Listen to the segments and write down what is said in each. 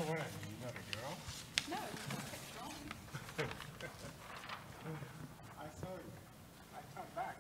What? You not a girl? No, it's strong. I saw you. I turned back.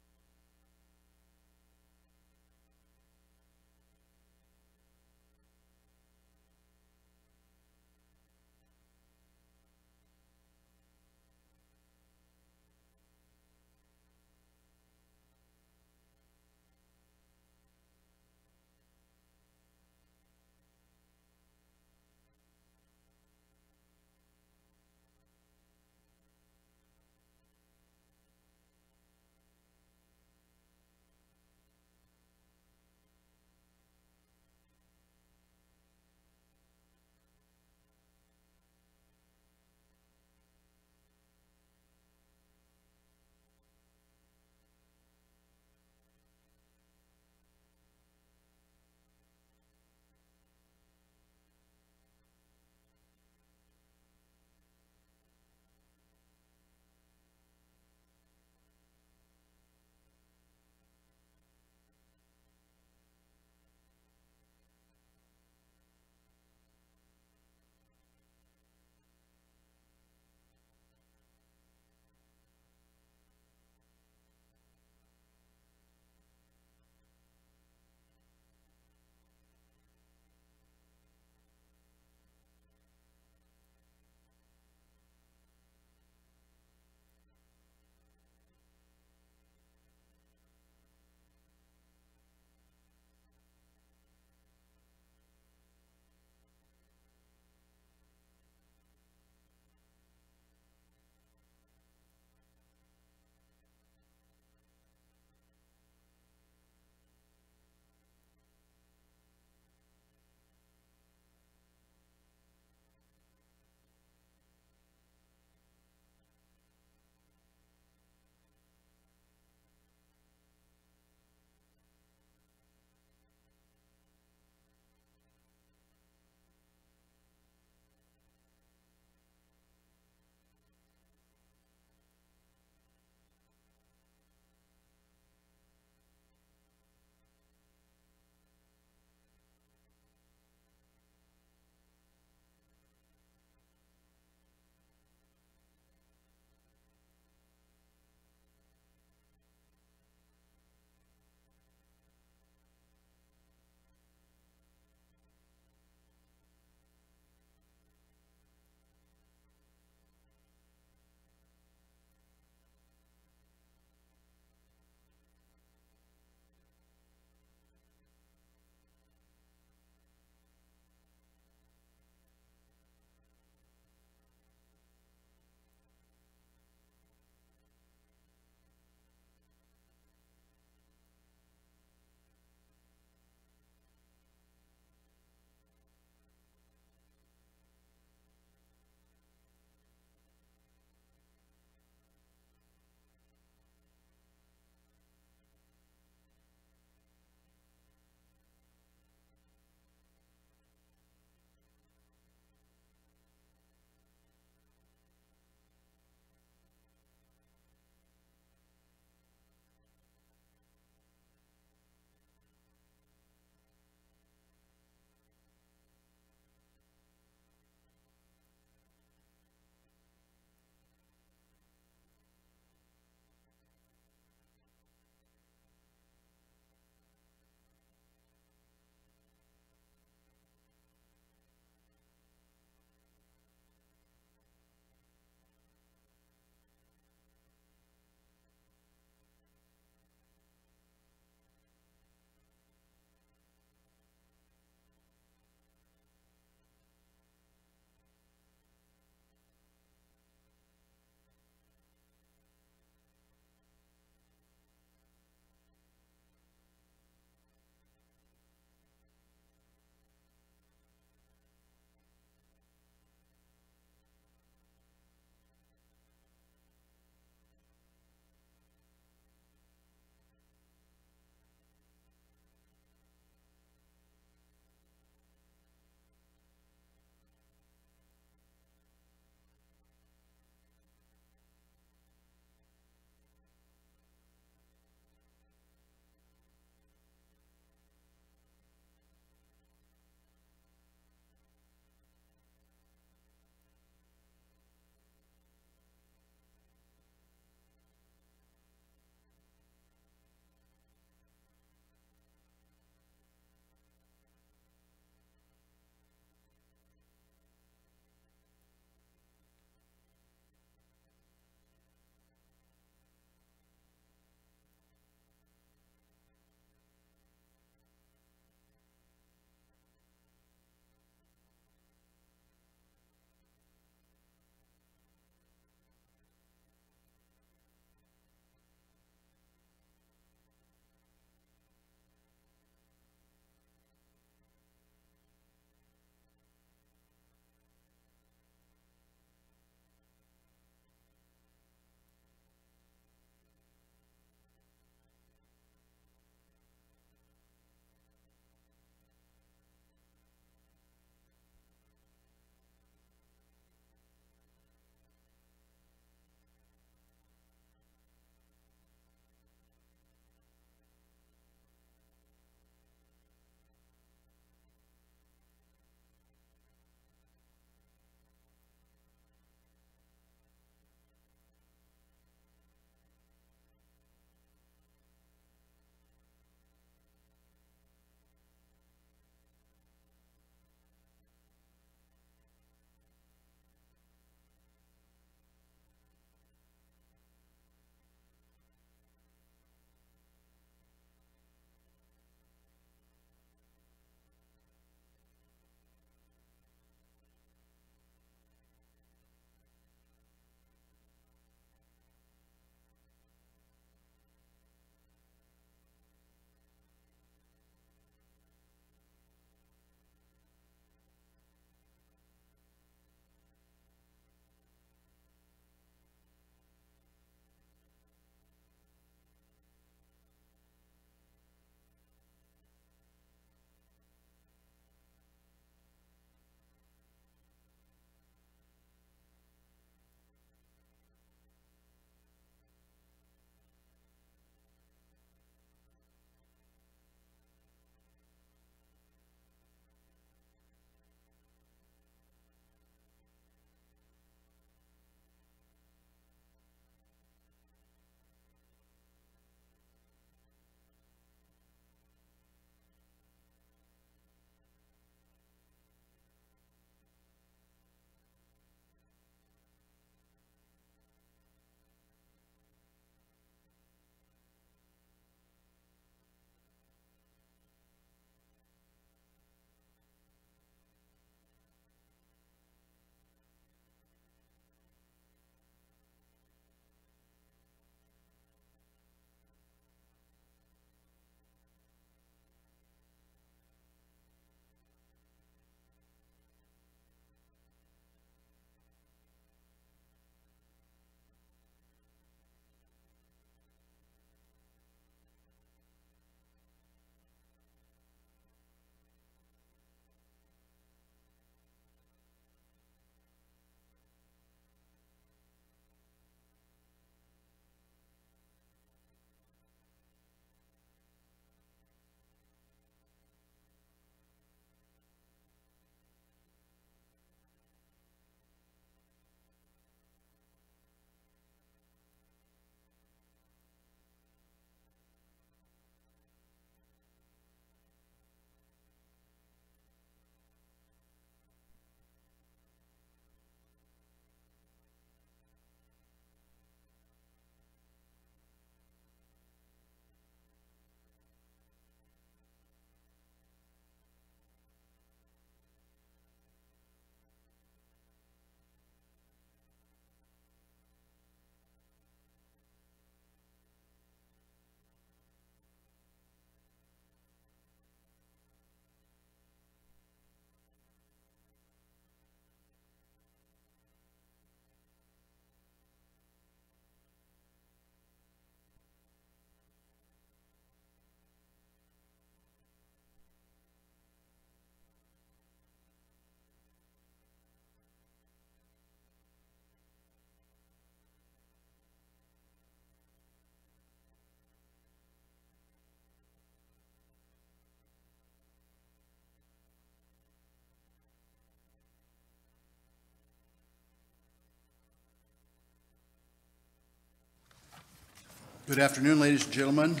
Good afternoon, ladies and gentlemen.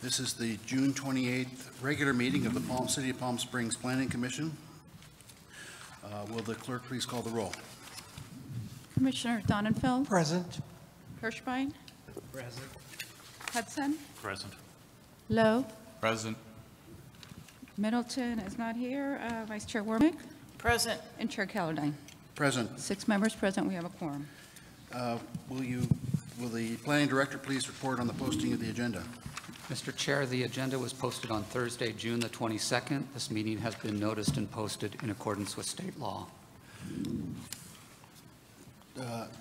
This is the June 28th regular meeting of the City of Palm Springs Planning Commission. Will the clerk please call the roll? Commissioner Donenfeld, Present. Hirschbein, Present. Hudson, Present. Lowe, Present. Middleton is not here, Vice Chair Wormick, Present. and Chair Calladine. Present. 6 members present, we have a quorum. Will the planning director please report on the posting of the agenda? Mr. Chair, the agenda was posted on Thursday, June the 22nd. This meeting has been noticed and posted in accordance with state law.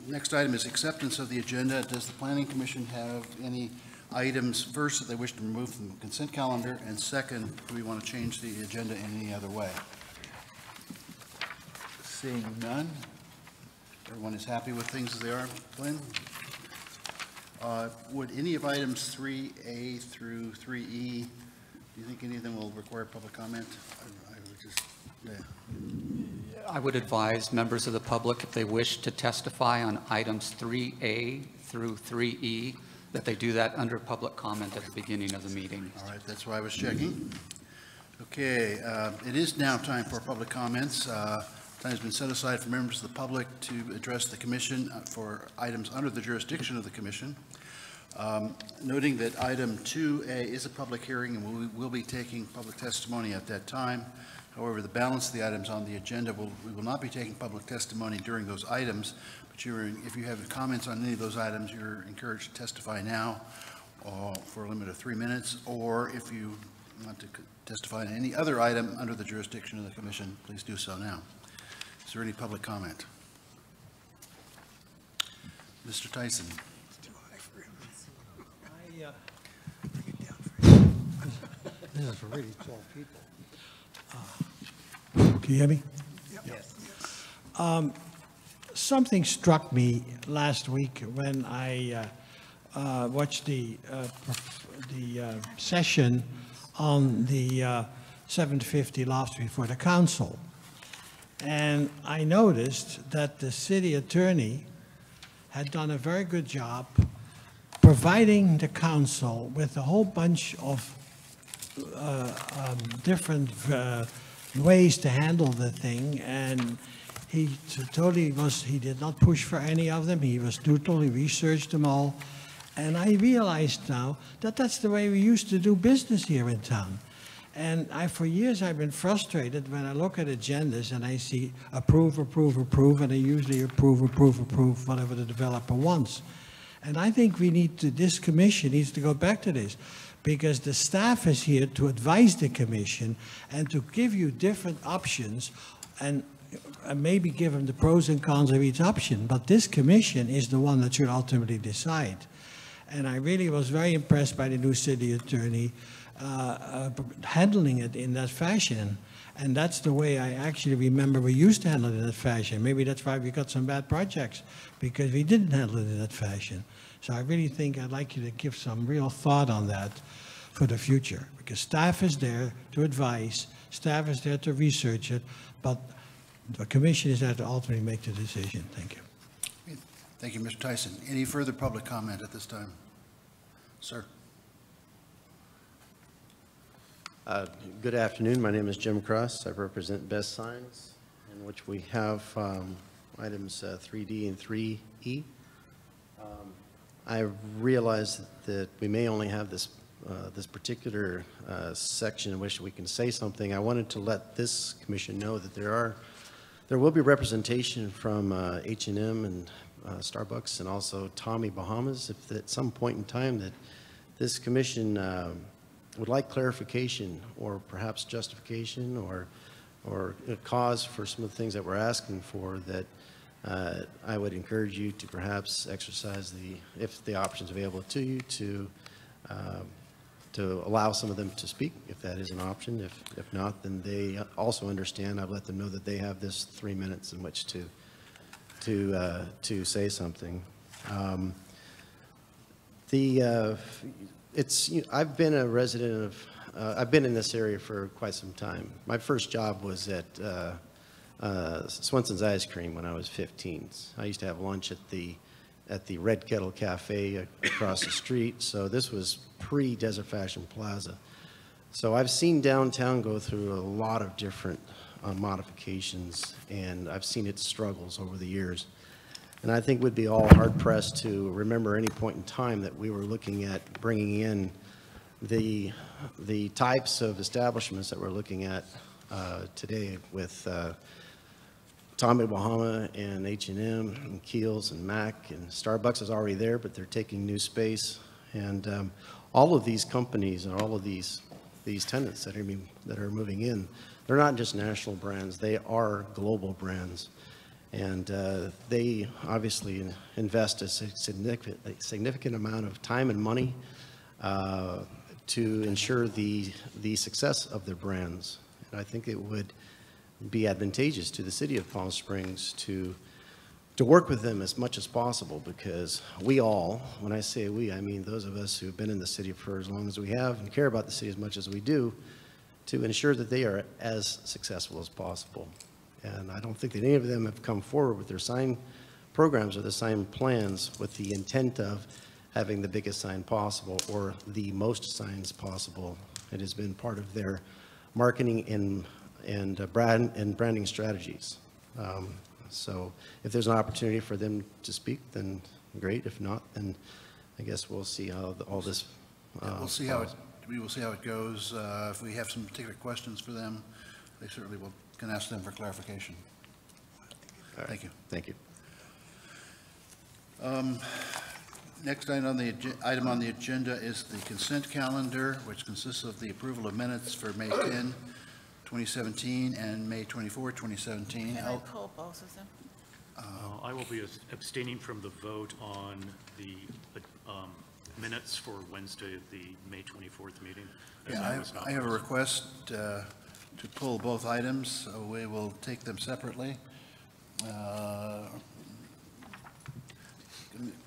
Next item is acceptance of the agenda. Does the planning commission have any items, first, that they wish to remove from the consent calendar, and second, do we want to change the agenda in any other way? Seeing none, everyone is happy with things as they are. Glenn? Would any of items 3A through 3E, do you think any of them will require public comment? I would just, yeah. I would advise members of the public, if they wish to testify on items 3A through 3E, that they do that under public comment at the beginning of the meeting. All right, that's why I was checking. Okay, it is now time for public comments. Time has been set aside for members of the public to address the commission for items under the jurisdiction of the commission. Noting that item 2A is a public hearing and we will be taking public testimony at that time. However, the balance of the items on the agenda, we will not be taking public testimony during those items, but if you have comments on any of those items, you're encouraged to testify now for a limit of 3 minutes, or if you want to testify on any other item under the jurisdiction of the commission, please do so now. Is there any public comment? Mr. Tyson. This is for really tall people. Can you hear me? Yes. Something struck me last week when I watched the session on the 750 Lofts before the council. And I noticed that the city attorney had done a very good job providing the council with a whole bunch of different ways to handle the thing, and he did not push for any of them. He was neutral, he researched them all, and I realized now that that's the way we used to do business here in town. And for years I've been frustrated when I look at agendas and I see approve, approve, approve, and I usually approve, approve, approve, whatever the developer wants. And I think this commission needs to go back to this, because the staff is here to advise the commission and to give you different options and maybe give them the pros and cons of each option. But this commission is the one that should ultimately decide. And I really was very impressed by the new city attorney handling it in that fashion. And that's the way I actually remember we used to handle it in that fashion. Maybe that's why we got some bad projects, because we didn't handle it in that fashion. So I really think I'd like you to give some real thought on that for the future, because staff is there to advise, staff is there to research it, but the commission is there to ultimately make the decision. Thank you. Thank you, Mr. Tyson. Any further public comment at this time? Sir. Good afternoon. My name is Jim Cross. I represent Best Signs, in which we have items 3D and 3E. I realize that we may only have this particular section in which we can say something. I wanted to let this commission know that there will be representation from H&M and Starbucks, and also Tommy Bahamas, if at some point in time that this commission would like clarification or perhaps justification or a cause for some of the things that we're asking for, that I would encourage you to perhaps exercise if the options available to you, to allow some of them to speak, if that is an option. If not, then they also understand. I've let them know that they have this 3 minutes in which to say something. I've been a resident of, I've been in this area for quite some time. My first job was at Swenson's Ice Cream when I was 15. I used to have lunch at at the Red Kettle Cafe across the street. So this was pre-Desert Fashion Plaza. So I've seen downtown go through a lot of different modifications, and I've seen its struggles over the years. And I think we'd be all hard-pressed to remember any point in time that we were looking at bringing in the types of establishments that we're looking at today with Tommy Bahama and H&M and Kiehl's and Mac, and Starbucks is already there, but they're taking new space. And all of these companies and all of these tenants that are moving in, they're not just national brands, they are global brands. And they obviously invest a significant amount of time and money to ensure the success of their brands. And I think it would be advantageous to the city of Palm Springs to work with them as much as possible, because we all, when I say we, I mean those of us who have been in the city for as long as we have and care about the city as much as we do, to ensure that they are as successful as possible. And I don't think that any of them have come forward with their sign programs or the sign plans with the intent of having the biggest sign possible or the most signs possible. It has been part of their marketing and branding strategies. So if there's an opportunity for them to speak, then great. If not, then I guess we'll see how all this. We will see how it goes. If we have some particular questions for them, they certainly can ask them for clarification. Right. Thank you. Thank you. Next item on the agenda is the consent calendar, which consists of the approval of minutes for May 10, 2017 and May 24, 2017. Can I pull both of them? I will be abstaining from the vote on the minutes for Wednesday, the May 24th meeting. Yeah, I have a request to pull both items, so we will take them separately.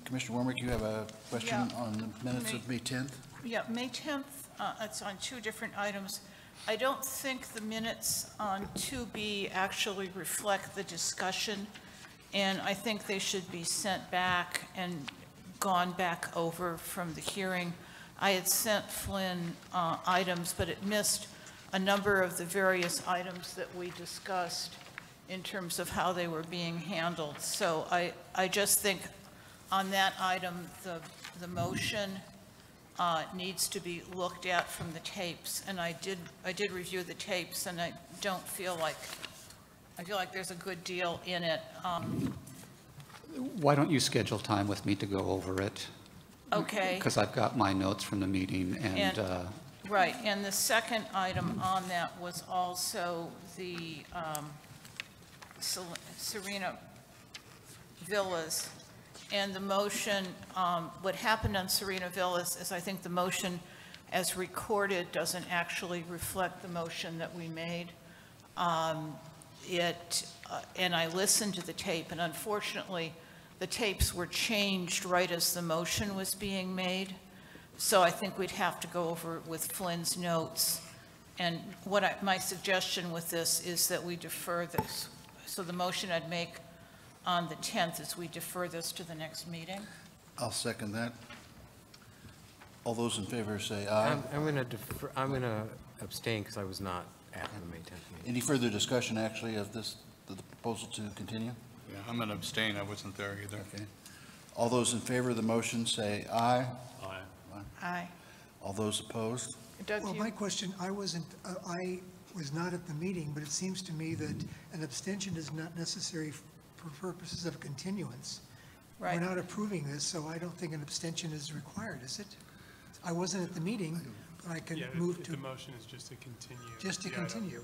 Commissioner Warmick, you have a question on the minutes of May 10th? Yeah, May 10th, it's on two different items. I don't think the minutes on 2B actually reflect the discussion, and I think they should be sent back and gone back over from the hearing. I had sent Flynn items, but it missed a number of the various items that we discussed in terms of how they were being handled. So I just think on that item, the motion needs to be looked at from the tapes, and I did review the tapes, and I feel like there's a good deal in it. Why don't you schedule time with me to go over it? Okay. Because I've got my notes from the meeting, and Right, and the second item on that was also the Serena Villas. And the motion, what happened on Serena Villas is I think the motion as recorded doesn't actually reflect the motion that we made. And I listened to the tape, and unfortunately, the tapes were changed right as the motion was being made. So I think we'd have to go over it with Flynn's notes. And my suggestion with this is that we defer this. So the motion I'd make on the 10th is we defer this to the next meeting. I'll second that. All those in favor say aye. I'm going to defer. I'm going to abstain because I was not at the May 10th meeting. Any further discussion, actually, of the proposal to continue? Yeah, I'm going to abstain. I wasn't there either. Okay. All those in favor of the motion say aye. Aye. Aye. All those opposed? Doug, Well, you? my question, I was not at the meeting, but it seems to me that an abstention is not necessary for purposes of continuance. Right. We're not approving this, so I don't think an abstention is required, is it? I wasn't at the meeting, but I can move to, The motion is just to continue. just to the item. continue.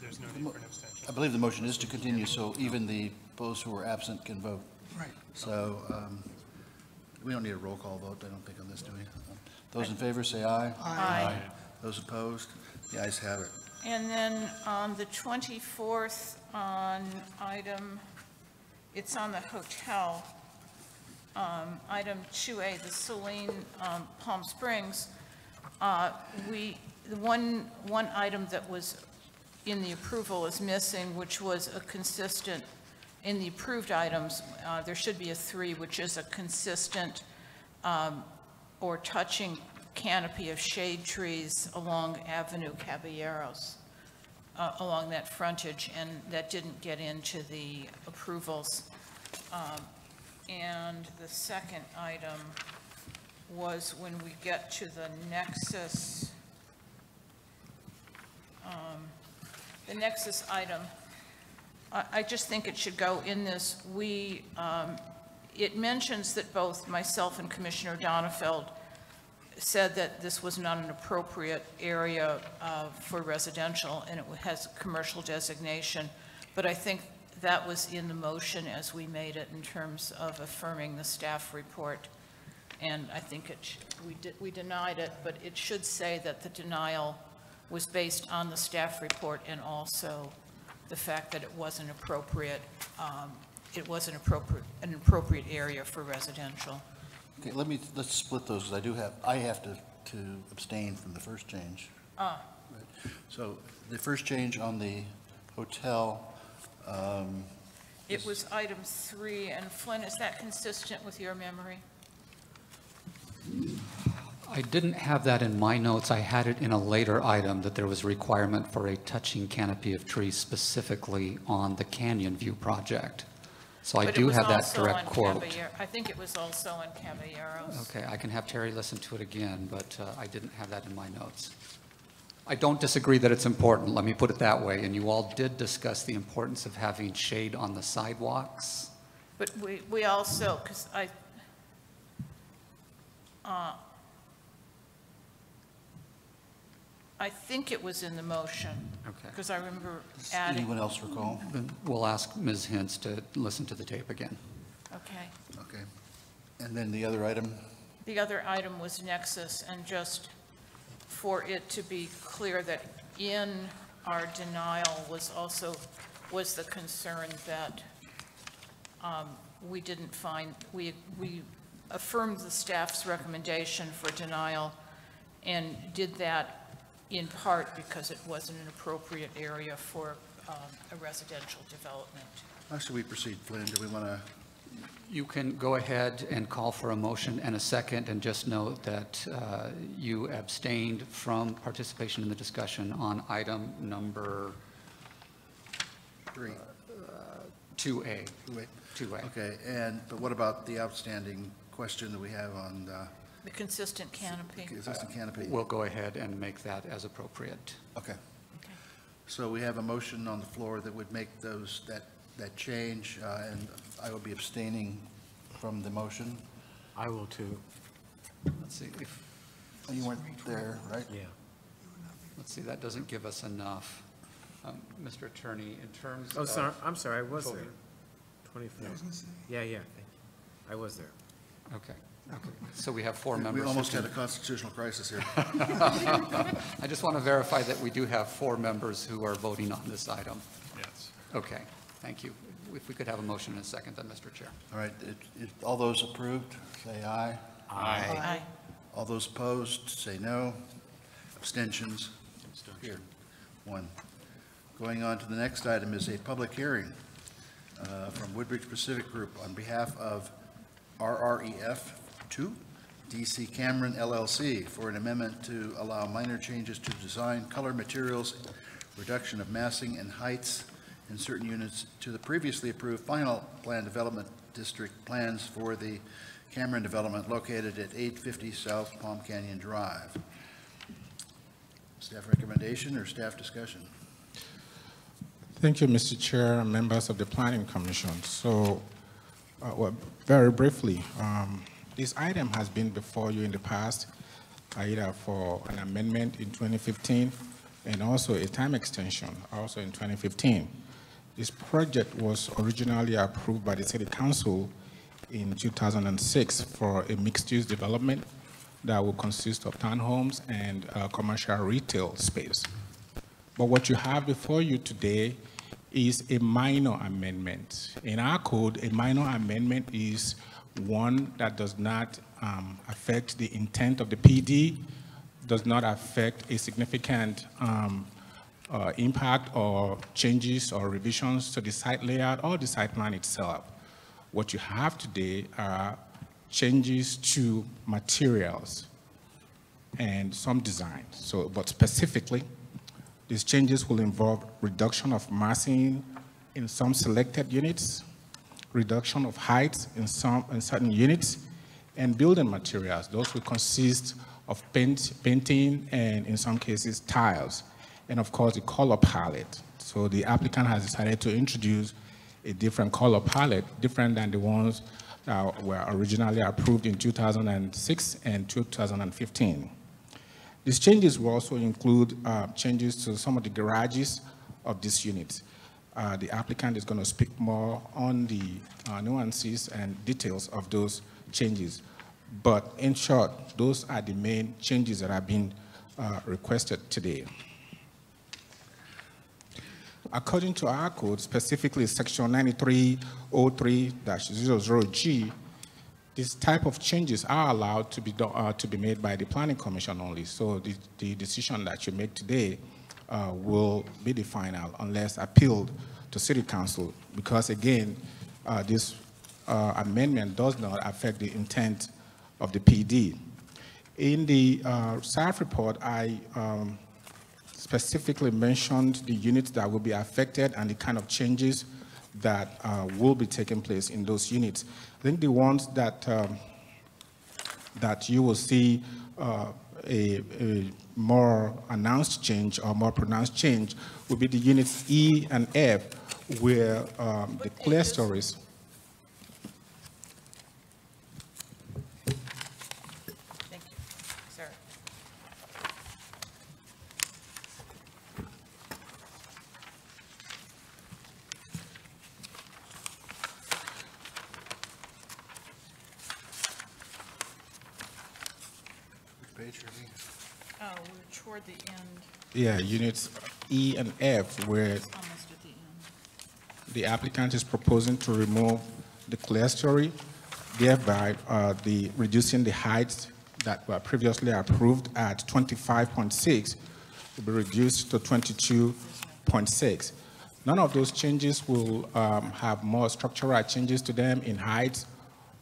There's no need for an abstention. I believe the motion is to continue, so even those who are absent can vote. Right. So we don't need a roll call vote, I don't think, on this, do we? Those in favor say aye. Aye. Those opposed? The ayes have it. And then on the 24th, on item, it's on the hotel, item 2A, the Celine Palm Springs, the one item that was in the approval is missing, which was a consistent in the approved items, there should be a 3, which is a consistent or touching canopy of shade trees along Avenue Caballeros, along that frontage, and that didn't get into the approvals. And the second item was when we get to the nexus item, I just think it should go in this. It mentions that both myself and Commissioner Donenfeld said that this was not an appropriate area for residential, and it has a commercial designation. But I think that was in the motion as we made it in terms of affirming the staff report. And I think we denied it, but it should say that the denial was based on the staff report and also the fact that it wasn't appropriate. It wasn't an appropriate area for residential. Okay, let's split those, because I have to abstain from the first change. Right. So the first change on the hotel. It was item 3, and Flynn, is that consistent with your memory? I didn't have that in my notes. I had it in a later item that there was a requirement for a touching canopy of trees specifically on the Canyon View project. So I do have that direct quote. I think it was also on Caballeros. Okay, I can have Terry listen to it again, but I didn't have that in my notes. I don't disagree that it's important, let me put it that way, and you all did discuss the importance of having shade on the sidewalks. But we also, because I think it was in the motion. Okay. Because I remember Does adding. anyone else recall? Then we'll ask Ms. Hintz to listen to the tape again. Okay. Okay. And then the other item? The other item was Nexus, and just for it to be clear that in our denial was the concern that we didn't find, we affirmed the staff's recommendation for denial and did that in part because it wasn't an appropriate area for a residential development. How should we proceed, Flynn? Do we want to? You can go ahead and call for a motion and a second, and just note that you abstained from participation in the discussion on item number 3. 2A. 2A. 2A. Okay, but what about the outstanding question that we have on The consistent canopy. existing canopy? We'll go ahead and make that as appropriate. Okay. Okay. So we have a motion on the floor that would make that change, and I will be abstaining from the motion. I will too. Let's see if, Oh, you weren't there, right? Yeah. let's see, that doesn't give us enough. Mr. Attorney, in terms Oh, of. sorry, I'm sorry, I was there. voting. 24. I was gonna say. Yeah, thank you. I was there. Okay, okay. So we have 4 We members. who almost can- had a constitutional crisis here. I just want to verify that we do have 4 members who are voting on this item. Yes. Okay, thank you. If we could have a motion and a second, then, Mr. Chair. All right, all those approved, say aye. Aye. All those opposed, say no. Abstentions? Here, 1. Going on to the next item is a public hearing from Woodbridge Pacific Group on behalf of RREF 2, DC Cameron LLC, for an amendment to allow minor changes to design, color, materials, reduction of massing and heights in certain units to the previously approved final plan development district plans for the Cameron development located at 850 South Palm Canyon Drive. Staff recommendation or staff discussion? Thank you, Mr. Chair and members of the Planning Commission. So, well, very briefly, this item has been before you in the past, either for an amendment in 2015 and also a time extension also in 2015. This project was originally approved by the City Council in 2006 for a mixed-use development that will consist of townhomes and commercial retail space. But what you have before you today is a minor amendment. In our code, a minor amendment is one that does not affect the intent of the PD, does not affect a significant impact or changes or revisions to the site layout or the site plan itself. What you have today are changes to materials and some design. So, but specifically, these changes will involve reduction of massing in some selected units, reduction of heights in certain units, and building materials. Those will consist of painting, and in some cases, tiles. And of course, the color palette. So the applicant has decided to introduce a different color palette, different than the ones that were originally approved in 2006 and 2015. These changes will also include changes to some of the garages of these units. The applicant is going to speak more on the nuances and details of those changes. But in short, those are the main changes that have been requested today. According to our code, specifically section 9303-00G, this type of changes are allowed to be made by the Planning Commission only. So the decision that you make today will be the final unless appealed to City Council, because again, this amendment does not affect the intent of the PD. In the staff report, I specifically mentioned the units that will be affected and the kind of changes that will be taking place in those units. I think the ones that that you will see a more announced change or more pronounced change will be the units E and F, where the clear stories. Thank you. Sir. Which page are we? Oh, we're toward the end. Yeah, units E and F, where It's almost at the end. the applicant is proposing to remove the clerestory, thereby reducing the heights that were previously approved at 25.6 will be reduced to 22.6. None of those changes will have more structural changes to them in heights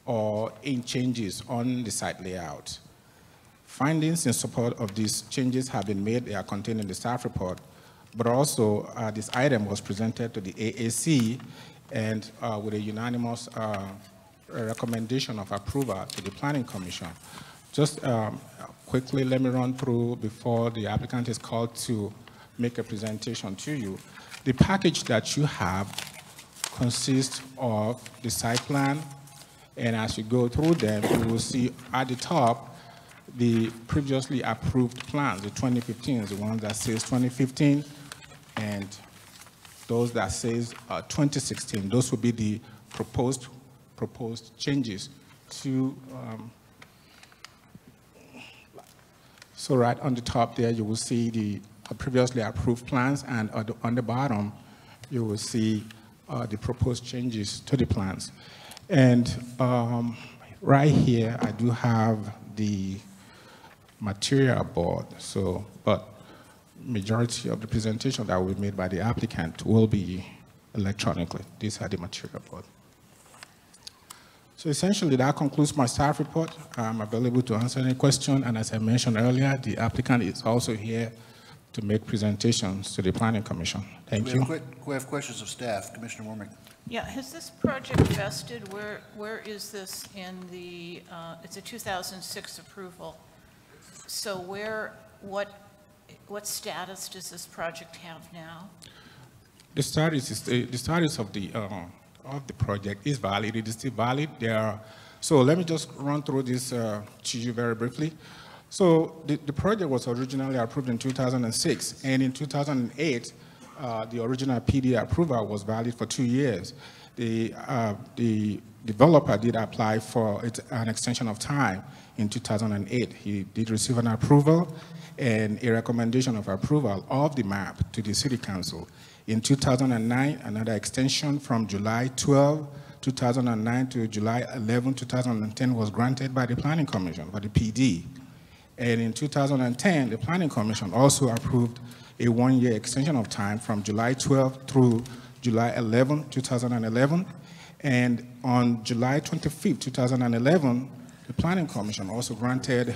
or in changes on the site layout. Findings in support of these changes have been made. They are contained in the staff report. But also, this item was presented to the AAC and with a unanimous recommendation of approval to the Planning Commission. Just quickly, let me run through before the applicant is called to make a presentation to you. The package that you have consists of the site plan, and as you go through them, you will see at the top the previously approved plans, the 2015, the one that says 2015, and those that says 2016. Those will be the proposed changes to. So right on the top there, you will see the previously approved plans, and on the bottom, you will see the proposed changes to the plans. And right here, I do have the material board. So, but majority of the presentation that will be made by the applicant will be electronically. These are the material board. So essentially, that concludes my staff report. I'm available to answer any question, and as I mentioned earlier, the applicant is also here to make presentations to the Planning Commission. Thank you. We have questions of staff. Commissioner Wormick. Yeah, has this project vested? Where is this in the, it's a 2006 approval. So what status does this project have now? The status of the project is valid. It is still valid. So let me just run through this to you very briefly. So the project was originally approved in 2006, and in 2008, the original PD approval was valid for 2 years. The developer did apply for an extension of time in 2008. He did receive an approval and a recommendation of approval of the map to the City Council. In 2009, another extension from July 12, 2009 to July 11, 2010 was granted by the Planning Commission, by the PD. And in 2010, the Planning Commission also approved a one-year extension of time from July 12 through July 11, 2011. And on July 25, 2011, the Planning Commission also granted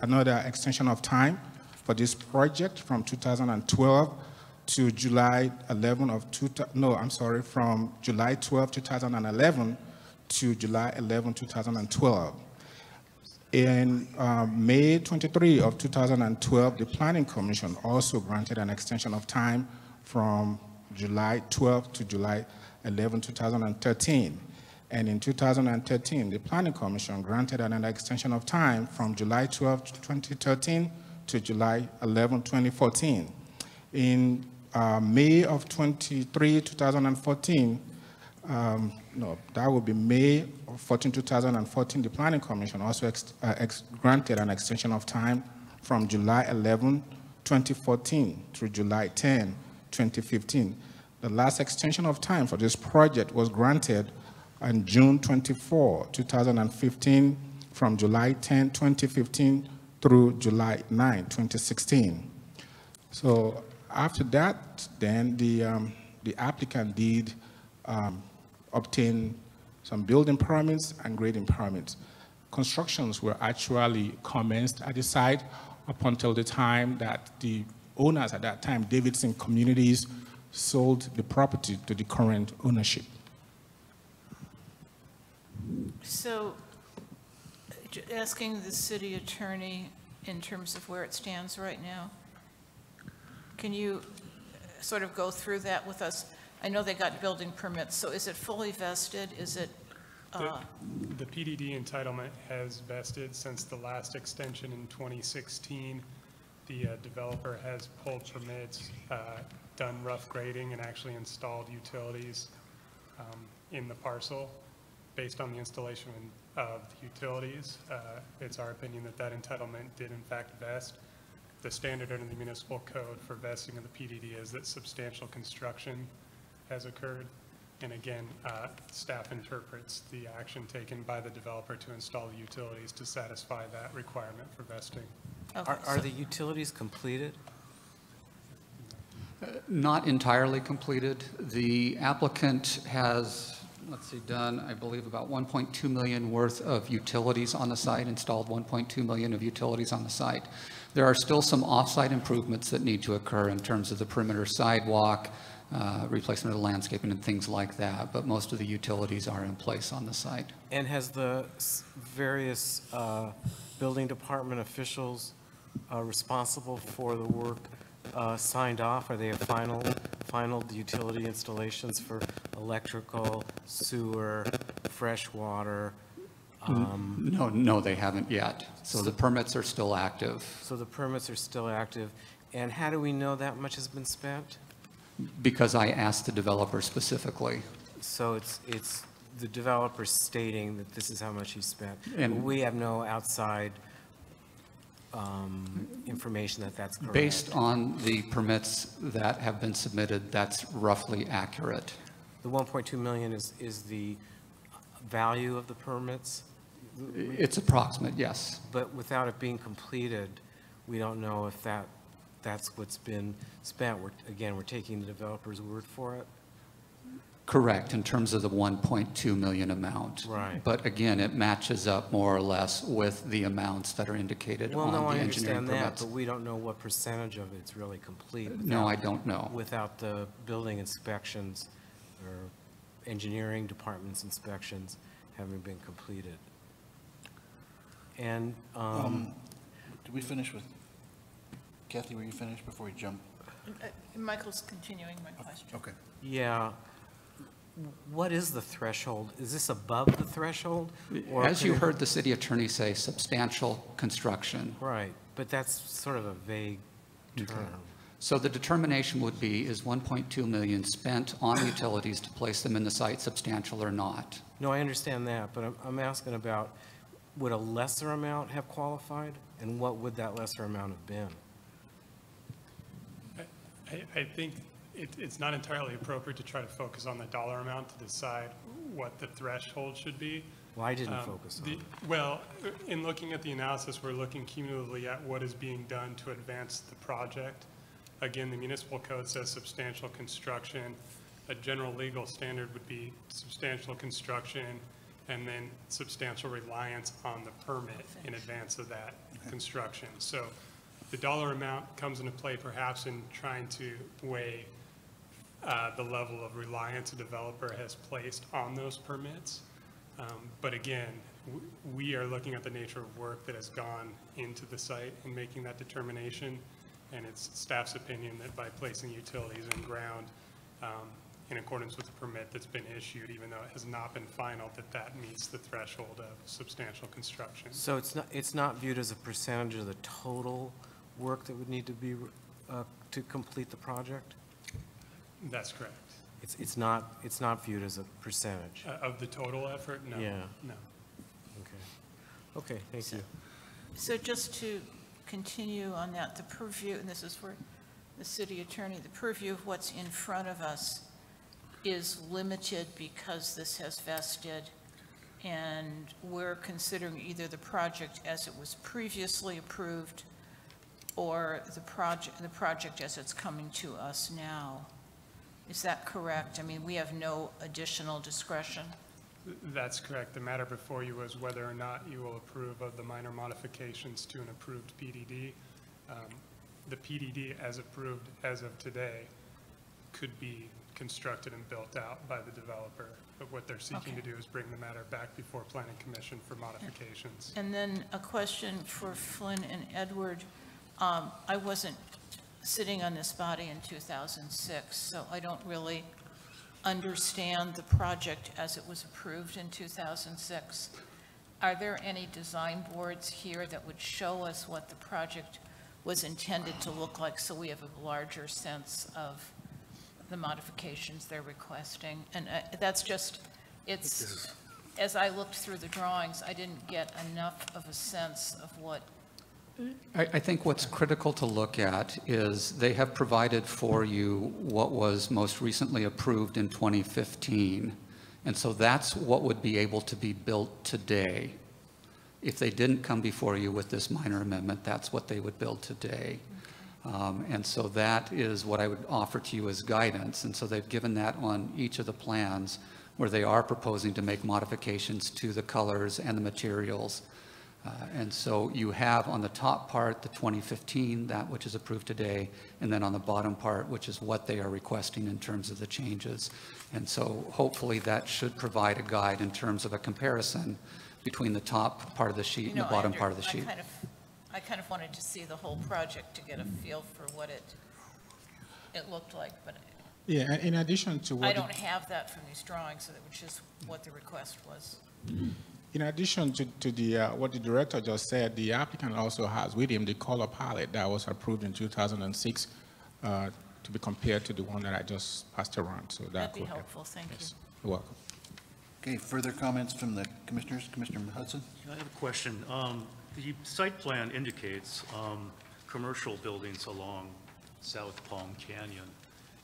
another extension of time for this project from 2012 to July 11 of from July 12, 2011 to July 11, 2012. In May 23 of 2012, the Planning Commission also granted an extension of time from July 12 to July 11, 2013. And in 2013, the Planning Commission granted another extension of time from July 12, 2013 to July 11, 2014. In May of 2014, that would be May 14, 2014, the Planning Commission also granted an extension of time from July 11, 2014 through July 10, 2015. The last extension of time for this project was granted on June 24, 2015, from July 10, 2015 through July 9, 2016. So after that, then the applicant did obtain some building permits and grading permits. Constructions were actually commenced at the site up until the time that the owners at that time, Davidson Communities, sold the property to the current ownership. So, asking the city attorney in terms of where it stands right now, can you sort of go through that with us? I know they got building permits, so is it fully vested? Is it? The PDD entitlement has vested since the last extension in 2016. The developer has pulled permits, done rough grading, and actually installed utilities in the parcel. Based on the installation of the utilities, it's our opinion that that entitlement did in fact vest. The standard under the municipal code for vesting of the PDD is that substantial construction has occurred. And again, staff interprets the action taken by the developer to install the utilities to satisfy that requirement for vesting. Okay, Are the utilities completed? Not entirely completed. The applicant has, done, I believe, about 1.2 million worth of utilities on the site, installed 1.2 million of utilities on the site. There are still some off-site improvements that need to occur in terms of the perimeter sidewalk, replacement of the landscaping and things like that, but most of the utilities are in place on the site. And has the various building department officials responsible for the work signed off? Are they final utility installations for electrical, sewer, fresh water? No, they haven't yet. So the permits are still active. So the permits are still active. And how do we know that much has been spent? Because I asked the developer specifically. So it's the developer stating that this is how much he spent. And we have no outside information that that's correct. Based on the permits that have been submitted, that's roughly accurate. The 1.2 million is the value of the permits? It's approximate, yes. But without it being completed, we don't know if that's what's been spent. We're taking the developer's word for it? Correct, in terms of the 1.2 million amount. Right. But again, it matches up more or less with the amounts that are indicated on the engineering permits. Well, no, I understand that, but we don't know what percentage of it's really complete. No, I don't know. Without the building inspections or engineering department's inspections having been completed. And did we finish with, Kathy, were you finished before we jump? Michael's continuing my question. Okay. yeah, what is the threshold? Is this above the threshold? Or As you heard the city attorney say, substantial construction. Right, but that's sort of a vague term. So the determination would be, is 1.2 million spent on utilities to place them in the site substantial or not? No, I understand that, but I'm asking about, would a lesser amount have qualified? And what would that lesser amount have been? I think it's not entirely appropriate to try to focus on the dollar amount to decide what the threshold should be. Well, I didn't focus on it. Well, in looking at the analysis, we're looking cumulatively at what is being done to advance the project. Again, the municipal code says substantial construction. A general legal standard would be substantial construction and then substantial reliance on the permit in advance of that construction. So the dollar amount comes into play perhaps in trying to weigh the level of reliance a developer has placed on those permits. But again, we are looking at the nature of work that has gone into the site and making that determination. And it's staff's opinion that by placing utilities in ground in accordance with the permit that's been issued, even though it has not been final, that meets the threshold of substantial construction. So it's not viewed as a percentage of the total work that would need to be to complete the project? That's correct. It's not viewed as a percentage? Of the total effort? No. Yeah. No. Okay, thank you. So just to continue on that, the purview, and this is for the city attorney, the purview of what's in front of us is limited because this has vested, and we're considering either the project as it was previously approved or the project as it's coming to us now. Is that correct? I mean, we have no additional discretion? That's correct. The matter before you was whether or not you will approve of the minor modifications to an approved PDD. The PDD as approved as of today could be constructed and built out by the developer. But what they're seeking to do is bring the matter back before Planning Commission for modifications. And then a question for Flynn and Edward. I wasn't sitting on this body in 2006, so I don't really understand the project as it was approved in 2006. Are there any design boards here that would show us what the project was intended to look like so we have a larger sense of the modifications they're requesting? And that's just, it's, as I looked through the drawings, I didn't get enough of a sense of what. I think what's critical to look at is they have provided for you what was most recently approved in 2015. And so that's what would be able to be built today. If they didn't come before you with this minor amendment, that's what they would build today. And so that is what I would offer to you as guidance. And so they've given that on each of the plans where they are proposing to make modifications to the colors and the materials. And so you have on the top part, the 2015, that which is approved today, and then on the bottom part, which is what they are requesting in terms of the changes. And so hopefully that should provide a guide in terms of a comparison between the top part of the sheet and the bottom part of the sheet. I kind of wanted to see the whole project to get a feel for what it looked like, but Yeah, and in addition to what... I don't have that from these drawings, which is what the request was. In addition to the what the director just said, the applicant also has with him the color palette that was approved in 2006 to be compared to the one that I just passed around. So that'd be helpful. Thank you. You're welcome. Okay, further comments from the commissioners? Commissioner Hudson? I have a question. The site plan indicates commercial buildings along South Palm Canyon.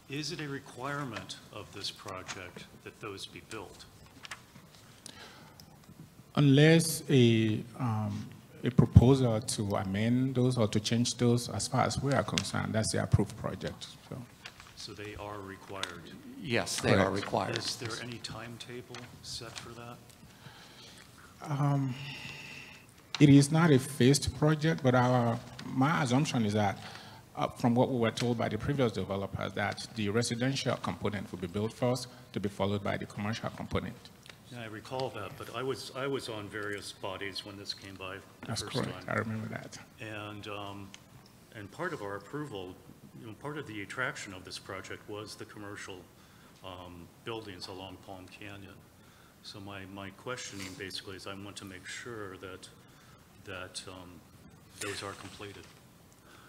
Is it a requirement of this project that those be built? Unless a proposal to amend those or to change those, as far as we are concerned, that's the approved project. So they are required? Yes, they are required. Is there any timetable set for that? It is not a phased project, but my assumption is that from what we were told by the previous developers, that the residential component will be built first to be followed by the commercial component. Yeah, I recall that, but I was on various bodies when this came by the That's first correct. time. I remember that. And part of our approval, part of the attraction of this project was the commercial buildings along Palm Canyon. So my questioning basically is I want to make sure that those are completed.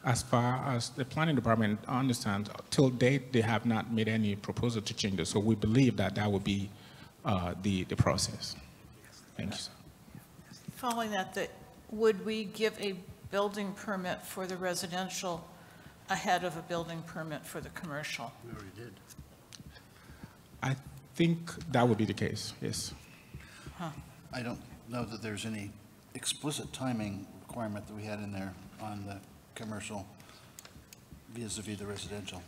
As far as the planning department understands, till date, they have not made any proposal to change it. So we believe that that would be the process. Thank you, sir. Following that, would we give a building permit for the residential ahead of a building permit for the commercial? We already did. I think that would be the case, yes. Huh. I don't know that there's any explicit timing requirement that we had in there on the commercial vis-a-vis the residential.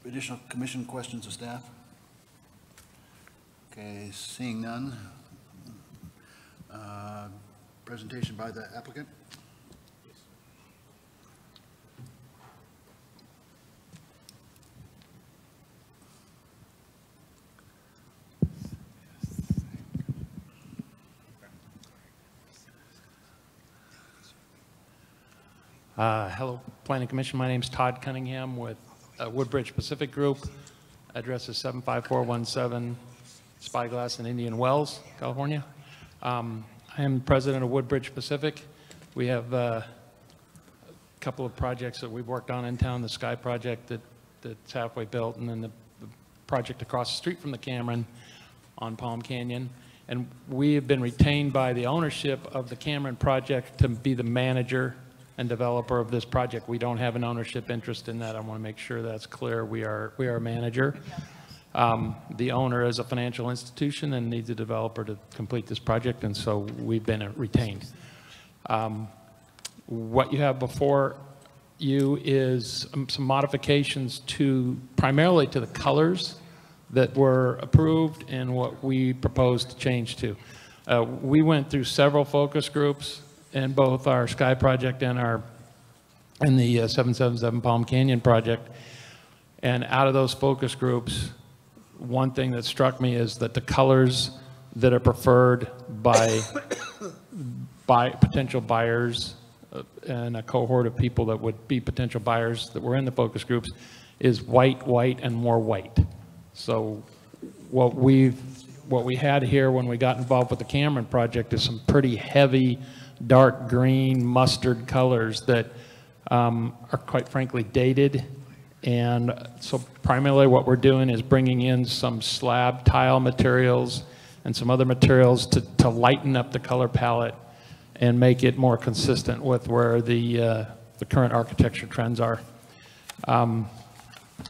Additional commission questions of staff? Okay, seeing none. Presentation by the applicant. Hello, Planning Commission. My name's Todd Cunningham with Woodbridge Pacific Group. Address is 75417 Spyglass in Indian Wells, California. I am president of Woodbridge Pacific. We have a couple of projects that we've worked on in town, the Sky Project that's halfway built, and then the project across the street from the Cameron on Palm Canyon. And we have been retained by the ownership of the Cameron project to be the manager and developer of this project. We don't have an ownership interest in that. I want to make sure that's clear. We are a manager. The owner is a financial institution and needs a developer to complete this project, and so we've been retained. What you have before you is some modifications primarily to the colors that were approved and what we proposed to change to. We went through several focus groups in both our Sky project and the 777 Palm Canyon project. And out of those focus groups, one thing that struck me is that the colors that are preferred by potential buyers and a cohort of people that would be potential buyers that were in the focus groups is white, white, and more white. So what we had here when we got involved with the Cameron project is some pretty heavy dark green mustard colors that are quite frankly dated. And so primarily what we're doing is bringing in some slab tile materials and some other materials to lighten up the color palette and make it more consistent with where the current architecture trends are.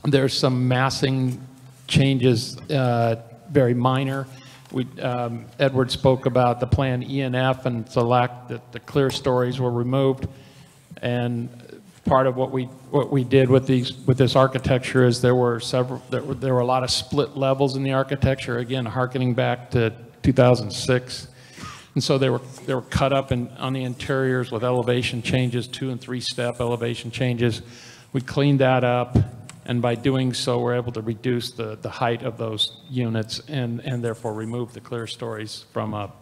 There's some massing changes, very minor. Edward spoke about the plan E and F and the lack that the clear stories were removed. And part of what we did with this architecture is there were a lot of split levels in the architecture, again harkening back to 2006. And so they were cut up on the interiors with elevation changes, 2- and 3-step elevation changes. We cleaned that up, and by doing so, we're able to reduce the height of those units and therefore remove the clear stories from a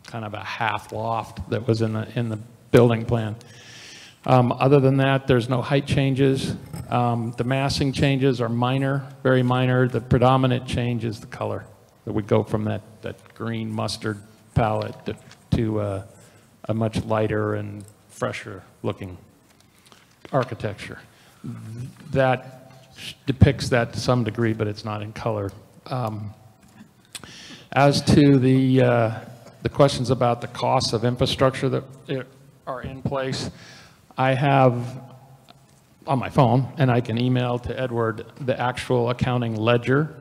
kind of a half loft that was in the building plan. Other than that, there's no height changes. The massing changes are minor, very minor. The predominant change is the color, that we go from that green mustard palette to a much lighter and fresher looking architecture. That depicts that to some degree, but it's not in color. As to the questions about the costs of infrastructure that are in place, I have on my phone, and I can email to Edward the actual accounting ledger.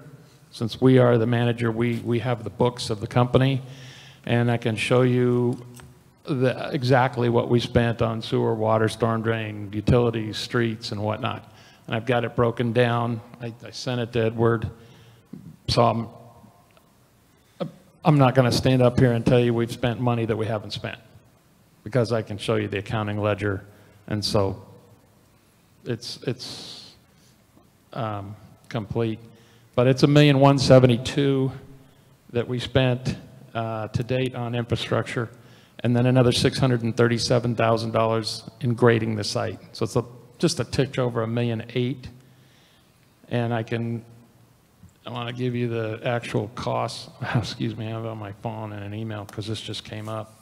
Since we are the manager, we have the books of the company, and I can show you exactly what we spent on sewer, water, storm drain, utilities, streets, and whatnot. And I've got it broken down. I sent it to Edward. So I'm not going to stand up here and tell you we've spent money that we haven't spent, because I can show you the accounting ledger. And so it's complete. But it's $1,172,000 that we spent to date on infrastructure, and then another $637,000 in grading the site. So it's just a tick over $1,800,000. And I want to give you the actual costs. Excuse me, I have it on my phone and an email because this just came up.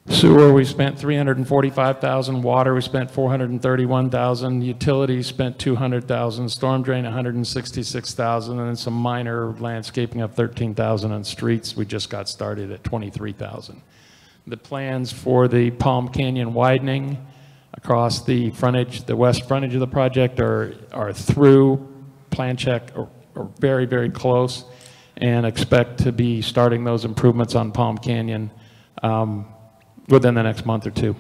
Sewer, we spent $345,000. Water, we spent $431,000. Utilities spent $200,000. Storm drain, $166,000, and then some minor landscaping of $13,000. And streets, we just got started at $23,000. The plans for the Palm Canyon widening, across the frontage, the west frontage of the project are through plan check or very, very close, and expect to be starting those improvements on Palm Canyon within the next month or two.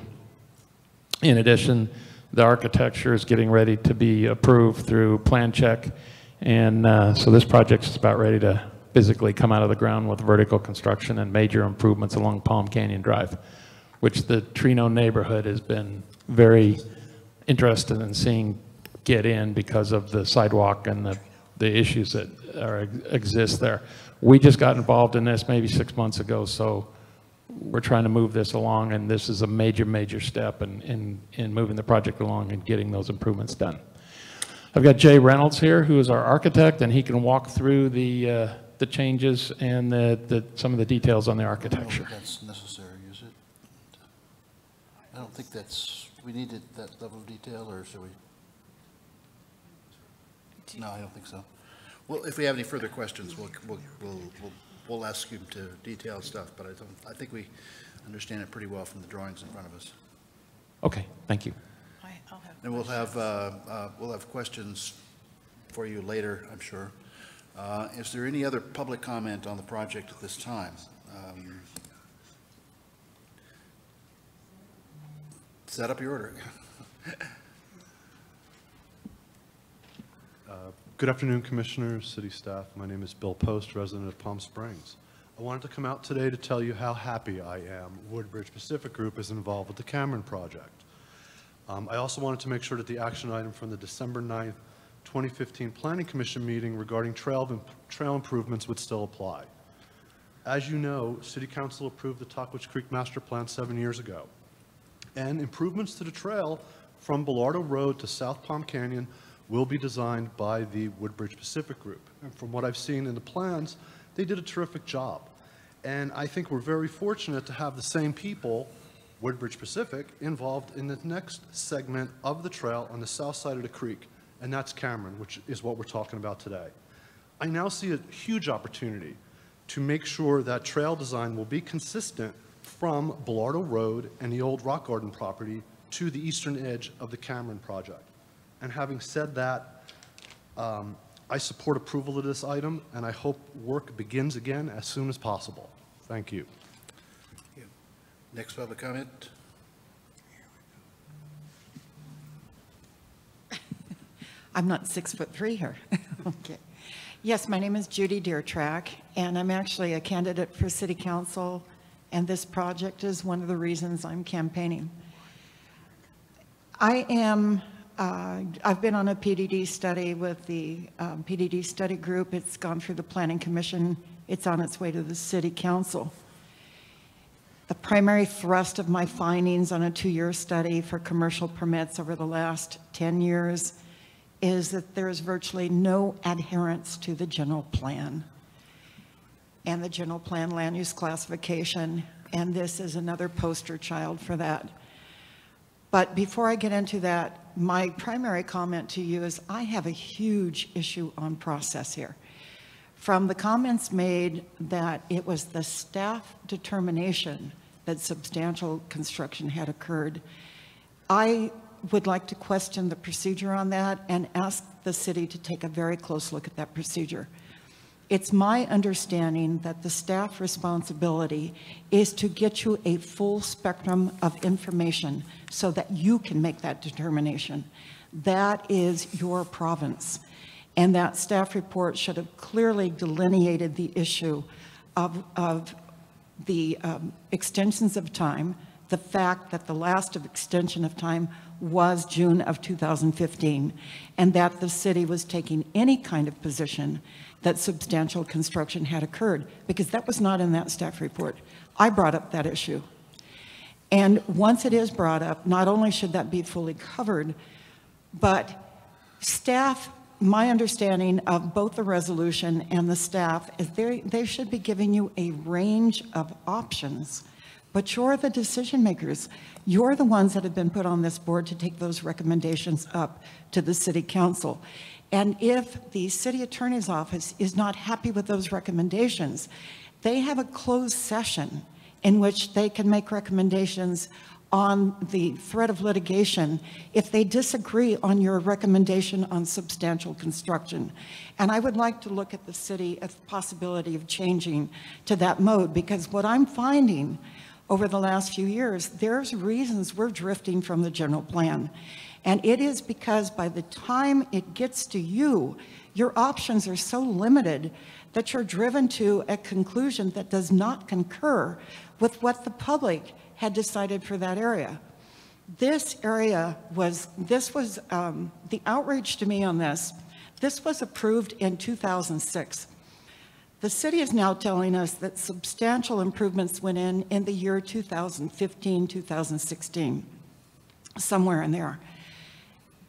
In addition, the architecture is getting ready to be approved through plan check, and so this project is about ready to physically come out of the ground with vertical construction and major improvements along Palm Canyon Drive, which the Trino neighborhood has been very interested in seeing get in because of the sidewalk and the issues that exist there. We just got involved in this maybe 6 months ago, so we're trying to move this along, and this is a major, major step in moving the project along and getting those improvements done. I've got Jay Reynolds here, who is our architect, and he can walk through the changes and some of the details on the architecture. I don't know if that's necessary, is it? I don't think we needed that level of detail, or should we? No, I don't think so. Well, if we have any further questions, we'll ask you to detail stuff, but I think we understand it pretty well from the drawings in front of us. Okay, thank you. I'll have And we'll have questions for you later, I'm sure. Is there any other public comment on the project at this time? Set up your order. Good afternoon, Commissioners, City staff. My name is Bill Post, resident of Palm Springs. I wanted to come out today to tell you how happy I am Woodbridge Pacific Group is involved with the Cameron project. I also wanted to make sure that the action item from the December 9th, 2015 Planning Commission meeting regarding trail improvements would still apply. As you know, City Council approved the Tockwitz Creek Master Plan 7 years ago, and improvements to the trail from Bellardo Road to South Palm Canyon will be designed by the Woodbridge Pacific Group. And from what I've seen in the plans, they did a terrific job. And I think we're very fortunate to have the same people, Woodbridge Pacific, involved in the next segment of the trail on the south side of the creek, and that's Cameron, which is what we're talking about today. I now see a huge opportunity to make sure that trail design will be consistent from Bellardo Road and the old Rock Garden property to the eastern edge of the Cameron project. And having said that, I support approval of this item, and I hope work begins again as soon as possible. Thank you. Next public comment. I'm not 6'3" here. Okay. Yes, my name is Judy Deertrack, and I'm actually a candidate for City Council, and this project is one of the reasons I'm campaigning. I've been on a PDD study with the PDD study group. It's gone through the Planning Commission. It's on its way to the City Council. The primary thrust of my findings on a 2-year study for commercial permits over the last 10 years is that there is virtually no adherence to the general plan and the general plan land use classification, and this is another poster child for that. But before I get into that, my primary comment to you is I have a huge issue on process here. From the comments made that it was the staff determination that substantial construction had occurred, I would like to question the procedure on that and ask the city to take a very close look at that procedure. It's my understanding that the staff responsibility is to get you a full spectrum of information so that you can make that determination. That is your province. And that staff report should have clearly delineated the issue of the extensions of time, the fact that the last of extension of time was June of 2015, and that the city was taking any kind of position that substantial construction had occurred, because that was not in that staff report. I brought up that issue. And once it is brought up, not only should that be fully covered, but staff, my understanding of both the resolution and the staff is they should be giving you a range of options, but you're the decision makers. You're the ones that have been put on this board to take those recommendations up to the City Council. And if the City Attorney's Office is not happy with those recommendations, they have a closed session in which they can make recommendations on the threat of litigation if they disagree on your recommendation on substantial construction. And I would like to look at the city as the possibility of changing to that mode, because what I'm finding over the last few years, there's reasons we're drifting from the general plan. And it is because by the time it gets to you, your options are so limited that you're driven to a conclusion that does not concur with what the public had decided for that area. This area was, the outrage to me on this was approved in 2006. The city is now telling us that substantial improvements went in the year 2015, 2016, somewhere in there.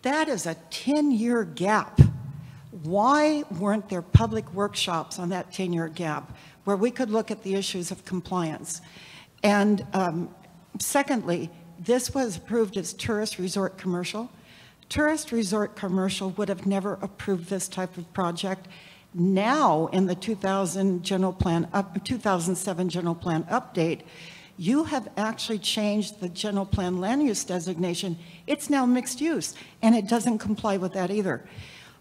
That is a 10-year gap. Why weren't there public workshops on that 10-year gap where we could look at the issues of compliance? And secondly, this was approved as tourist resort commercial. Tourist resort commercial would have never approved this type of project. Now, in the 2007 general plan update, you have actually changed the general plan land use designation. It's now mixed use, and it doesn't comply with that either.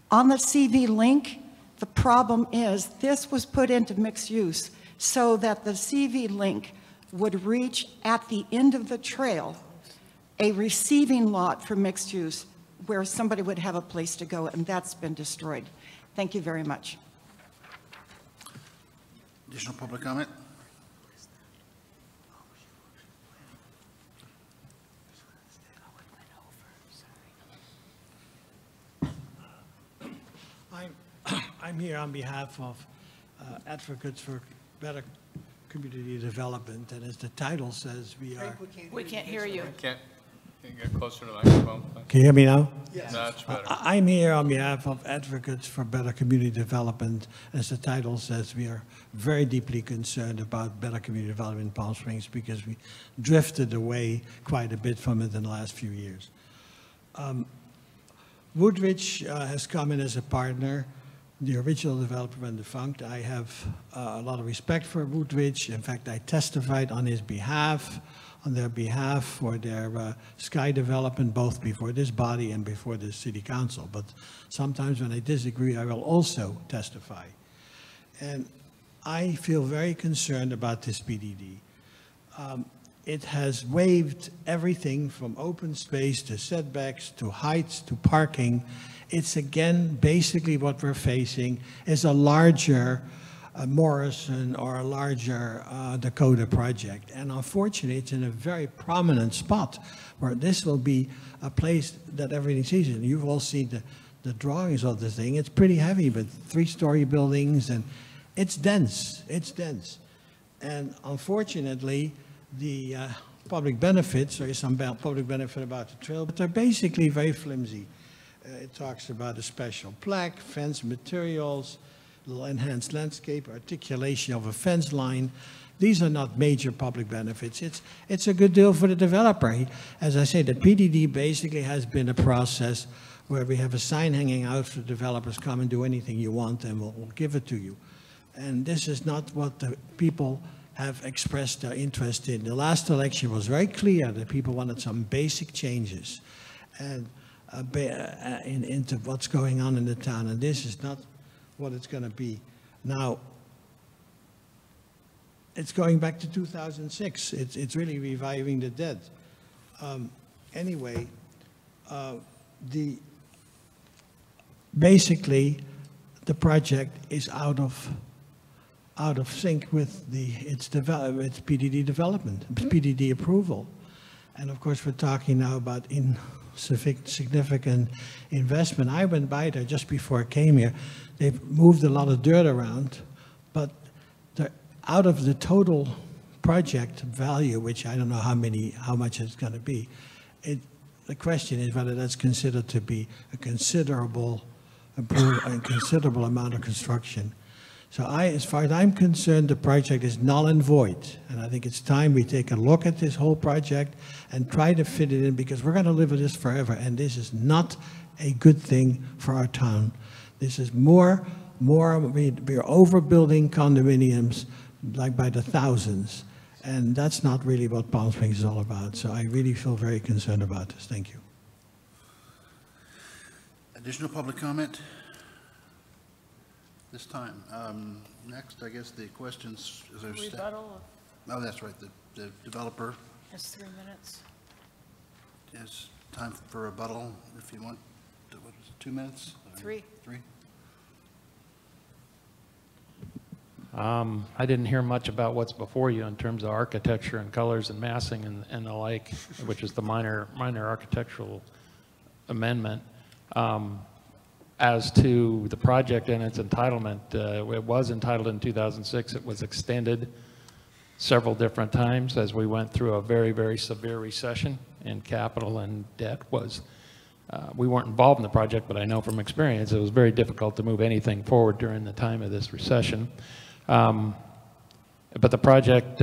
On the CV link, the problem is this was put into mixed use so that the CV link would reach at the end of the trail a receiving lot for mixed use where somebody would have a place to go, and that's been destroyed. Thank you very much. Additional public comment? I'm here on behalf of Advocates for Better Community Development, and as the title says, We can't hear you. Can you get closer to the microphone, please? Can you hear me now? Yes. That's better. I'm here on behalf of Advocates for Better Community Development. As the title says, we are very deeply concerned about better community development in Palm Springs because we drifted away quite a bit from it in the last few years. Woodridge has come in as a partner. The original developer went defunct. I have a lot of respect for Woodridge. In fact, I testified on their behalf for their sky development, both before this body and before the city council. But sometimes when I disagree, I will also testify. And I feel very concerned about this PDD. It has waived everything from open space to setbacks to heights to parking. It's again, basically what we're facing is a larger Morrison or a larger Dakota project. And unfortunately, it's in a very prominent spot where this will be a place that everything sees it. You've all seen the drawings of the thing. It's pretty heavy, but 3-story buildings, and it's dense. It's dense. And unfortunately, the public benefits, there is some public benefit about the trail, but they're basically very flimsy. It talks about a special plaque, fence materials, little enhanced landscape, articulation of a fence line. These are not major public benefits. It's a good deal for the developer. As I say, the PDD basically has been a process where we have a sign hanging out for developers, come and do anything you want and we'll give it to you. And this is not what the people have expressed their interest in. The last election was very clear that people wanted some basic changes and into what's going on in the town, and this is not what it's going to be. Now, it's going back to 2006. It's really reviving the dead. Anyway, basically, the project is out of sync with its PDD development, PDD approval. And of course, we're talking now about significant investment. I went by there just before I came here. They've moved a lot of dirt around, but out of the total project value, which I don't know how much it's going to be, the question is whether that's considered to be a considerable amount of construction. So as far as I'm concerned, the project is null and void. And I think it's time we take a look at this whole project and try to fit it in, because we're going to live with this forever. And this is not a good thing for our town. This is we're overbuilding condominiums like by the thousands. And that's not really what Palm Springs is all about. So I really feel very concerned about this. Thank you. Additional public comment? This time. Next, I guess the questions. Rebuttal Oh, that's right. The developer has 3 minutes. has time for rebuttal if you want. What is it, 2 minutes? 3. 3? I didn't hear much about what's before you in terms of architecture and colors and massing and the like, which is the minor architectural amendment. As to the project and its entitlement, it was entitled in 2006. It was extended several different times as we went through a very, very severe recession, and capital and debt was, we weren't involved in the project, but I know from experience it was very difficult to move anything forward during the time of this recession. But the project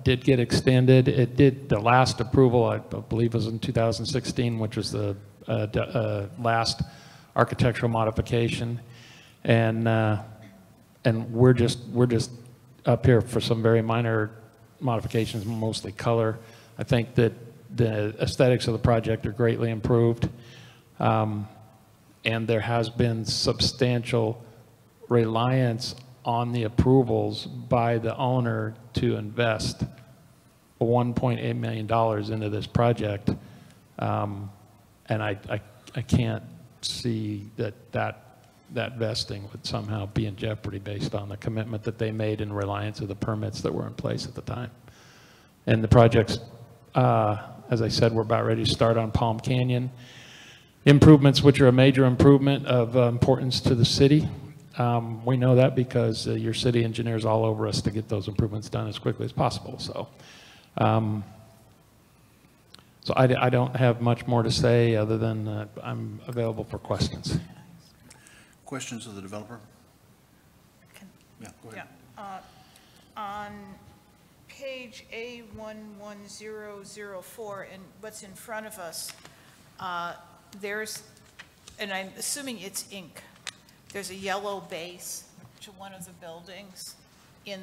did get extended. It did, the last approval, I believe, was in 2016, which was the last architectural modification. And we're just up here for some very minor modifications, mostly color. I think that the aesthetics of the project are greatly improved. And there has been substantial reliance on the approvals by the owner to invest $1.8 million into this project. And I can't see that vesting would somehow be in jeopardy based on the commitment that they made in reliance of the permits that were in place at the time. And the projects, as I said, we're about ready to start on Palm Canyon. Improvements which are a major improvement of importance to the city. We know that because your city engineers all over us to get those improvements done as quickly as possible. So, so I don't have much more to say other than I'm available for questions. Questions of the developer? Yeah, go ahead. Yeah. On page A11004, and what's in front of us, there's, and I'm assuming it's ink, there's a yellow base to one of the buildings in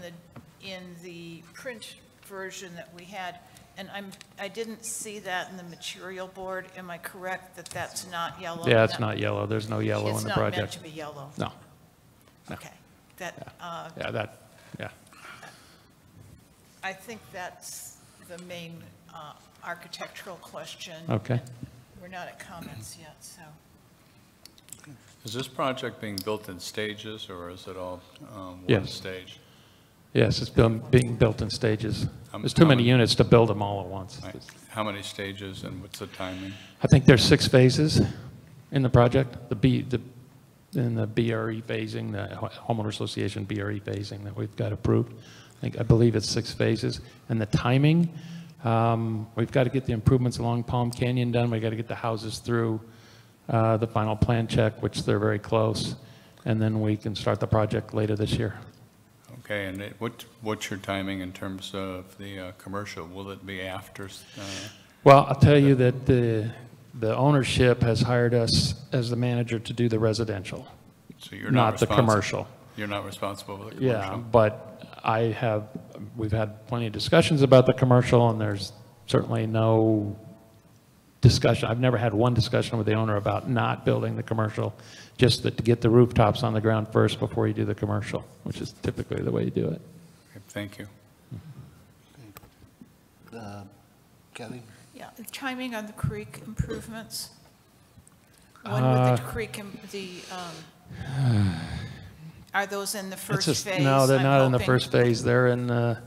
the print version that we had, and I didn't see that in the material board. Am I correct that that's not yellow? Yeah, it's not yellow. There's no yellow in the project. It's not meant to be yellow? No. Okay. That, yeah. I think that's the main architectural question. Okay. We're not at comments yet, so. Is this project being built in stages, or is it all one Yes. stage? Yes, it's being built in stages. There's too how many many- units to build them all at once. Right. How many stages, and what's the timing? I think there's 6 phases in the project. In the BRE phasing, the Homeowner Association BRE phasing that we've got approved. I believe it's 6 phases. And the timing, we've got to get the improvements along Palm Canyon done. We've got to get the houses through the final plan check, which they're very close. And then we can start the project later this year. Okay, and what's your timing in terms of the commercial? Will it be after? Well, I'll tell you that the ownership has hired us as the manager to do the residential, So you're not the commercial. You're not responsible for the commercial? Yeah, but we've had plenty of discussions about the commercial, and there's certainly no discussion. I've never had one discussion with the owner about not building the commercial, just to get the rooftops on the ground first before you do the commercial, which is typically the way you do it. Okay, thank you. Kathy? Yeah, chiming on the creek improvements. When would the creek, are those in the first phase? No, they're I'm not in the hoping? first phase. They're in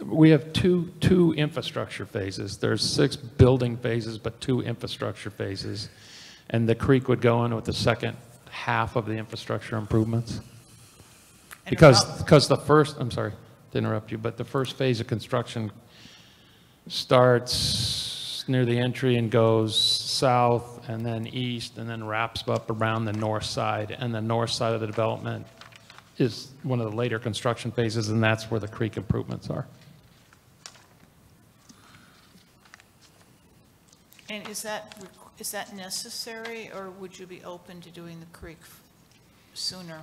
we have two infrastructure phases. There's 6 building phases, but 2 infrastructure phases. And the creek would go in with the second half of the infrastructure improvements. Because the first, I'm sorry to interrupt you, but the first phase of construction starts near the entry and goes south and then east and then wraps up around the north side. And the north side of the development is one of the later construction phases, and that's where the creek improvements are. And is that necessary, or would you be open to doing the creek sooner?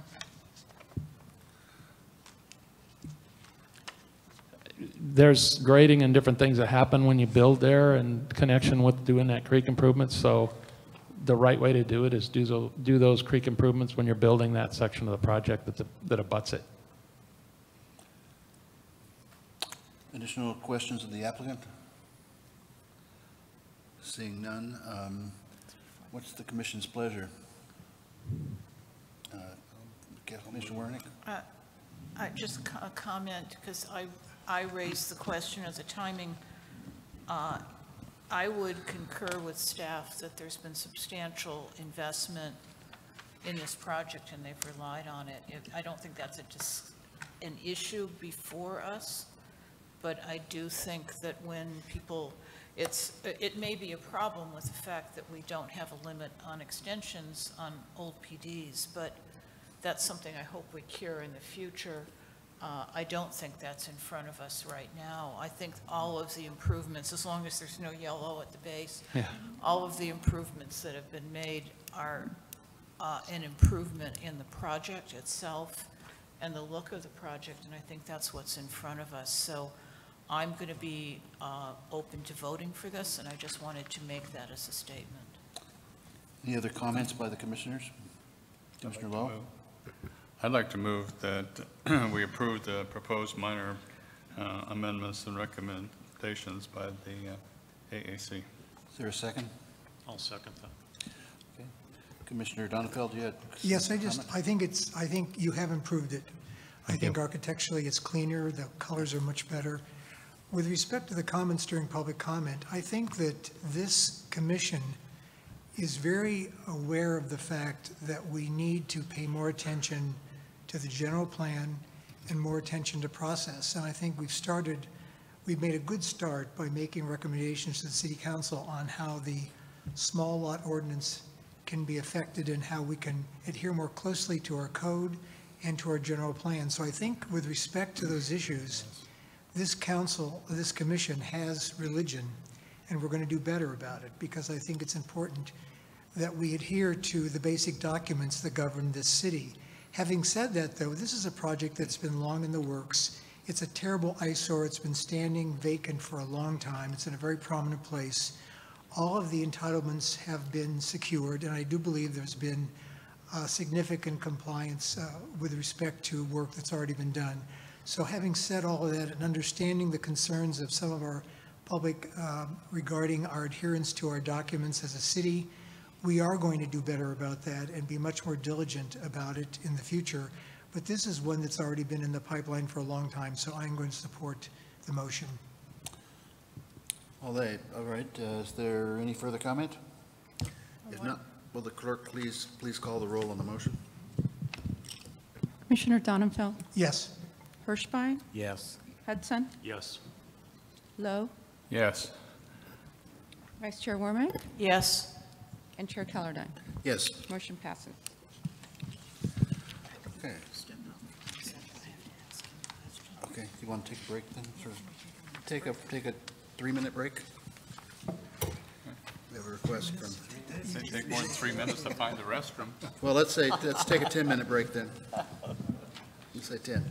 there's grading and different things that happen when you build there in connection with doing that creek improvements. So the right way to do it is do those creek improvements when you're building that section of the project that abuts it. Additional questions of the applicant? Seeing none, what's the commission's pleasure? Commissioner Wernick? I just a comment, because I raised the question of the timing. I would concur with staff that there's been substantial investment in this project and they've relied on it. I don't think that's an issue before us, but I do think that when people, it may be a problem with the fact that we don't have a limit on extensions on old PDs, but that's something I hope we cure in the future. I don't think that's in front of us right now. I think all of the improvements, as long as there's no yellow at the base, all of the improvements that have been made are an improvement in the project itself and the look of the project, and I think that's what's in front of us. So I'm going to be open to voting for this, and I just wanted to make that as a statement. Any other comments by the commissioners? Commissioner Lowe? I'd like to move that we approve the proposed minor amendments and recommendations by the AAC. Is there a second? I'll second that. Okay. Commissioner Donenfeld, you had Yes, I think you have improved it. I think architecturally it's cleaner, the colors are much better. With respect to the comments during public comment, I think that this commission is very aware of the fact that we need to pay more attention to the general plan and more attention to process. And I think we've made a good start by making recommendations to the City Council on how the small lot ordinance can be affected and how we can adhere more closely to our code and to our general plan. So I think with respect to those issues, this council, this commission has religion, and we're going to do better about it, because I think it's important that we adhere to the basic documents that govern this city. Having said that, though, this is a project that's been long in the works. It's a terrible eyesore. It's been standing vacant for a long time. It's in a very prominent place. All of the entitlements have been secured, and I do believe there's been significant compliance with respect to work that's already been done. So having said all of that and understanding the concerns of some of our public regarding our adherence to our documents as a city, we are going to do better about that and be much more diligent about it in the future. But this is one that's already been in the pipeline for a long time, so I'm going to support the motion. All right. Is there any further comment? If not, will the clerk please call the roll on the motion? Commissioner Donenfeld? Yes. Hirschbein? Yes. Hudson? Yes. Lowe? Yes. Vice Chair Warmick? Yes. And Chair Kellerstein? Yes. Motion passes. Okay. Okay, you want to take a break then? Sort of take a 3-minute break? We have a request from... They take more than 3 minutes to find the restroom. Well, let's take a 10-minute break then. Let's say 10.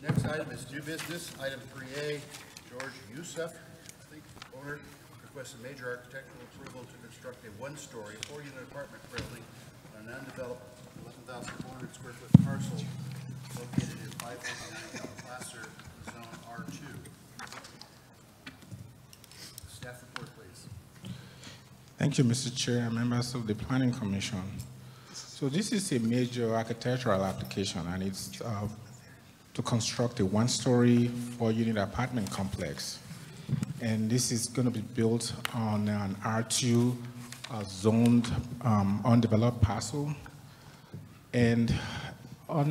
Next item is new business, item 3A, George Youssef, I think, owner, requests a major architectural approval to construct a one-story, 4-unit apartment building on an undeveloped 11,400 square foot parcel located in 549 Placer, Zone R2. Staff report, please. Thank you, Mr. Chair and members of the Planning Commission. So this is a major architectural application, and it's to construct a one-story, 4-unit apartment complex. And this is going to be built on an R2 zoned undeveloped parcel. And so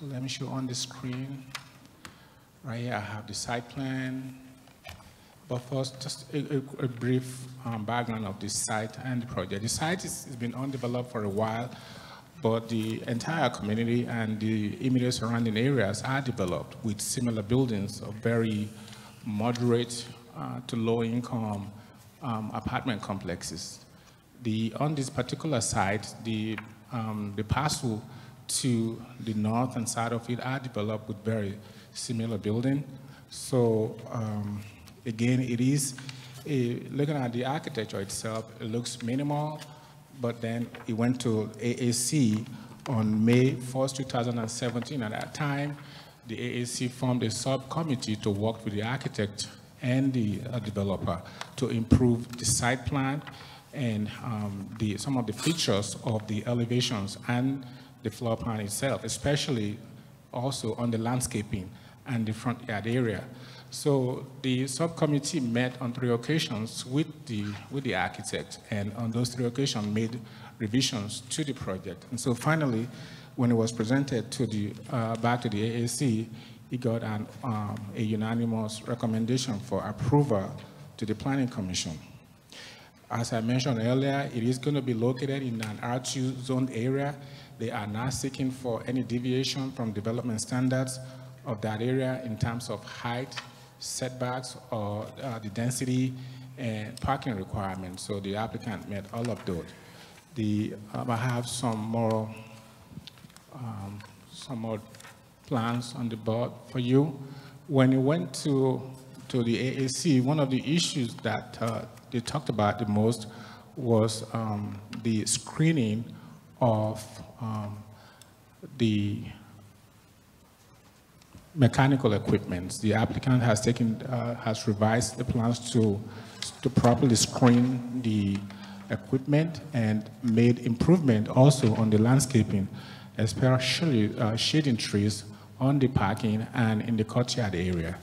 let me show on the screen. Right here I have the site plan. But first, just a brief background of this site and the project. The site has been undeveloped for a while, but the entire community and the immediate surrounding areas are developed with similar buildings of very moderate to low income apartment complexes. On this particular site, the parcel to the north and south of it are developed with very similar building. So again, it is, looking at the architecture itself, it looks minimal, but then it went to AAC on May 1st, 2017. At that time, the AAC formed a subcommittee to work with the architect and the developer to improve the site plan and some of the features of the elevations and the floor plan itself, especially also on the landscaping and the front yard area. So the subcommittee met on 3 occasions with the architect, and on those 3 occasions made revisions to the project. And so finally, when it was presented to back to the AAC, it got a unanimous recommendation for approval to the Planning Commission. As I mentioned earlier, it is going to be located in an R2 zoned area. They are not seeking for any deviation from development standards of that area in terms of height, setbacks, or the density and parking requirements. So the applicant met all of those. I have some more plans on the board for you. When you went to the AAC, one of the issues that they talked about the most was the screening of the mechanical equipment. The applicant has revised the plans to properly screen the equipment and made improvement also on the landscaping, especially shading trees on the parking and in the courtyard area.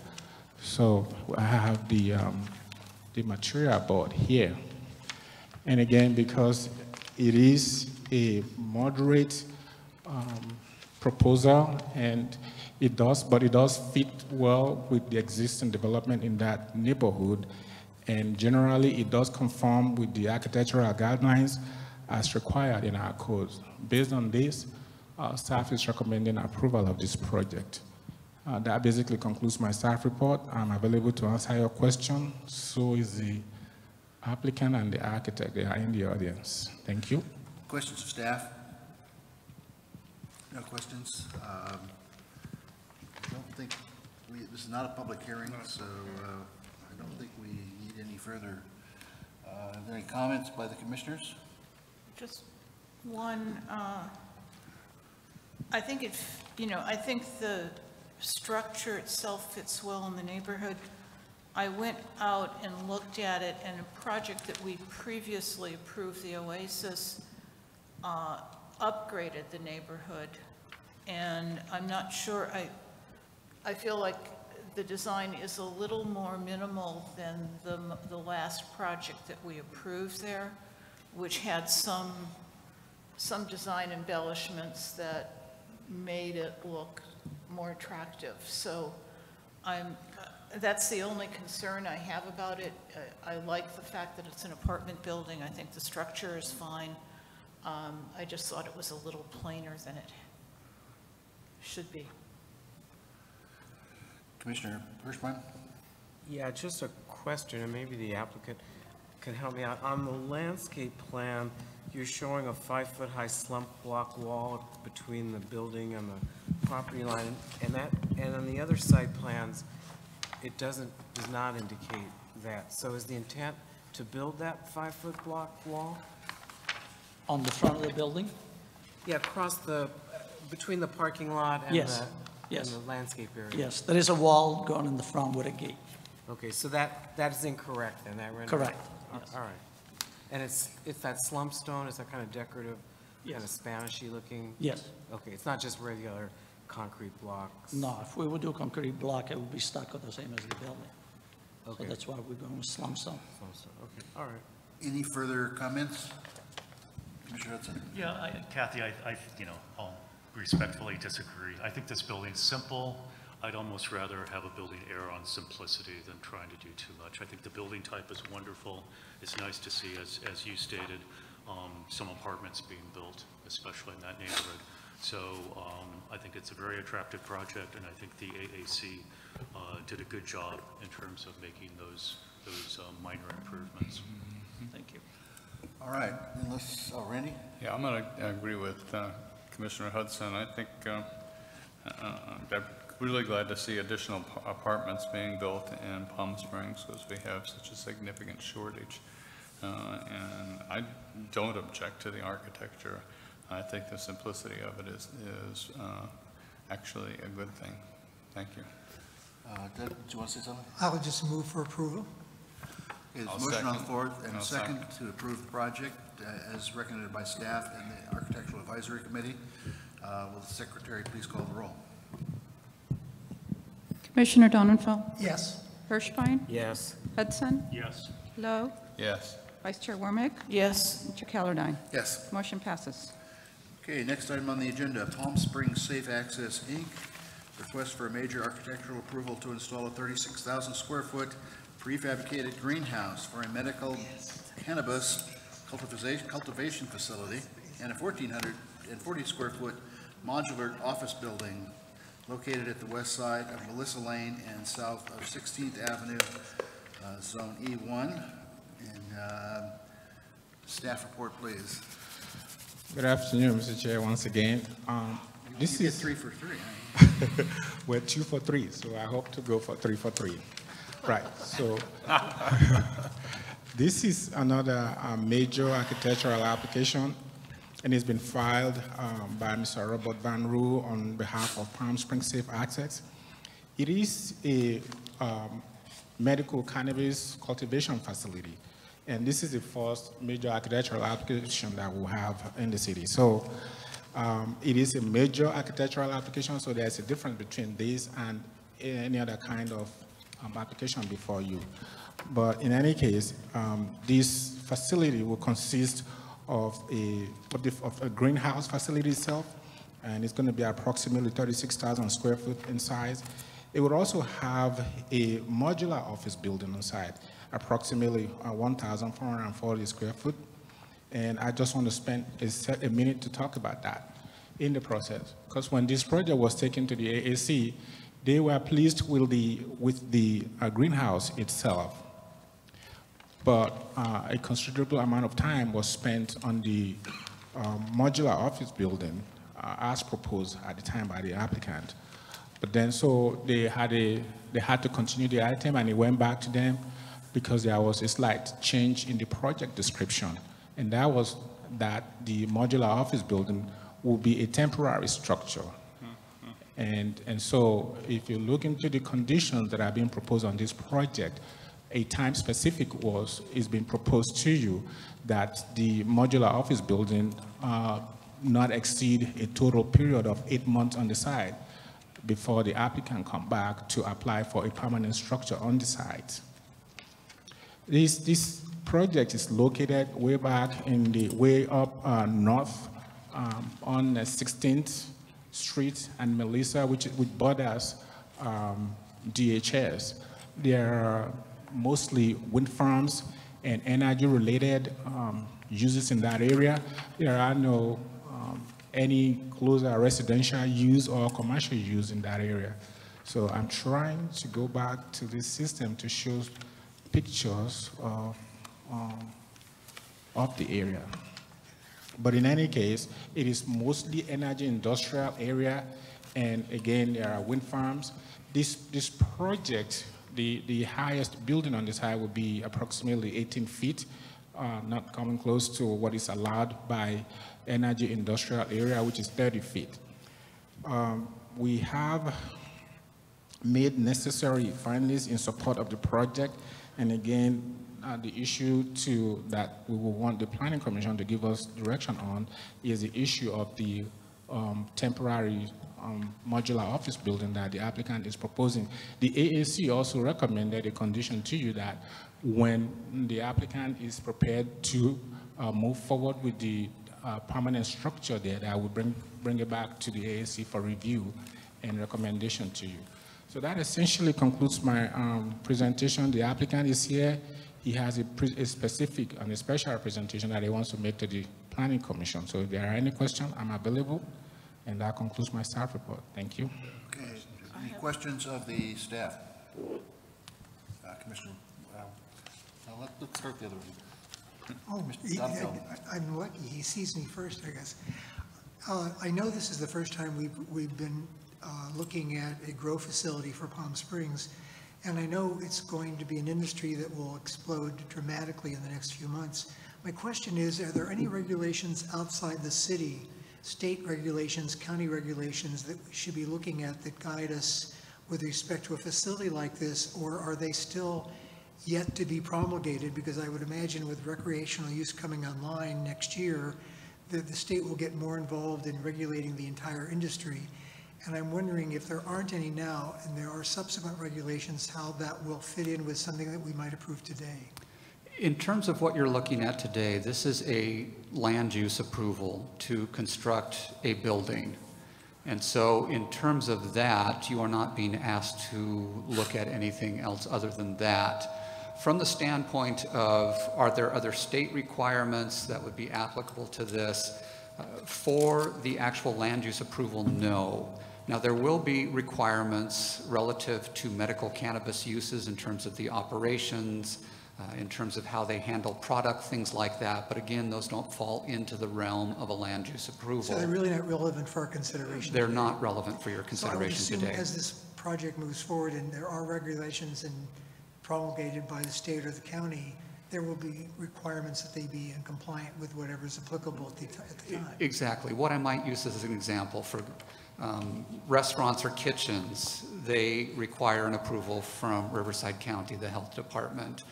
So I have the material board here. And again, because it is a moderate proposal, and it does fit well with the existing development in that neighborhood, and generally it does conform with the architectural guidelines as required in our codes. Based on this, staff is recommending approval of this project. That basically concludes my staff report. I'm available to answer your question. So is the applicant and the architect. They are in the audience. Thank you. Questions of staff? No questions? I don't think this is not a public hearing, so I don't think we need any further. Are there any comments by the commissioners? Just one, I think I think the structure itself fits well in the neighborhood. I went out and looked at it, and a project that we previously approved, the Oasis, upgraded the neighborhood. And I'm not sure, I feel like the design is a little more minimal than the last project that we approved there, which had some design embellishments that made it look more attractive. So that's the only concern I have about it. I like the fact that it's an apartment building. I think the structure is fine. I just thought it was a little plainer than it should be. Commissioner Hirschman? Yeah, just a question, and maybe the applicant can help me out. On the landscape plan, You're showing a 5-foot-high slump block wall between the building and the property line, and on the other side plans, it does not indicate that. So is the intent to build that 5-foot block wall? On the front of the building? Yeah, across between the parking lot and Yes, and yes. the landscape area? Yes, there is a wall going in the front with a gate. Okay, so that is incorrect then, that rendering? Correct, All right. And it's that slump stone, is that kind of decorative, kind of Spanishy looking? Yes. Okay, it's not just regular concrete blocks? No, if we would do concrete block, it would be stucco the same as the building. Okay. So that's why we're going with slump stone. Slump stone, okay, all right. Any further comments? Commissioner Hudson? Yeah, Kathy, I'll respectfully disagree. I think this building's simple. I'd almost rather have a building err on simplicity than trying to do too much. I think the building type is wonderful. It's nice to see, as you stated, some apartments being built, especially in that neighborhood. So I think it's a very attractive project, and I think the AAC did a good job in terms of making those minor improvements. Thank you. All right, Randy? Yeah, I'm going to agree with Commissioner Hudson. I think I'm really glad to see additional apartments being built in Palm Springs because we have such a significant shortage. And I don't object to the architecture. I think the simplicity of it is actually a good thing. Thank you. Doug, do you want to say something? I'll just move for approval. Okay, I'll there's a motion on the second. floor and a I'll second second. to approve the project as recommended by staff and the Architectural Advisory Committee. Will the secretary please call the roll? Commissioner Donenfeld? Yes. Hirschbein? Yes. Hudson? Yes. Lowe? Yes. Vice Chair Warmick? Yes. Chair Callardine? Yes. Motion passes. Okay, next item on the agenda, Palm Springs Safe Access, Inc. Request for a major architectural approval to install a 36,000 square foot prefabricated greenhouse for a medical cannabis cultivation facility and a 1,440 square foot modular office building located at the west side of Melissa Lane and south of 16th Avenue, Zone E1. And staff report, please. Good afternoon, Mr. Chair, once again. This You is get 3 for 3, huh? We're 2 for 3, so I hope to go for 3 for 3. Right, so this is another major architectural application, and it's been filed by Mr. Robert Van Roo on behalf of Palm Springs Safe Access. It is a medical cannabis cultivation facility, and this is the first major architectural application that we'll have in the city. So it is a major architectural application, so there's a difference between this and any other kind of application before you. But in any case, this facility will consist of a greenhouse facility itself, and it's going to be approximately 36,000 square foot in size. It would also have a modular office building inside, approximately 1,440 square foot. And I just want to spend a minute to talk about that in the process. Because when this project was taken to the AAC, they were pleased with the greenhouse itself. But a considerable amount of time was spent on the modular office building as proposed at the time by the applicant. But then, so they had to continue the item, and it went back to them because there was a slight change in the project description. And that was that the modular office building will be a temporary structure. And so if you look into the conditions that are being proposed on this project, a time specific is being proposed to you that the modular office building not exceed a total period of 8 months on the site before the applicant come back to apply for a permanent structure on the site. This project is located way back in the way up north on 16th Street and Melissa, which borders DHS. There are mostly wind farms and energy-related uses in that area. There are no any closer residential use or commercial use in that area. So I'm trying to go back to this system to show pictures of the area. But in any case, it is mostly energy industrial area, and again, there are wind farms. This project, the highest building on this high would be approximately 18 feet, not coming close to what is allowed by energy industrial area, which is 30 feet. We have made necessary findings in support of the project, and again, the issue that we will want the Planning Commission to give us direction on is the issue of the temporary modular office building that the applicant is proposing. The AAC also recommended a condition to you that when the applicant is prepared to move forward with the permanent structure there, that I would bring it back to the AAC for review and recommendation to you. So that essentially concludes my presentation. The applicant is here. He has a specific and a special presentation that he wants to make to the Planning Commission. So if there are any questions, I'm available. And that concludes my staff report. Thank you. Okay. Any questions of the staff? Commissioner, let's start the other one. Oh, I'm lucky. He sees me first, I guess. I know this is the first time we've been looking at a grow facility for Palm Springs, and I know it's going to be an industry that will explode dramatically in the next few months. My question is, are there any regulations outside the city, state regulations, county regulations, that we should be looking at that guide us with respect to a facility like this, or are they still yet to be promulgated? Because I would imagine with recreational use coming online next year, that the state will get more involved in regulating the entire industry. And I'm wondering if there aren't any now and there are subsequent regulations, how that will fit in with something that we might approve today. In terms of what you're looking at today, this is a land use approval to construct a building. And so in terms of that, you are not being asked to look at anything else other than that. From the standpoint of, are there other state requirements that would be applicable to this? For the actual land use approval, no. Now, there will be requirements relative to medical cannabis uses in terms of the operations, in terms of how they handle product, things like that. But again, those don't fall into the realm of a land use approval. So they're really not relevant for our consideration. They're not relevant for your consideration so I would today. assume as this project moves forward and there are regulations and promulgated by the state or the county, there will be requirements that they be in compliant with whatever is applicable at the time. Exactly. What I might use as an example for restaurants or kitchens, they require an approval from Riverside County, the health department.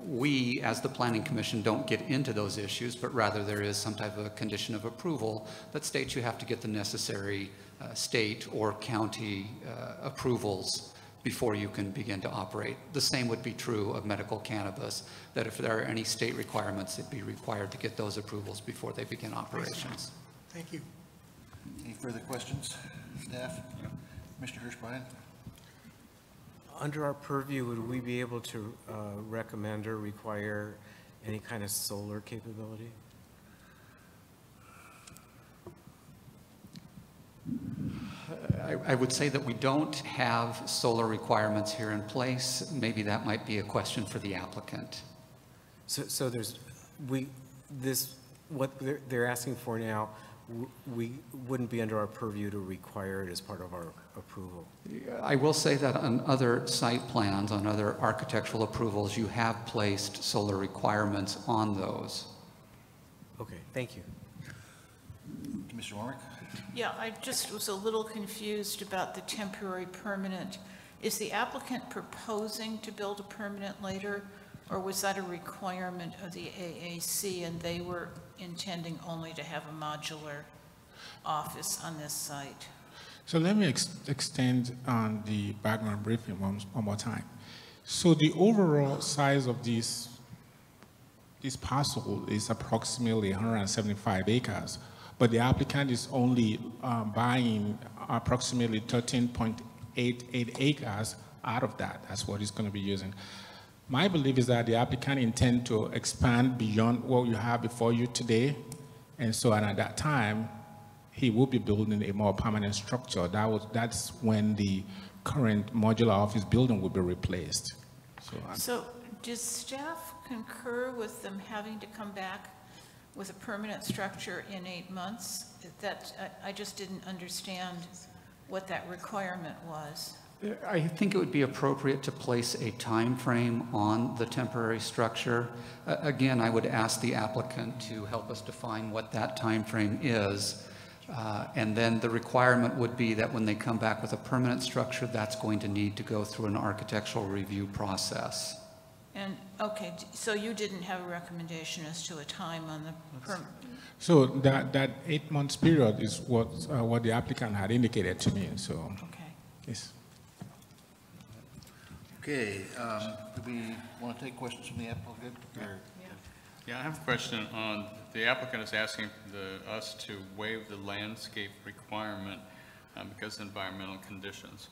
We, as the Planning Commission, don't get into those issues, but rather there is some type of a condition of approval that states you have to get the necessary state or county approvals before you can begin to operate. The same would be true of medical cannabis, that if there are any state requirements, they'd be required to get those approvals before they begin operations. Thank you. Any further questions, staff? Mr. Hirschbein? Under our purview, would we be able to recommend or require any kind of solar capability? I would say that we don't have solar requirements here in place. Maybe that might be a question for the applicant. So there's, what they're asking for now, we wouldn't be under our purview to require it as part of our approval. I will say that on other site plans, on other architectural approvals, you have placed solar requirements on those. Okay, thank you. Commissioner Warwick? Yeah, I just was a little confused about the temporary permanent. Is the applicant proposing to build a permanent later, or was that a requirement of the AAC and they were intending only to have a modular office on this site? So let me extend on the background briefing one more time. So the overall size of this parcel is approximately 175 acres, but the applicant is only buying approximately 13.88 acres out of that. That's what he's going to be using. My belief is that the applicant intends to expand beyond what you have before you today, and so at that time, he will be building a more permanent structure. That's when the current modular office building will be replaced. So does staff concur with them having to come back with a permanent structure in 8 months. I just didn't understand what that requirement was. I think it would be appropriate to place a time frame on the temporary structure. Again, I would ask the applicant to help us define what that time frame is. And then the requirement would be that when they come back with a permanent structure, that's going to need to go through an architectural review process. And, okay, so you didn't have a recommendation as to a time on the permit? So that 8 months period is what the applicant had indicated to me, so. Okay. Yes. Okay, do we want to take questions from the applicant? Yeah, I have a question on, the applicant is asking us to waive the landscape requirement because of environmental conditions.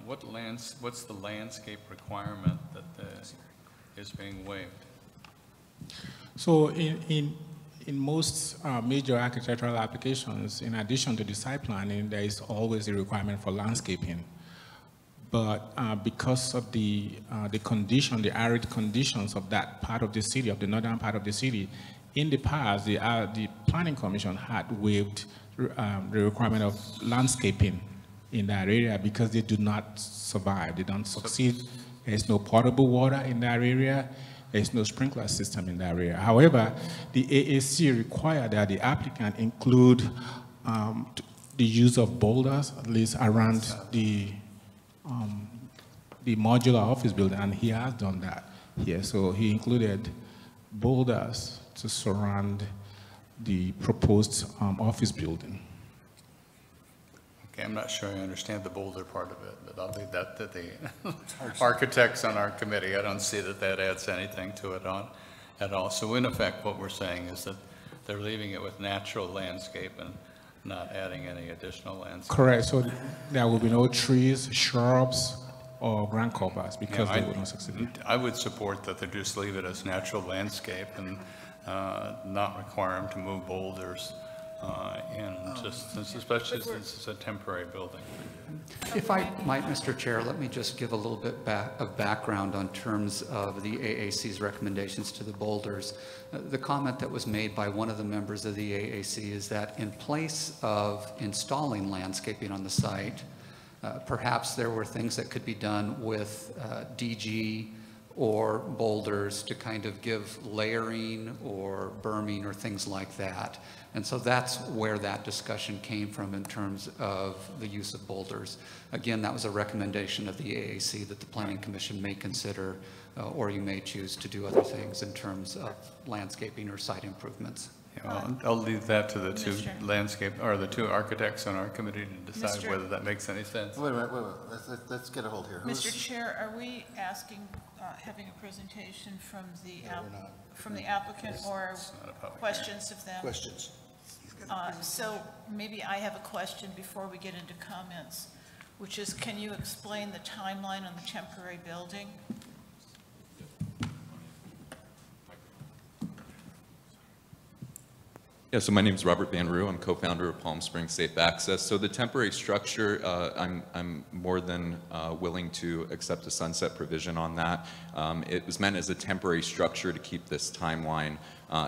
What's the landscape requirement that is being waived? So in most major architectural applications, in addition to the site planning, there is always a requirement for landscaping. But because of the condition, the arid conditions of that part of the city, of the northern part of the city, in the past, the Planning Commission had waived the requirement of landscaping in that area because they do not survive, they don't succeed. There's no potable water in that area. There's no sprinkler system in that area. However, the AAC required that the applicant include the use of boulders, at least around the modular office building, and he has done that here. So he included boulders to surround the proposed office building. Okay, I'm not sure I understand the boulder part of it, but I'll leave that to the architects on our committee. I don't see that adds anything to it at all. So in effect, what we're saying is that they're leaving it with natural landscape and not adding any additional landscape. Correct. So there will be no trees, shrubs, or ground covers because they would not succeed. I would support that they just leave it as natural landscape and not require them to move boulders especially since it's a temporary building. If I might, Mr. Chair, let me just give a little bit of background on terms of the AAC's recommendations to the boulders. The comment that was made by one of the members of the AAC is that in place of installing landscaping on the site, perhaps there were things that could be done with DG or boulders to kind of give layering or berming or things like that. And so that's where that discussion came from in terms of the use of boulders. Again, that was a recommendation of the AAC that the Planning Commission may consider, or you may choose to do other things in terms of landscaping or site improvements. Yeah, well, I'll leave that to the two the two architects on our committee to decide whether that makes any sense. Wait. Let's get a hold here. Mr. Chair, are we asking, having a presentation from the applicant or questions of them? Questions. So maybe I have a question before we get into comments, which is, can you explain the timeline on the temporary building? Yeah, so my name is Robert Van Roo. I'm co-founder of Palm Springs Safe Access. So the temporary structure, I'm more than willing to accept a sunset provision on that. It was meant as a temporary structure to keep this timeline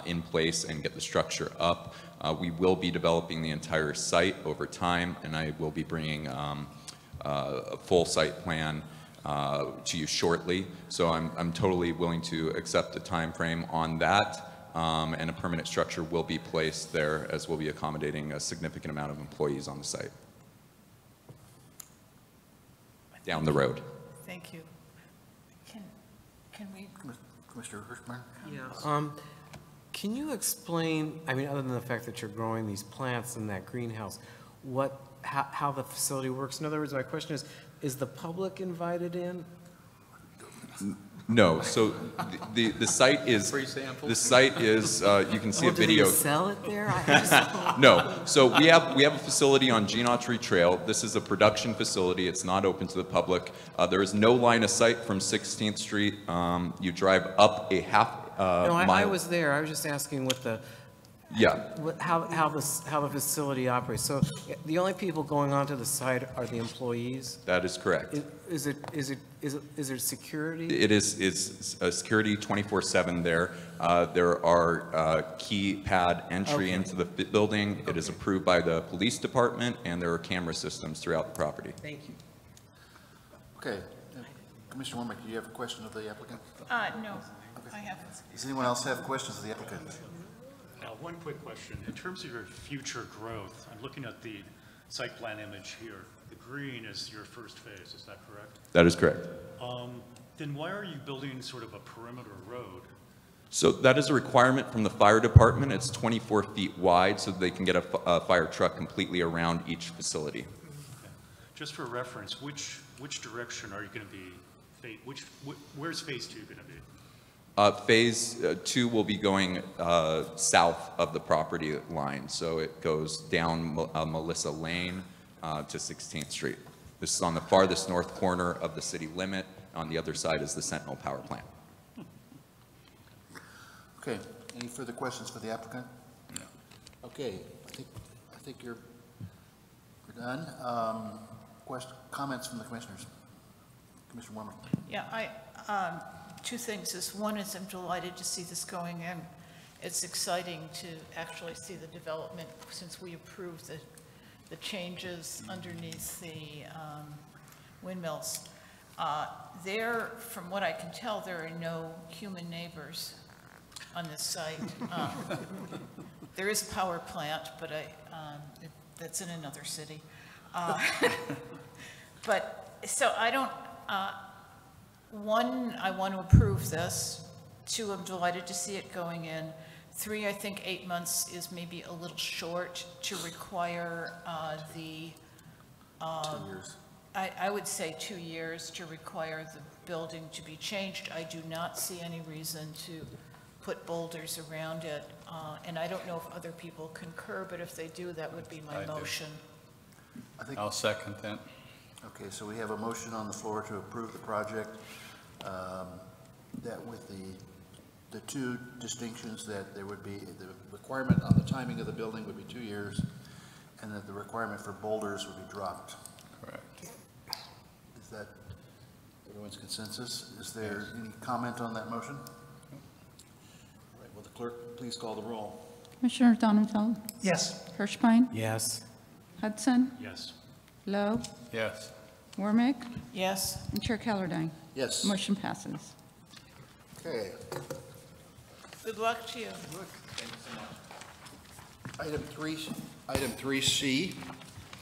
in place and get the structure up. We will be developing the entire site over time, and I will be bringing a full site plan to you shortly. So I'm totally willing to accept a time frame on that. And a permanent structure will be placed there, as we'll be accommodating a significant amount of employees on the site down the road. Thank you. Can we? Commissioner Hirschmeyer? Yeah. Can you explain, I mean, other than the fact that you're growing these plants in that greenhouse, how the facility works? In other words, my question is the public invited in? No, so the site is, you can see a video. Do they sell it there? No, so we have a facility on Gene Autry Trail. This is a production facility. It's not open to the public. There is no line of sight from 16th Street. You drive up a half No, mile. I was there. I was just asking what Yeah, how the facility operates. So the only people going onto the site are the employees? that is correct. Is there security? It is security 24/7 there. There are keypad entry Okay. into the building. It is approved by the police department, and there are camera systems throughout the property. Thank you. Okay. Commissioner Warmick, do you have a question of the applicant? No, I haven't. Does anyone else have questions of the applicant? Now, one quick question. In terms of your future growth, I'm looking at the site plan image here. The green is your first phase, is that correct? That is correct. Then why are you building sort of a perimeter road? So that is a requirement from the fire department. It's 24 feet wide, so they can get a fire truck completely around each facility. Okay. Just for reference, which direction are you going to be, where's phase 2 going to be? Phase 2 will be going south of the property line, so it goes down Melissa Lane to 16th Street. This is on the farthest north corner of the city limit. On the other side is the Sentinel Power Plant. Okay, any further questions for the applicant? No. Okay, I think we're done. Comments from the commissioners? Commissioner Warmick. Yeah, two things is, one is I'm delighted to see this going in. It's exciting to actually see the development since we approved the changes underneath the windmills. There, from what I can tell, there are no human neighbors on this site. There is a power plant, but that's in another city. But, so I don't, one, I want to approve this. Two, I'm delighted to see it going in. Three, I think 8 months is maybe a little short to require 2 years. I would say 2 years to require the building to be changed. I do not see any reason to put boulders around it. And I don't know if other people concur, but if they do, that would be my I do. motion. I'll second that. Okay, so we have a motion on the floor to approve the project, that with the two distinctions that there would be, the requirement on the timing of the building would be 2 years, and that the requirement for boulders would be dropped. Correct. Is that everyone's consensus? Is there any comment on that motion? All right, will the clerk please call the roll? Commissioner Donenfeld, Yes. Hirschbein, Yes. Hudson, Yes. Lowe, Yes. Warmick, Yes? and Chair Callardine. Yes. Motion passes. Okay. Good luck to you. Item 3C,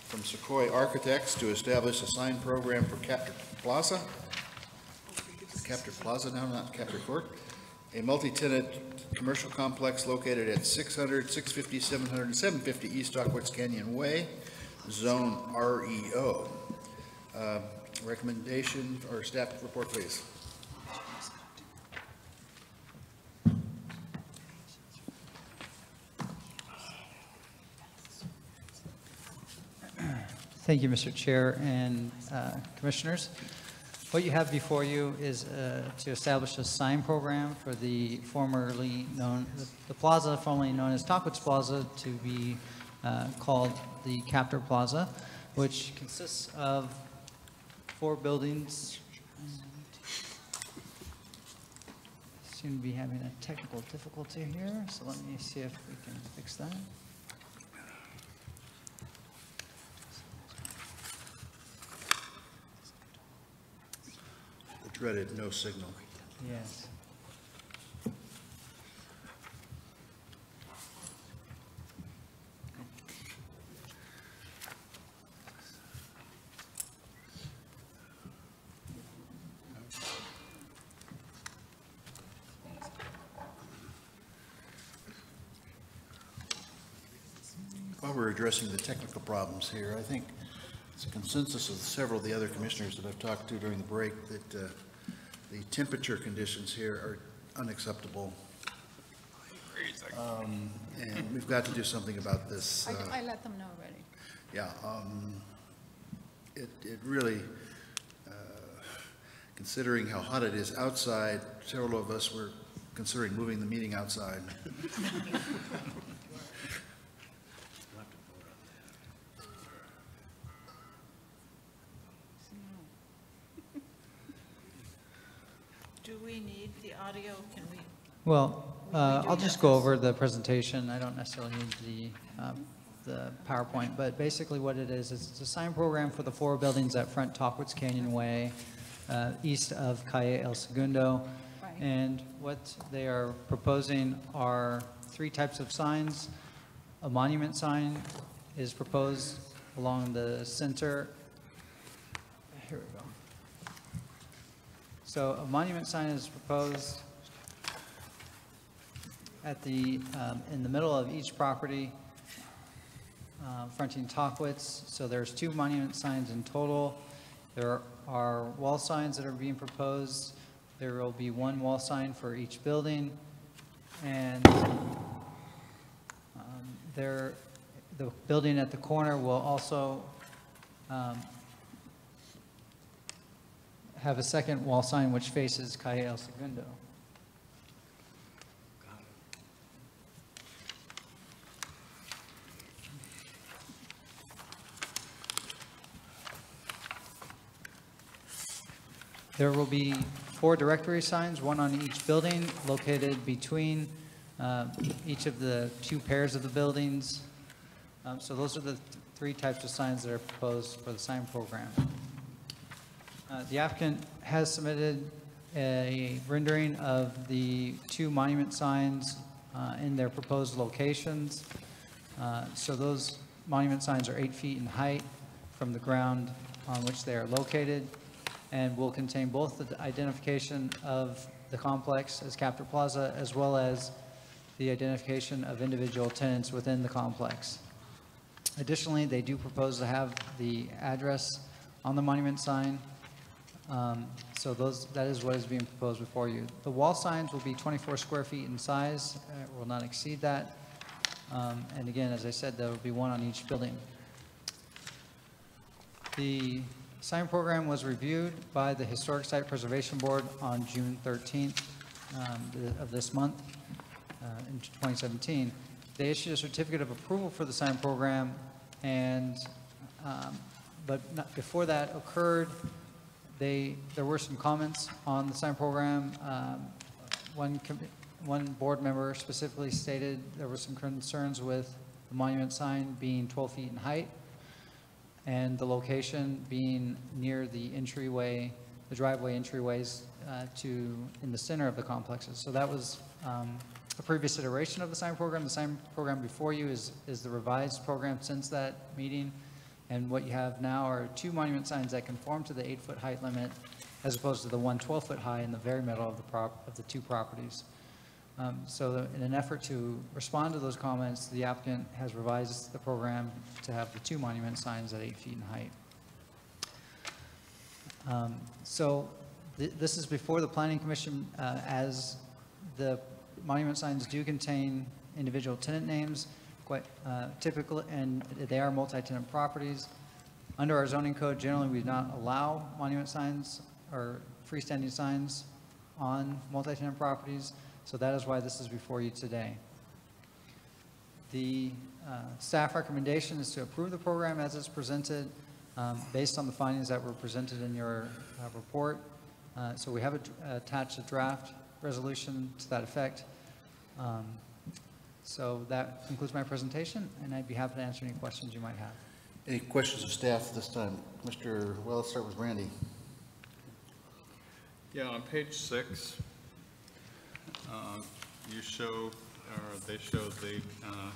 from Sequoia Architects to establish a sign program for Captor Plaza. Captor Plaza now, not Captor Court. A multi-tenant commercial complex located at 600, 650, 700, and 750 East Stockwoods Canyon Way, Zone REO. Recommendation or staff report, please. Thank you, Mr. Chair and Commissioners. What you have before you is to establish a sign program for the formerly known, the plaza formerly known as Stockwoods Plaza to be called the Captor Plaza, which consists of 4 buildings. Seem to be having a technical difficulty here, so let me see if we can fix that. The dreaded no signal. Yes. While we're addressing the technical problems here, I think it's a consensus of several of the other commissioners that I've talked to during the break that the temperature conditions here are unacceptable. And we've got to do something about this. I let them know already. Yeah, it really, considering how hot it is outside, several of us were considering moving the meeting outside. do we need the audio? Can we? Well, I'll do just that? go over the presentation. I don't necessarily need the PowerPoint, but basically what it is it's a sign program for the 4 buildings that front Tahquitz Canyon Way, east of Calle El Segundo. Right. And what they are proposing are 3 types of signs. A monument sign is proposed along the center. Here we go. So a monument sign is proposed at the, in the middle of each property, fronting Tahquitz. So there's 2 monument signs in total. There are wall signs that are being proposed. There will be 1 wall sign for each building. And the building at the corner will also have a second wall sign which faces Calle El Segundo. There will be 4 directory signs, 1 on each building, located between each of the 2 pairs of the buildings. So those are the 3 types of signs that are proposed for the sign program. The applicant has submitted a rendering of the 2 monument signs in their proposed locations. So those monument signs are 8 feet in height from the ground on which they are located, and will contain both the identification of the complex as Capitol Plaza, as well as the identification of individual tenants within the complex. Additionally, they do propose to have the address on the monument sign. So that is what is being proposed before you. The wall signs will be 24 square feet in size, will not exceed that. And again, as I said, there will be 1 on each building. The sign program was reviewed by the Historic Site Preservation Board on June 13th of this month in 2017. They issued a certificate of approval for the sign program, and but before that occurred, there were some comments on the sign program. One board member specifically stated there were some concerns with the monument sign being 12 feet in height, and the location being near the entryway, the driveway entryways in the center of the complexes. So that was a previous iteration of the sign program. The sign program before you is the revised program since that meeting. And what you have now are 2 monument signs that conform to the 8-foot height limit, as opposed to the 1 12-foot high in the very middle of the 2 properties. So in an effort to respond to those comments, the applicant has revised the program to have the 2 monument signs at 8 feet in height. This is before the Planning Commission, as the monument signs do contain individual tenant names, quite typical, and they are multi-tenant properties. Under our zoning code, generally we do not allow monument signs or freestanding signs on multi-tenant properties. So that is why this is before you today. The staff recommendation is to approve the program as it's presented based on the findings that were presented in your report. So we have attached a draft resolution to that effect. So that concludes my presentation, and I'd be happy to answer any questions you might have. Any questions of staff this time? Well, let's start with Randy. Yeah, on page 6, you show, or they show the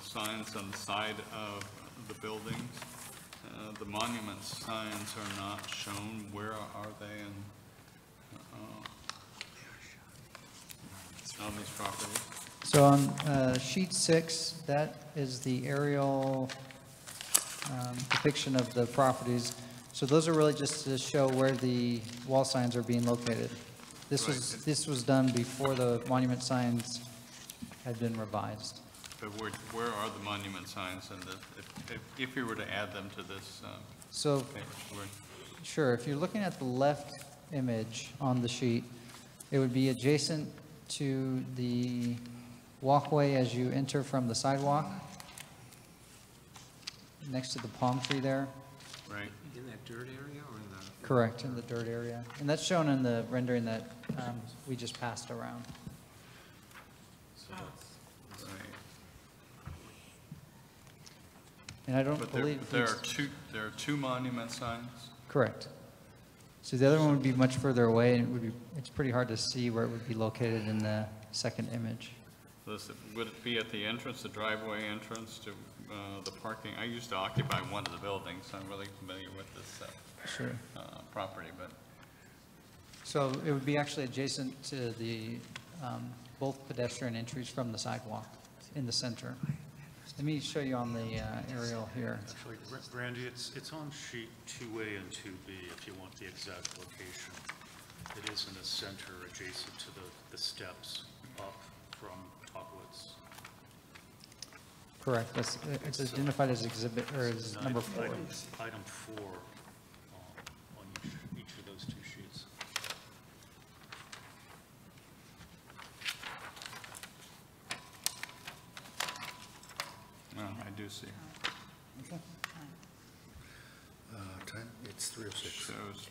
signs on the side of the buildings. The monument signs are not shown. Where are they on these properties? So on sheet 6, that is the aerial depiction of the properties. So those are really just to show where the wall signs are being located. This was done before the monument signs had been revised. But where are the monument signs in this, if you were to add them to this page? Sure, if you're looking at the left image on the sheet, it would be adjacent to the walkway as you enter from the sidewalk, next to the palm tree there. Right. In that dirt area or in the? Correct, in the dirt area. And that's shown in the rendering that we just passed around. And I don't But believe. there are two monument signs? Correct. So the other one would be much further away, and it's pretty hard to see where it would be located in the second image. Would it be at the entrance, the driveway entrance to the parking? I used to occupy one of the buildings, so I'm really familiar with this Sure. property, but So it would be actually adjacent to the, both pedestrian entries from the sidewalk in the center. Let me show you on the aerial here. Actually, Randy, it's on sheet 2A and 2B if you want the exact location. It is in the center adjacent to the steps up from Toplitz. Correct. It's identified as exhibit, or as number 4. Item 4 on each of those two sheets. no, I do see. Time, it's 3:06. Shows.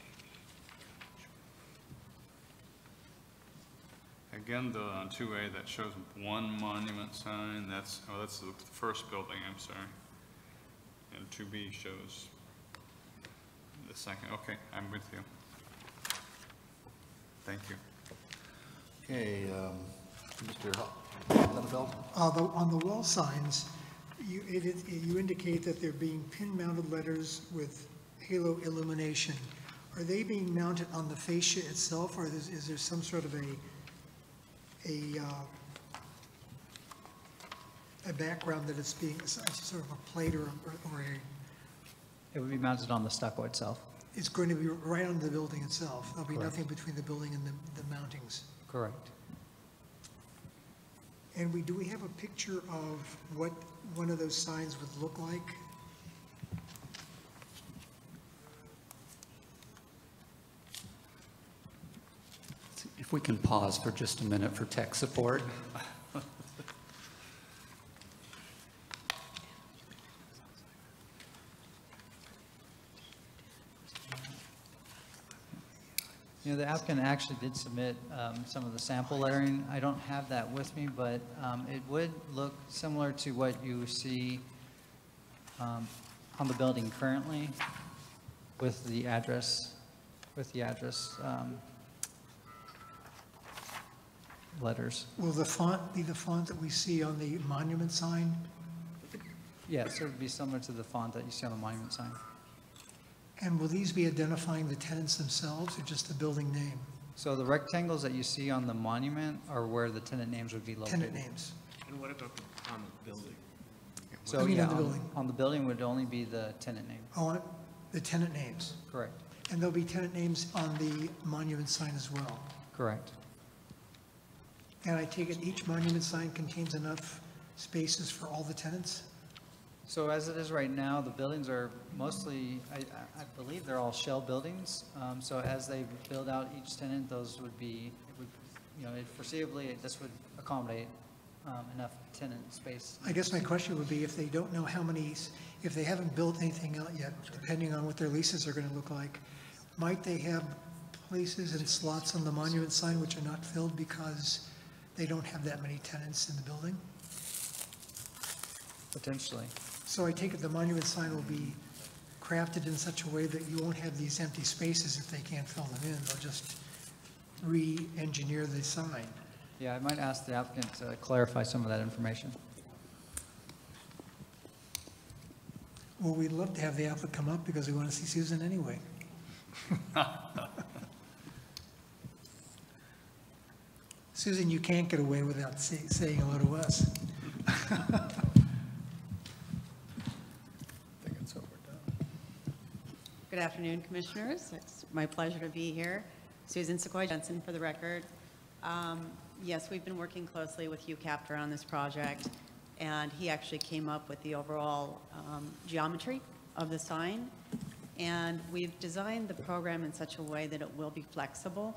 Again, on 2A, that shows one monument sign. That's the first building, I'm sorry. And 2B shows the second. Okay, I'm with you. Thank you. Okay, Mr. Lenfeld? On the wall signs, you indicate that they're being pin-mounted letters with halo illumination. Are they being mounted on the fascia itself, or is there some sort of a background that it's being, sort of a plate or It would be mounted on the stucco itself. it's going to be right on the building itself? There'll be Correct. nothing between the building and the mountings? Correct. And do we have a picture of what one of those signs would look like? If we can pause for just a minute for tech support. You know, the applicant actually did submit some of the sample lettering. I don't have that with me, but it would look similar to what you see on the building currently with the address, letters. Will the font be the font that we see on the monument sign? Yes, it would be similar to the font that you see on the monument sign. And will these be identifying the tenants themselves or just the building name? So the rectangles that you see on the monument are where the tenant names would be located. Tenant names. And what about on the building? So, I mean, yeah, on the building. on the building would only be the tenant name. On the tenant names? Correct. And there'll be tenant names on the monument sign as well? Correct. And I take it each monument sign contains enough spaces for all the tenants? So as it is right now, the buildings are mostly, I believe they're all shell buildings. So as they build out each tenant, those would be, foreseeably, this would accommodate enough tenant space. I guess my question would be if they don't know how many, if they haven't built anything out yet, depending on what their leases are going to look like, might they have places and slots on the monument sign which are not filled because they don't have that many tenants in the building? Potentially. So I take it the monument sign will be crafted in such a way that you won't have these empty spaces if they can't fill them in. They'll just re-engineer the sign. Yeah, I might ask the applicant to clarify some of that information. Well, we'd love to have the applicant come up because we want to see Susan anyway. Susan, you can't get away without saying hello to us. Good afternoon, Commissioners. It's my pleasure to be here. Susan Sequoia Jensen for the record. Yes, we've been working closely with Hugh Capter on this project, and he actually came up with the overall geometry of the sign. And we've designed the program in such a way that it will be flexible.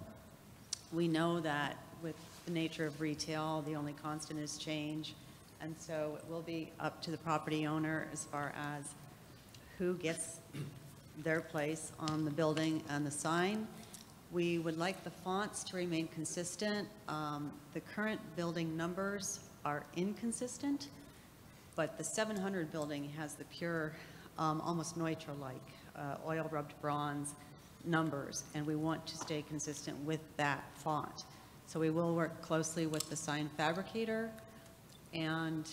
We know that with the nature of retail, the only constant is change. And so it will be up to the property owner as far as who gets their place on the building and the sign. We would like the fonts to remain consistent. The current building numbers are inconsistent, but the 700 building has the pure, almost Neutra-like, oil-rubbed bronze numbers, and we want to stay consistent with that font. So we will work closely with the sign fabricator, and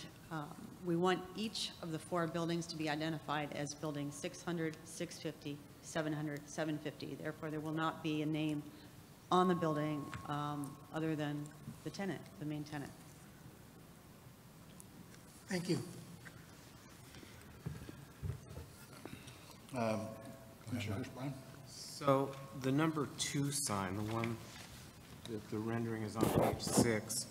we want each of the 4 buildings to be identified as building 600, 650, 700, 750. Therefore, there will not be a name on the building other than the tenant, the main tenant. Thank you. Commissioner Hirschbein? So the number 2 sign, the one that the rendering is on page 6,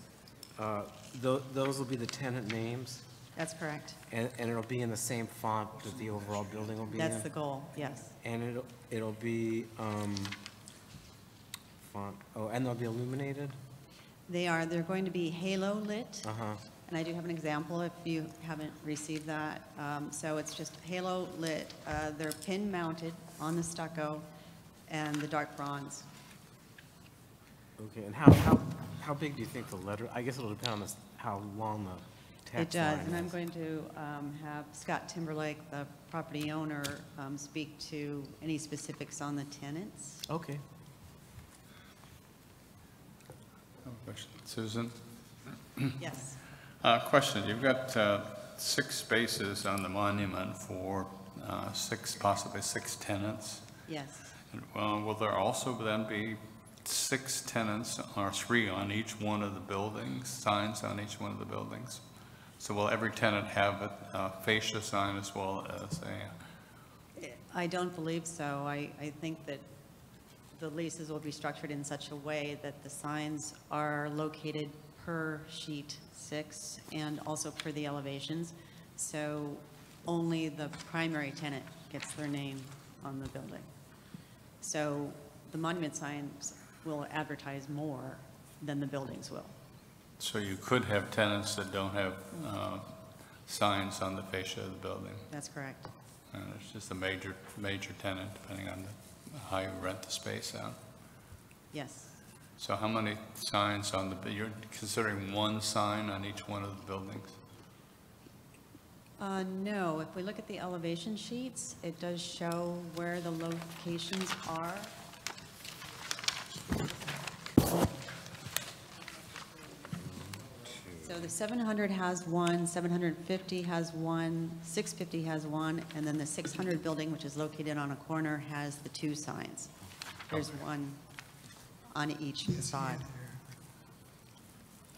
those will be the tenant names? That's correct. And it'll be in the same font that the overall building will be in? That's the goal, yes. And it'll be font, and they'll be illuminated? They're going to be halo lit. Uh-huh. And I do have an example if you haven't received that. So it's just halo lit. They're pin mounted on the stucco and the dark bronze. Okay, and how big do you think the letter, I guess it'll depend on how long the text It line does, and I'm is. going to have Scott Timberlake, the property owner, speak to any specifics on the tenants. Okay. Susan? Yes. Question, you've got 6 spaces on the monument for 6, possibly 6 tenants. Yes. And, will there also then be 6 tenants or 3 on each one of the buildings, signs on each one of the buildings? So will every tenant have a fascia sign as well as a? I don't believe so. I think that the leases will be structured in such a way that the signs are located per sheet 6 and also per the elevations. So only the primary tenant gets their name on the building. So the monument signs will advertise more than the buildings will. So you could have tenants that don't have signs on the fascia of the building. That's correct. And it's just a major tenant, depending on how you rent the space out. Yes. So how many signs on you're considering 1 sign on each one of the buildings? No, if we look at the elevation sheets, it does show where the locations are. So the 700 has 1, 750 has 1, 650 has 1, and then the 600 building, which is located on a corner, has the 2 signs. There's 1 on each side.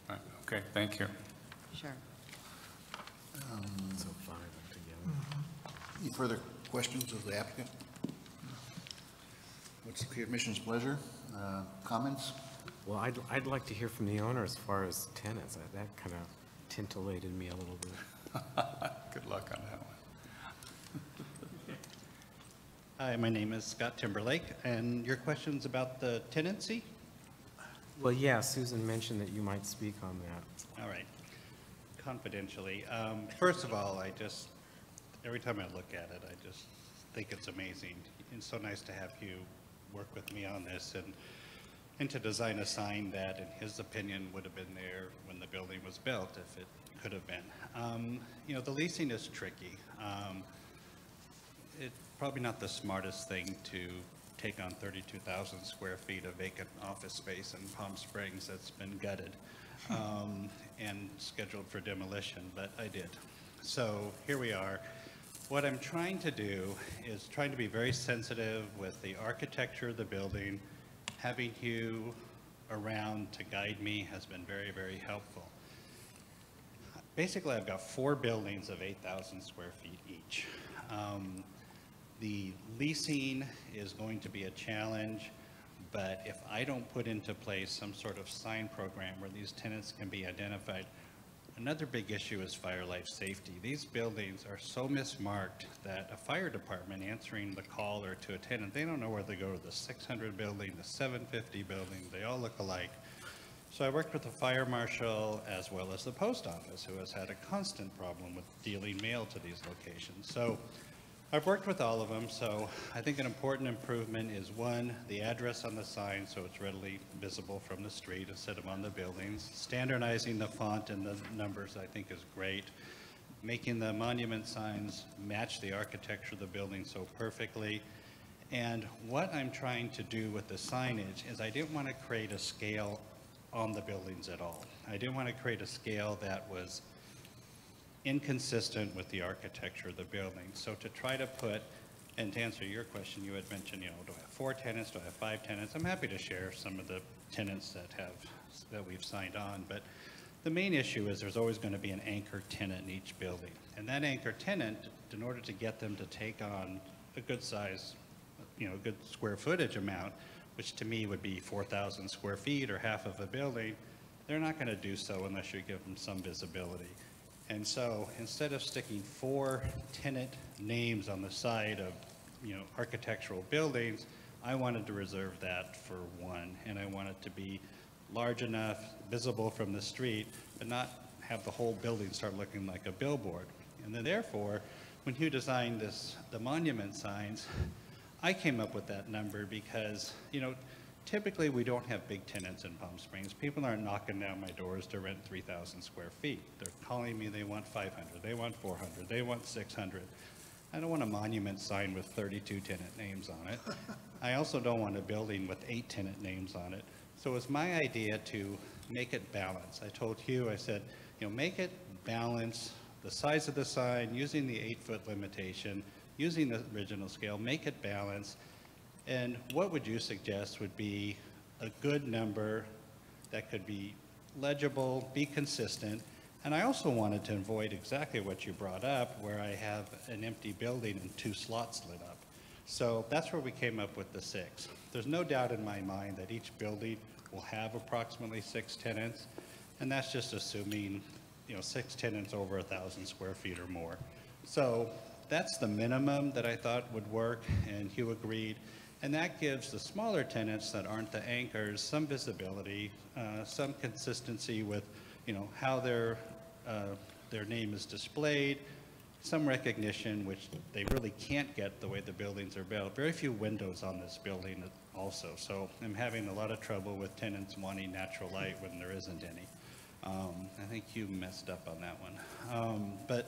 Right, okay, thank you. Sure. So 5 together. Any further questions of the applicant? What's the commission's pleasure? Comments? Well, I'd like to hear from the owner as far as tenants. That kind of tintillated me a little bit. Good luck on that one. Hi, my name is Scott Timberlake, and your question's about the tenancy? Well, yeah, Susan mentioned that you might speak on that. All right. Confidentially. First of all, every time I look at it, I just think it's amazing. It's so nice to have you work with me on this and to design a sign that, in his opinion, would have been there when the building was built, if it could have been. You know, the leasing is tricky. It's probably not the smartest thing to take on 32,000 square feet of vacant office space in Palm Springs that's been gutted and scheduled for demolition, but I did. So here we are. What I'm trying to do is trying to be very sensitive with the architecture of the building. Having you around to guide me has been very, very helpful. Basically, I've got 4 buildings of 8,000 square feet each. The leasing is going to be a challenge, but if I don't put into place some sort of sign program where these tenants can be identified, another big issue is fire life safety. These buildings are so mismarked that a fire department answering the call or to a tenant, they don't know where they go to the 600 building, the 750 building, they all look alike. So I worked with the fire marshal as well as the post office, who has had a constant problem with dealing mail to these locations. So I've worked with all of them, so I think an important improvement is, one, the address on the sign so it's readily visible from the street instead of on the buildings. Standardizing the font and the numbers I think is great. Making the monument signs match the architecture of the building so perfectly. And what I'm trying to do with the signage is I didn't want to create a scale on the buildings at all. I didn't want to create a scale that was inconsistent with the architecture of the building. So to try to put, and to answer your question, you had mentioned, you know, do I have 4 tenants, do I have 5 tenants? I'm happy to share some of the tenants that we've signed on, but the main issue is there's always going to be an anchor tenant in each building. And that anchor tenant, in order to get them to take on a good size, you know, good square footage amount, which to me would be 4,000 square feet or half of a building, they're not going to do so unless you give them some visibility. And so instead of sticking 4 tenant names on the side of, you know, architectural buildings, I wanted to reserve that for 1, and I want it to be large enough, visible from the street, but not have the whole building start looking like a billboard. And then therefore, when you designed the monument signs, I came up with that number because, you know, typically we don't have big tenants in Palm Springs. People aren't knocking down my doors to rent 3,000 square feet. They're calling me, they want 500, they want 400, they want 600. I don't want a monument sign with 32 tenant names on it. I also don't want a building with 8 tenant names on it. So it was my idea to make it balance. I told Hugh, I said, you know, make it balance the size of the sign, using the 8-foot limitation, using the original scale, make it balance. And what would you suggest would be a good number that could be legible, be consistent? And I also wanted to avoid exactly what you brought up, where I have an empty building and 2 slots lit up. So that's where we came up with the 6. There's no doubt in my mind that each building will have approximately 6 tenants, and that's just assuming, you know, 6 tenants over 1,000 square feet or more. So that's the minimum that I thought would work, and Hugh agreed. And that gives the smaller tenants that aren't the anchors some visibility, some consistency with, you know, how their name is displayed, some recognition, which they really can't get the way the buildings are built. Very few windows on this building also. So I'm having a lot of trouble with tenants wanting natural light when there isn't any. I think Hugh messed up on that one.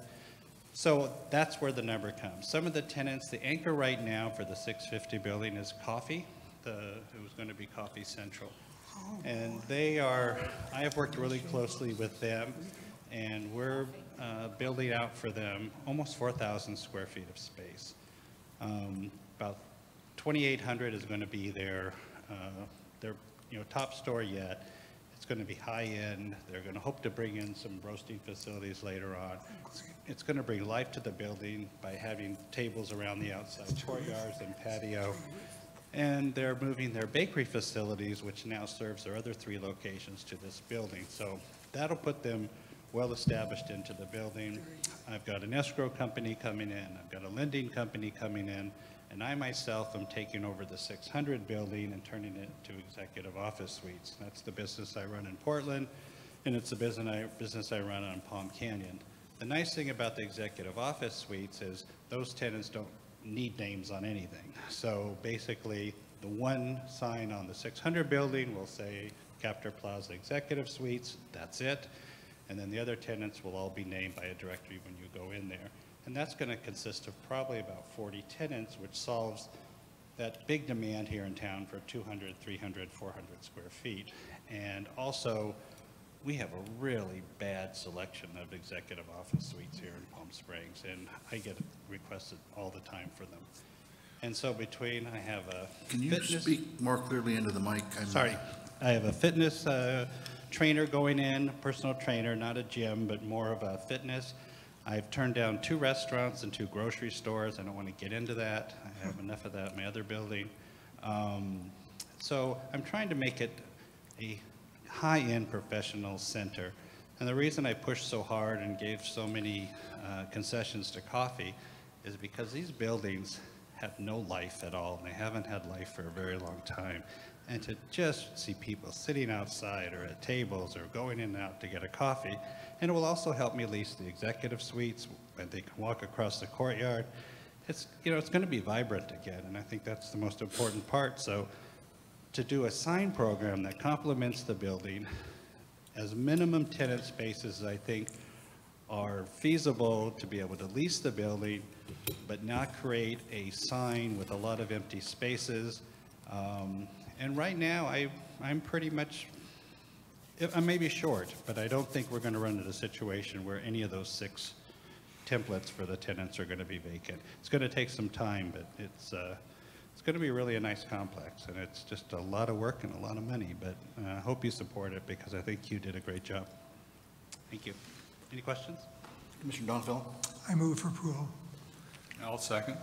So that's where the number comes. Some of the tenants, the anchor right now for the 650 building is Coffee. It was going to be Coffee Central. And I have worked really closely with them, and we're building out for them almost 4,000 square feet of space. About 2,800 is going to be their top store yet. It's going to be high-end. They're going to hope to bring in some roasting facilities later on. It's going to bring life to the building by having tables around the outside courtyards and patio. And they're moving their bakery facilities, which now serves their other 3 locations, to this building. So that'll put them well established into the building. I've got an escrow company coming in. I've got a lending company coming in. And I myself am taking over the 600 building and turning it to executive office suites. That's the business I run in Portland, and it's the business I run on Palm Canyon. The nice thing about the executive office suites is those tenants don't need names on anything. So basically, the one sign on the 600 building will say Captor Plaza Executive Suites, that's it. And then the other tenants will all be named by a directory when you go in there. And that's going to consist of probably about 40 tenants, which solves that big demand here in town for 200, 300, 400 square feet. And also, we have a really bad selection of executive office suites here in Palm Springs, and I get requested all the time for them. And so I have a Can you speak more clearly into the mic? Sorry. I have a fitness trainer going in, personal trainer, not a gym, but more of a fitness. I've turned down 2 restaurants and 2 grocery stores. I don't want to get into that. I have enough of that in my other building. So I'm trying to make it a high-end professional center. And the reason I pushed so hard and gave so many concessions to Coffee is because these buildings have no life at all. They haven't had life for a very long time. And to just see people sitting outside or at tables or going in and out to get a coffee, and it will also help me lease the executive suites, and they can walk across the courtyard. it's going to be vibrant again, and I think that's the most important part. So to do a sign program that complements the building, as minimum tenant spaces, I think, are feasible to be able to lease the building, but not create a sign with a lot of empty spaces. And right now, I'm pretty much, I may be short, but I don't think we're going to run into a situation where any of those 6 templates for the tenants are going to be vacant. It's going to take some time, but it's going to be really a nice complex, and it's just a lot of work and a lot of money, but I hope you support it because I think you did a great job. Thank you. Any questions? Commissioner Donfeld? I move for approval. I'll second.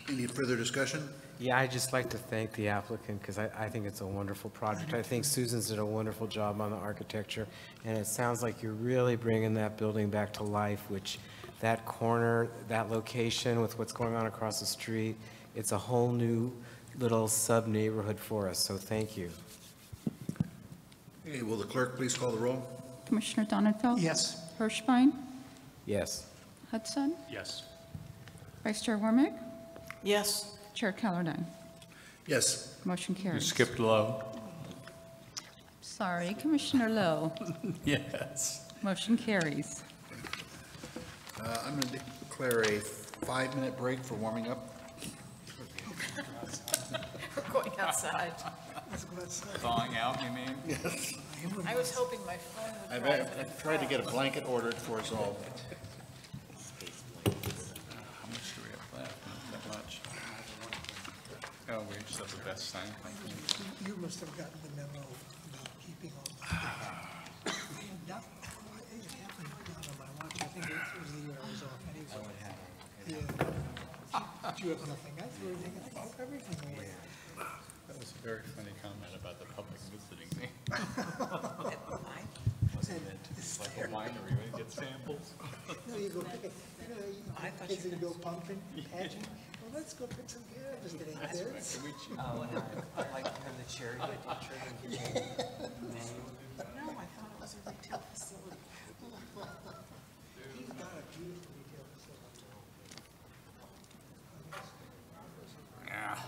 Any further discussion? Yeah, I'd just like to thank the applicant because I think it's a wonderful project. I think Susan's did a wonderful job on the architecture, and it sounds like you're really bringing that building back to life, which that corner, that location with what's going on across the street, it's a whole new little sub-neighborhood for us, so thank you. Okay, will the clerk please call the roll? Commissioner Donenfeld? Yes. Hirschbein? Yes. Hudson? Yes. Vice Chair Warmick? Yes. Chair Callardine? Yes. Motion You carries. skipped low. Sorry, Commissioner Lowe. Yes. Motion carries. I'm going to declare a 5-minute break for warming up. We're going outside. Let's go outside. Thawing out, you mean? Yes. I was hoping my phone would drive it. I've tried to get a blanket ordered for us all. How much do we have left? Not that much. Oh, we just have the best sign company. You must have gotten the memo about keeping all the. It happened not on my watch. I think it was the year I was off anyway. Yeah. But you have nothing. I threw everything, I threw everything away. That was a very funny comment about the public visiting me. It's like a winery, where you get samples. No, you go pick it. Kids that go pumping, patching. Well, let's go pick some carrots today, kids. Oh, and I'd like to have the cherry teacher. No, I thought it was a retail facility. He's got a beautiful retail facility. Yeah.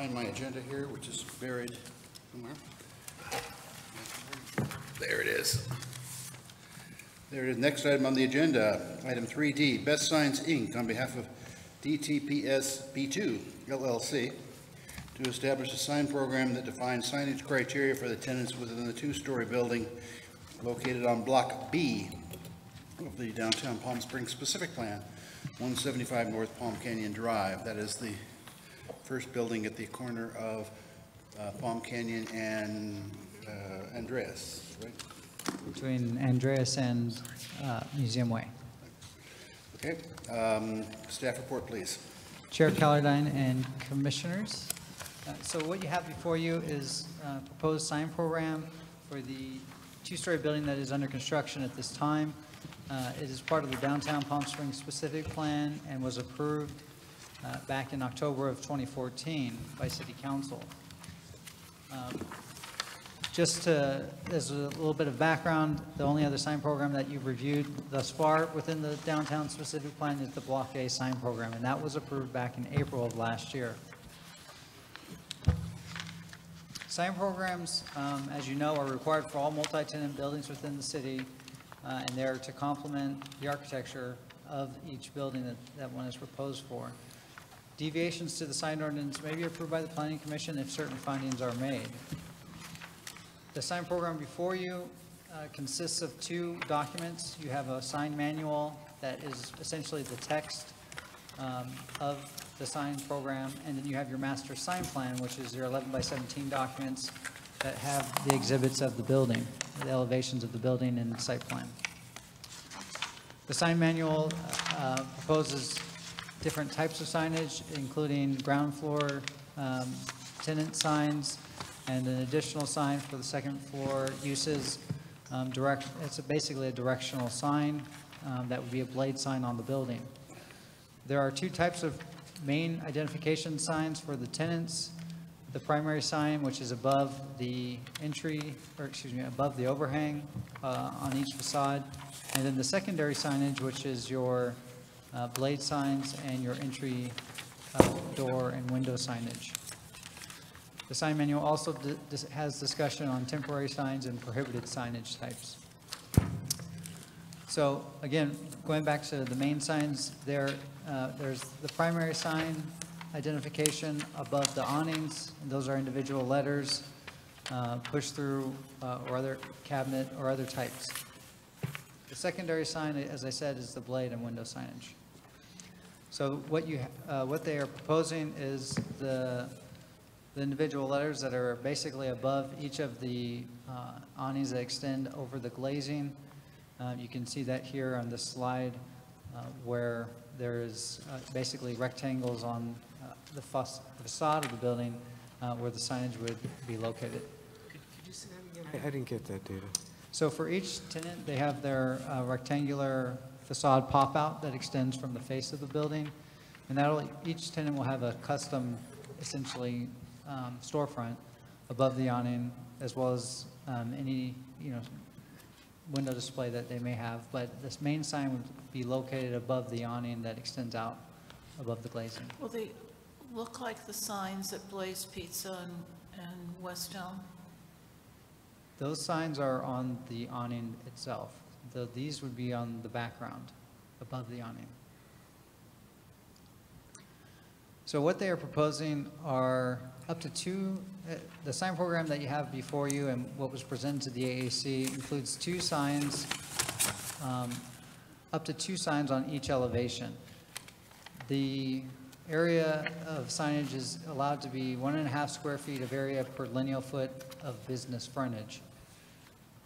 find my agenda here, which is buried somewhere. There it is. There it is. Next item on the agenda, item 3D, Best Signs, Inc., on behalf of DTPS B2 LLC, to establish a sign program that defines signage criteria for the tenants within the two-story building located on Block B of the downtown Palm Springs specific plan, 175 North Palm Canyon Drive. That is the first building at the corner of Palm Canyon and Andreas, right? Between Andreas and Museum Way. Okay. Staff report, please. Chair Callardine and Commissioners. So what you have before you is a proposed sign program for the two-story building that is under construction at this time. It is part of the downtown Palm Springs specific plan and was approved back in October of 2014 by City Council. Just as a little bit of background, the only other sign program that you've reviewed thus far within the downtown specific plan is the Block A sign program, and that was approved back in April of last year. Sign programs, as you know, are required for all multi-tenant buildings within the city, and they're to complement the architecture of each building that one is proposed for. Deviations to the sign ordinance may be approved by the Planning Commission if certain findings are made. The sign program before you consists of two documents. You have a sign manual that is essentially the text of the sign program, and then you have your master sign plan, which is your 11 by 17 documents that have the exhibits of the building, the elevations of the building and site plan. The sign manual proposes different types of signage, including ground floor tenant signs, and an additional sign for the second floor uses. It's basically a directional sign that would be a blade sign on the building. There are two types of main identification signs for the tenants. The primary sign, which is above the entry, or excuse me, above the overhang on each facade. And then the secondary signage, which is your blade signs and your entry door and window signage. The sign manual also has discussion on temporary signs and prohibited signage types. So again, going back to the main signs, there's the primary sign identification above the awnings. And those are individual letters, push through or other cabinet or other types. The secondary sign, as I said, is the blade and window signage. So what they are proposing is the individual letters that are basically above each of the awnings that extend over the glazing. You can see that here on this slide where there is basically rectangles on the facade of the building where the signage would be located. Could you say that again? I didn't get that data. So for each tenant, they have their rectangular facade pop-out that extends from the face of the building. And each tenant will have a custom, essentially, storefront above the awning, as well as any window display that they may have. But this main sign would be located above the awning that extends out above the glazing. Will they look like the signs at Blaze Pizza and West Elm? Those signs are on the awning itself. These would be on the background above the awning. So what they are proposing are up to two, the sign program that you have before you and what was presented to the AAC includes two signs, up to two signs on each elevation. The area of signage is allowed to be 1.5 square feet of area per lineal foot of business frontage.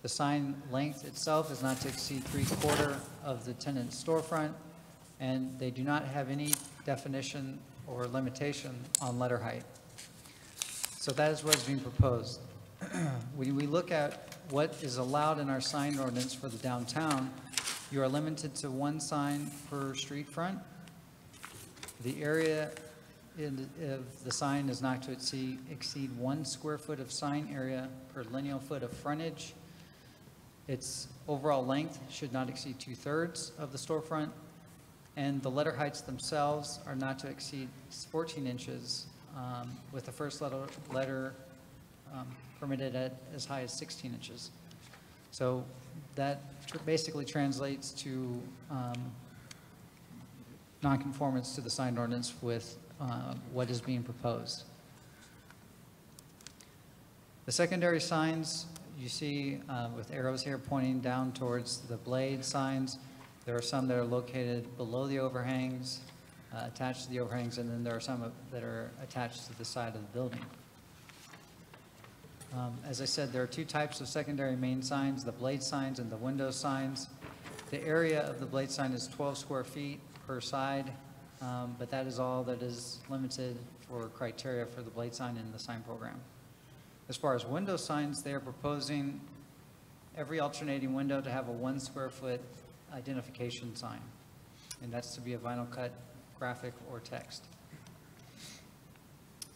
The sign length itself is not to exceed 3/4 of the tenant's storefront, and they do not have any definition or limitation on letter height. So that is what is being proposed. When we look at what is allowed in our sign ordinance for the downtown, you are limited to one sign per street front. The area of the sign is not to exceed 1 square foot of sign area per lineal foot of frontage. Its overall length should not exceed 2/3 of the storefront, and the letter heights themselves are not to exceed 14 inches with the first letter permitted at as high as 16 inches. So that basically translates to nonconformance to the sign ordinance with what is being proposed. The secondary signs you see with arrows here pointing down towards the blade signs. There are some that are located below the overhangs, attached to the overhangs, and then there are some that are attached to the side of the building. As I said, there are two types of secondary main signs, the blade signs and the window signs. The area of the blade sign is 12 square feet per side, but that is all that is limited for criteria for the blade sign in the sign program. As far as window signs, they are proposing every alternating window to have a 1 square foot identification sign, and that's to be a vinyl cut graphic or text.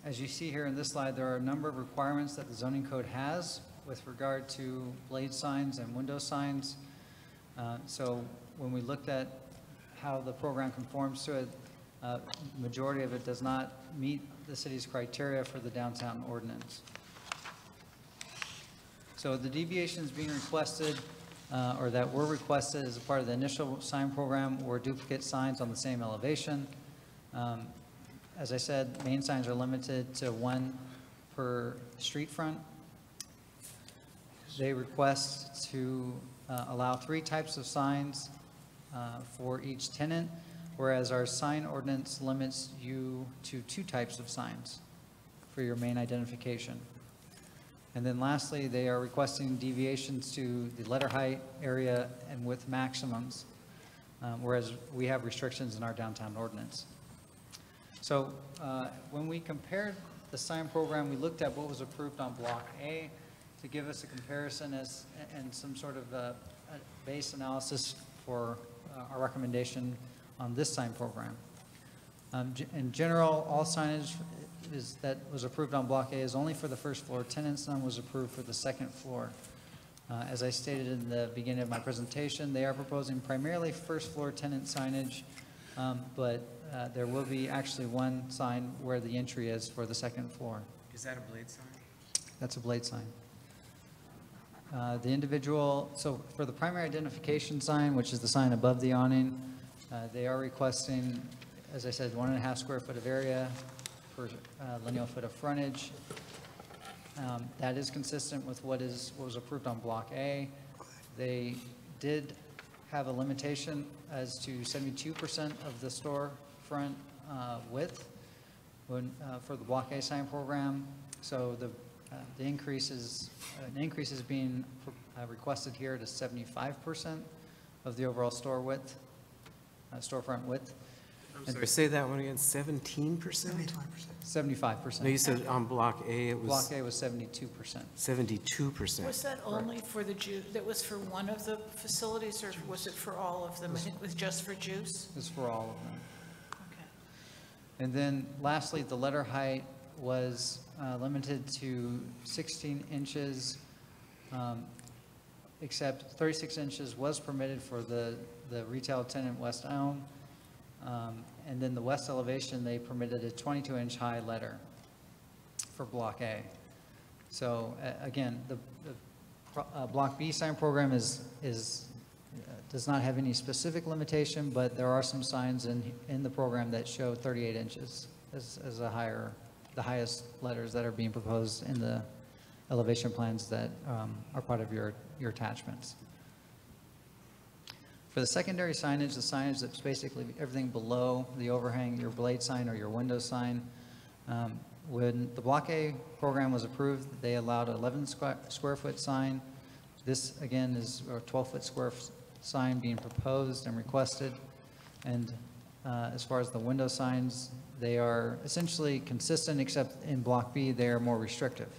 As you see here in this slide, there are a number of requirements that the zoning code has with regard to blade signs and window signs. So when we looked at how the program conforms to it, majority of it does not meet the city's criteria for the downtown ordinance. So the deviations being requested, or that were requested as a part of the initial sign program, were duplicate signs on the same elevation. As I said, main signs are limited to 1 per street front. They request to allow 3 types of signs for each tenant, whereas our sign ordinance limits you to 2 types of signs for your main identification. And then lastly, they are requesting deviations to the letter height, area, and width maximums, whereas we have restrictions in our downtown ordinance. So when we compared the sign program, we looked at what was approved on Block A to give us a comparison and some sort of a base analysis for our recommendation on this sign program. In general, all signage that was approved on Block A is only for the first floor tenants. None was approved for the second floor. As I stated in the beginning of my presentation, they are proposing primarily first floor tenant signage, but there will be actually 1 sign where the entry is for the second floor. Is that a blade sign? That's a blade sign. So for the primary identification sign, which is the sign above the awning, they are requesting, as I said, 1.5 square foot of area per lineal foot of frontage. That is consistent with what was approved on Block A. They did have a limitation as to 72% of the storefront width for the Block A sign program. So the increase is being requested here to 75% of the overall store width, storefront width. I'm sorry, say that one again, 17%? 75%. No, you said on Block A it was... Block A was 72%. 72%. Was that only for the juice, that was for one of the facilities, or was it for all of them? I think it was just for juice? It's for all of them. Okay. And then lastly, the letter height was limited to 16 inches, except 36 inches was permitted for the retail tenant West Elm. And then the west elevation, they permitted a 22-inch high letter for Block A. So again, the Block B sign program does not have any specific limitation, but there are some signs in the program that show 38 inches as the highest letters that are being proposed in the elevation plans that are part of your attachments. For the secondary signage, the signage that's basically everything below the overhang, your blade sign or your window sign, when the Block A program was approved, they allowed an 11 square foot sign. This, again, is a 12-foot square sign being proposed and requested. And as far as the window signs, they are essentially consistent, except in Block B, they are more restrictive.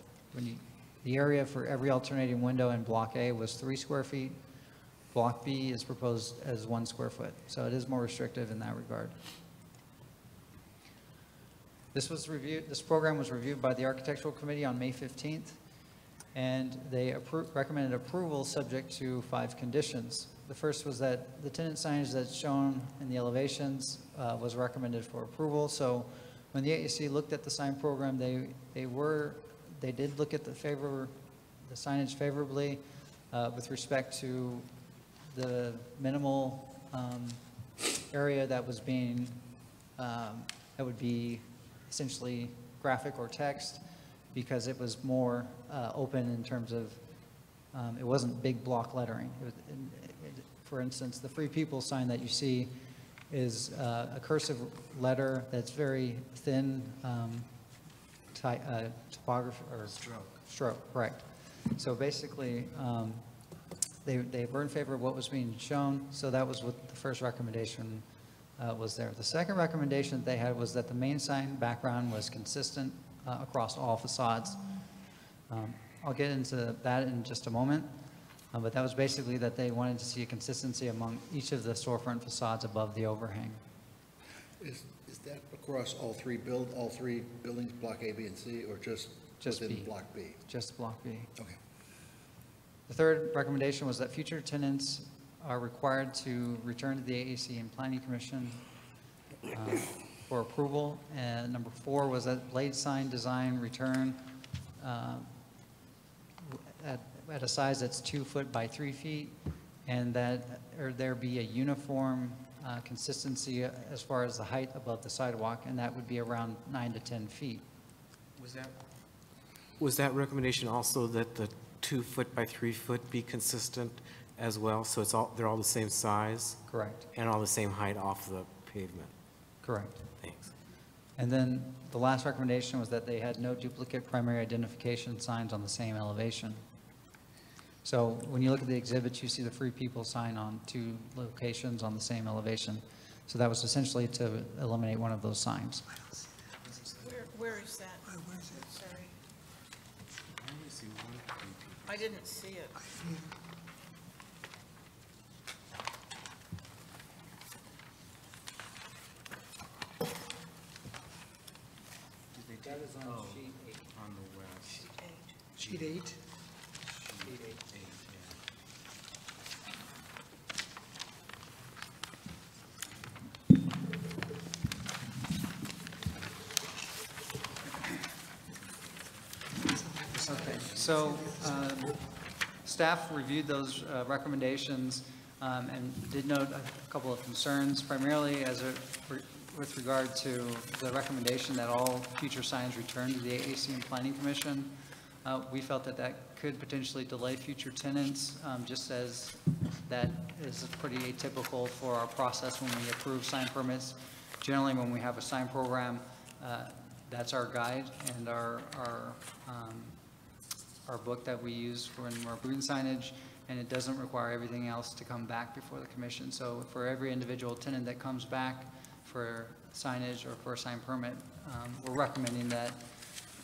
The area for every alternating window in Block A was 3 square feet. Block B is proposed as 1 square foot, so it is more restrictive in that regard. This program was reviewed by the Architectural Committee on May 15th, and they recommended approval subject to 5 conditions. The first was that the tenant signage that's shown in the elevations was recommended for approval, so when the AAC looked at the sign program, they did look at the signage favorably with respect to the minimal area that was being, that would be essentially graphic or text, because it was more open in terms of, it wasn't big block lettering. For instance, the Free People sign that you see is a cursive letter that's very thin typography, or stroke, correct. So basically, they were in favor of what was being shown, so that was what the first recommendation was there. The second recommendation that they had was that the main sign background was consistent across all facades. I'll get into that in just a moment, but that was basically that they wanted to see a consistency among each of the storefront facades above the overhang. Is that across all three buildings, Block A, B, and C, or just within B. Block B? Just Block B. Okay. The third recommendation was that future tenants are required to return to the AAC and Planning Commission for approval. And number 4 was that blade sign design return at a size that's 2 foot by 3 feet, and that there be a uniform consistency as far as the height above the sidewalk, and that would be around 9 to 10 feet. Was that recommendation also that the 2 foot by 3 foot be consistent as well? So they're all the same size? Correct. And all the same height off the pavement? Correct. Thanks. And then the last recommendation was that they had no duplicate primary identification signs on the same elevation. So when you look at the exhibits, you see the Free People sign on 2 locations on the same elevation. So that was essentially to eliminate one of those signs. Where is that? Sorry. I didn't see it. That is on sheet 8 on the west. Sheet 8? Sheet 8, Okay, so staff reviewed those recommendations and did note a couple of concerns, primarily with regard to the recommendation that all future signs return to the AAC and Planning Commission. We felt that that could potentially delay future tenants, just as that is pretty atypical for our process when we approve sign permits. Generally, when we have a sign program, that's our guide and our book that we use when we're approving signage, and it doesn't require everything else to come back before the commission. So for every individual tenant that comes back for signage or for a sign permit, we're recommending that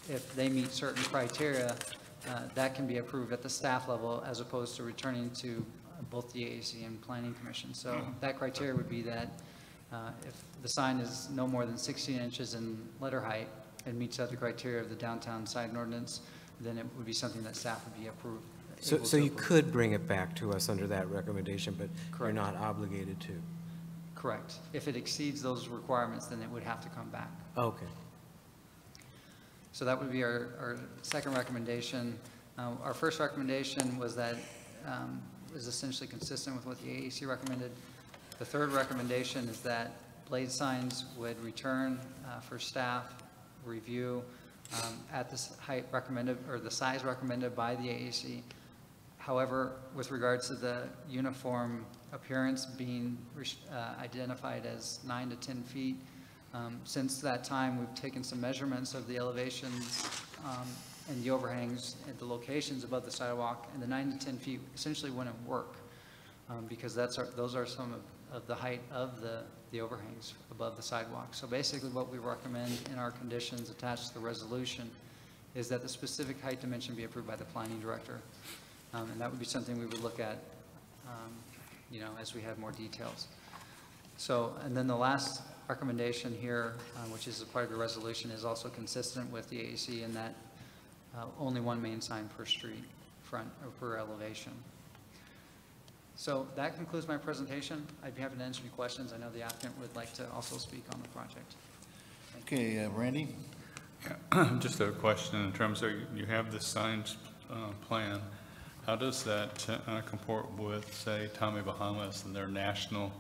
if they meet certain criteria, that can be approved at the staff level as opposed to returning to both the AAC and Planning Commission. So that criteria would be that if the sign is no more than 16 inches in letter height and meets other criteria of the downtown sign ordinance, then it would be something that staff would be approved. So you could bring it back to us under that recommendation, but you're not obligated to? Correct. If it exceeds those requirements, then it would have to come back. Okay. So that would be our second recommendation. Our first recommendation was that is essentially consistent with what the AAC recommended. The third recommendation is that blade signs would return for staff review at the height recommended or the size recommended by the AAC. However, with regards to the uniform appearance being identified as 9 to 10 feet, since that time we've taken some measurements of the elevations and the overhangs at the locations above the sidewalk, and the 9 to 10 feet essentially wouldn't work because those are some of the height of the overhangs above the sidewalk. So basically what we recommend in our conditions attached to the resolution is that the specific height dimension be approved by the planning director. And that would be something we would look at, as we have more details. So, and then the last recommendation here, which is a part of the resolution, is also consistent with the AAC in that only one main sign per street front or per elevation. So that concludes my presentation. I'd be happy to answer any questions. I know the applicant would like to also speak on the project. Okay, Randy? Yeah, just a question in terms of, you have the signed plan. How does that comport with, say, Tommy Bahamas and their national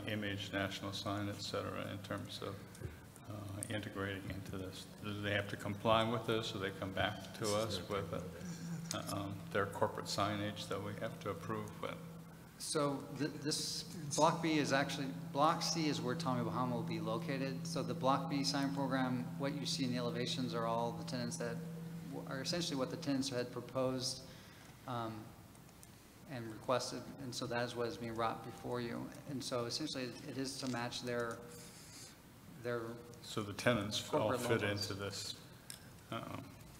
image, national sign, et cetera, in terms of integrating into this? Do they have to comply with this, or they come back to us with their corporate signage that we have to approve with? So this Block B is actually, Block C is where Tommy Bahama will be located. So the Block B sign program, what you see in the elevations are all the tenants that are essentially what the tenants had proposed and requested, and so that is what is being brought before you. And so essentially it is to match their So the tenants all corporate fit logos. into this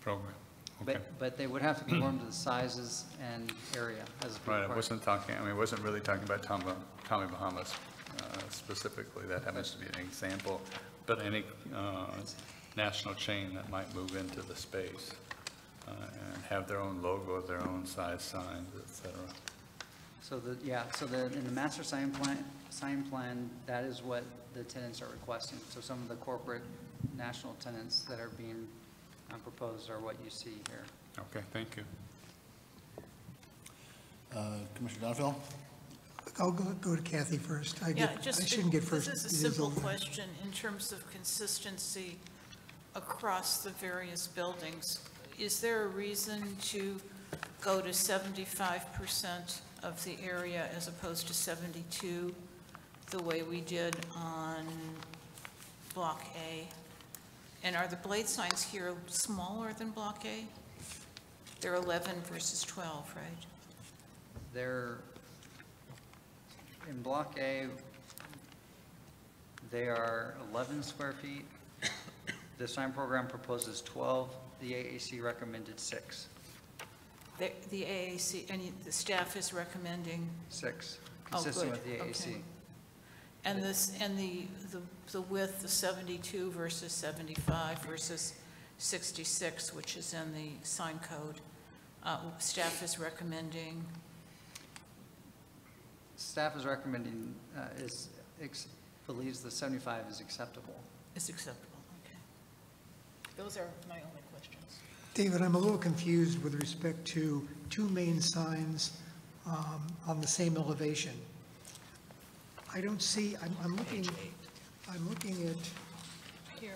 program? Okay. But they would have to conform to the sizes and area as Right, I required. wasn't talking, I mean, I wasn't really talking about Tommy Bahamas specifically. That happens to be an example, but any national chain that might move into the space and have their own logo, their own size signs, et cetera. So in the master sign plan, that is what the tenants are requesting. So some of the corporate national tenants that are being proposed are what you see here. Okay, thank you. Commissioner Donovan? I'll go to Kathy first. I Yeah, just, shouldn't get first. this is a It is simple over. question in terms of consistency across the various buildings. Is there a reason to go to 75% of the area as opposed to 72, the way we did on Block A? And are the blade signs here smaller than Block A? They're 11 versus 12, right? They're, in Block A, they are 11 square feet. The sign program proposes 12. The AAC recommended 6. The AAC, and the staff is recommending? 6, Oh, consistent good. with the AAC. Okay. And this, and the width, the 72 versus 75 versus 66, which is in the sign code, staff is recommending? Staff is recommending, believes the 75 is acceptable. Is acceptable, okay. Those are my only questions. David, I'm a little confused with respect to two main signs on the same elevation. I don't see, I'm looking at, Here.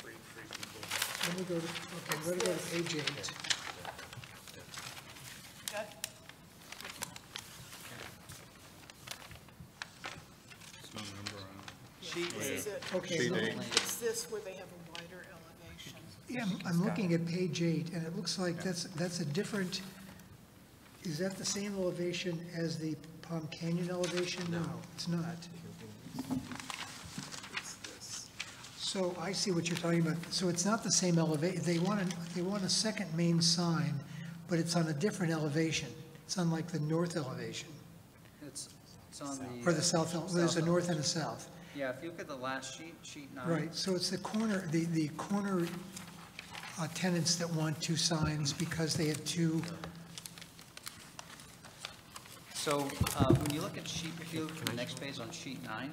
let me go to, okay, I'm going to go to page 8. Got There's no number on it. Sheet This is it. Okay, Sheet so- eight. It's this where they have a wider elevation. Yeah, I'm looking at page 8, and it looks like that's a different, is that the same elevation as the Palm Canyon elevation? No, it's not. So I see what you're talking about. So it's not the same elevation. They want a second main sign, but it's on a different elevation. It's on like the north elevation, It's on the. or the south, there's a north and a south. Yeah, if you look at the last sheet, sheet 9. Right, so it's the corner, the corner tenants that want two signs because they have two. So when you look at sheet, if you look at the next page on sheet 9,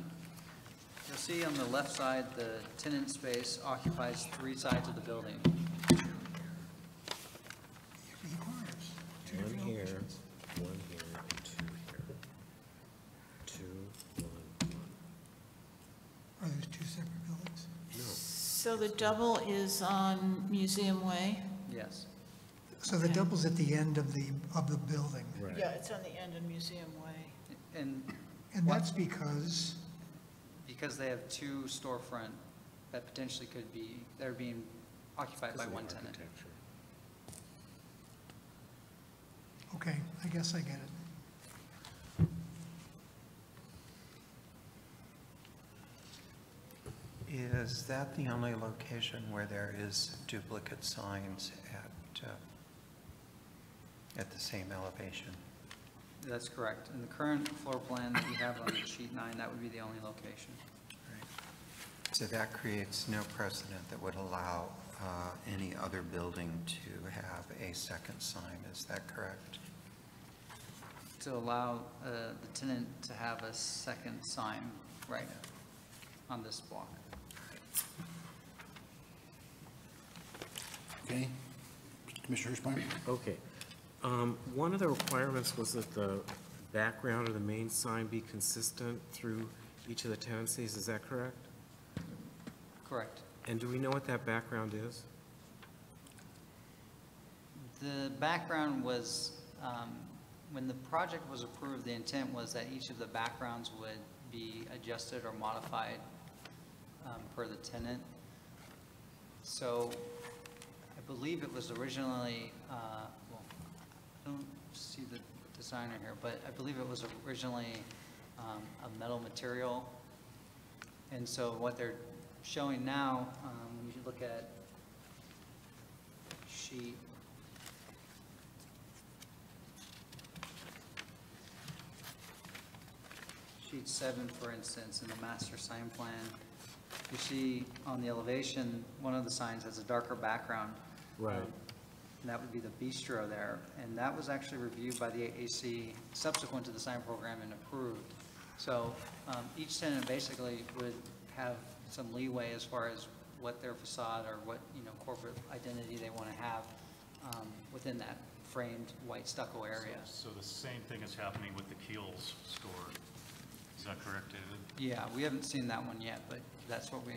you'll see on the left side, the tenant space occupies 3 sides of the building. One here, one here, and 2 here. 2, 1, 1. Are those two separate buildings? So the double is on Museum Way? Yes. So the double's at the end of the building. Yeah, it's on the end of Museum Way. And And that's because, because they have 2 storefront that potentially could be, they're being occupied by one tenant. okay, I guess I get it. Is that the only location where there is duplicate signs at the same elevation? That's correct. In the current floor plan that we have on sheet 9, that would be the only location. So that creates no precedent that would allow any other building to have a second sign, is that correct? To allow the tenant to have a second sign right on this block. Okay. Commissioner Hirschmeyer? Okay. One of the requirements was that the background of the main sign be consistent through each of the tenancies, is that correct? Correct. And do we know what that background is? The background was, when the project was approved, the intent was that each of the backgrounds would be adjusted or modified per the tenant. So I believe it was originally, well, I don't see the designer here, but I believe it was originally a metal material. And so what they're showing now, when you look at sheet Sheet 7, for instance, in the master sign plan, you see on the elevation, one of the signs has a darker background. Right. And that would be the bistro there. And that was actually reviewed by the AAC subsequent to the sign program and approved. So each tenant basically would have some leeway as far as what their facade or what, corporate identity they want to have within that framed white stucco area. So the same thing is happening with the Keels store. Is that correct, David? Yeah, we haven't seen that one yet, but that's what we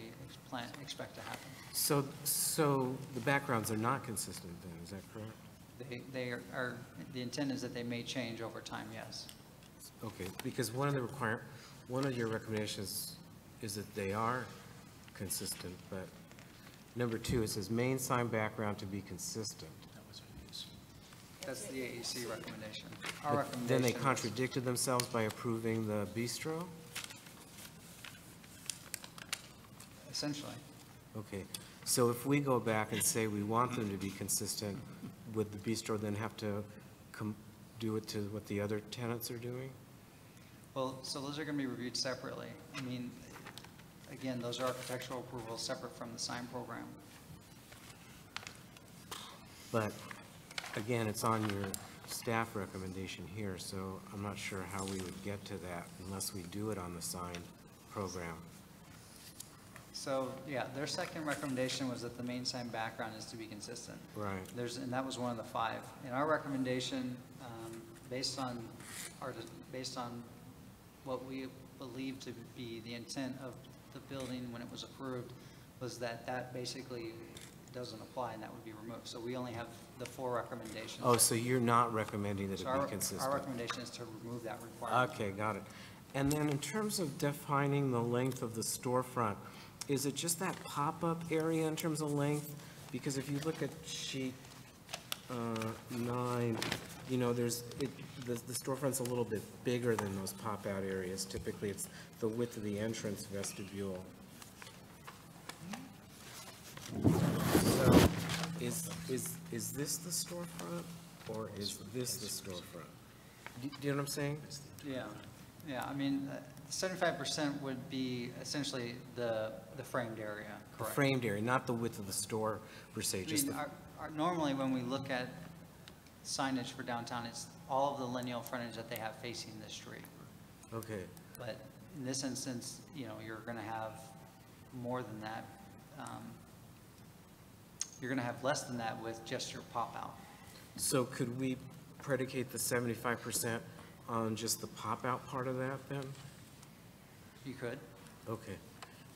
expect to happen. So the backgrounds are not consistent then, is that correct? They are, the intent is that they may change over time, yes. Okay, because one of your recommendations is that they are consistent, but number 2, it says main sign background to be consistent. That's the AAC recommendation. Our But recommendation then they is- contradicted themselves by approving the bistro? Essentially. Okay, so if we go back and say we want them to be consistent, would the bistro then have to do it to what the other tenants are doing? Well, so those are going to be reviewed separately. I mean, again, those are architectural approvals separate from the sign program. But again, it's on your staff recommendation here, so I'm not sure how we would get to that unless we do it on the sign program. So, yeah, their second recommendation was that the main sign background is to be consistent. Right. And that was one of the 5. In our recommendation, based on what we believe to be the intent of the building when it was approved, was that basically doesn't apply and that would be removed. So we only have the 4 recommendations. Oh, so you're not recommending that it So be consistent? our recommendation is to remove that requirement. Okay, got it. And then in terms of defining the length of the storefront, is it just that pop-up area in terms of length? Because if you look at sheet 9, the storefront's a little bit bigger than those pop-out areas. Typically, it's the width of the entrance vestibule. So is this the storefront, or is this the storefront? Do you know what I'm saying? Yeah, I mean, 75% would be essentially the framed area, The correct? framed area, not the width of the store per se, I just mean, the, normally when we look at signage for downtown, it's all of the lineal frontage that they have facing the street. okay. But in this instance, you're going to have more than that. You're going to have less than that with just your pop-out. So could we predicate the 75% on just the pop-out part of that then? You could. Okay.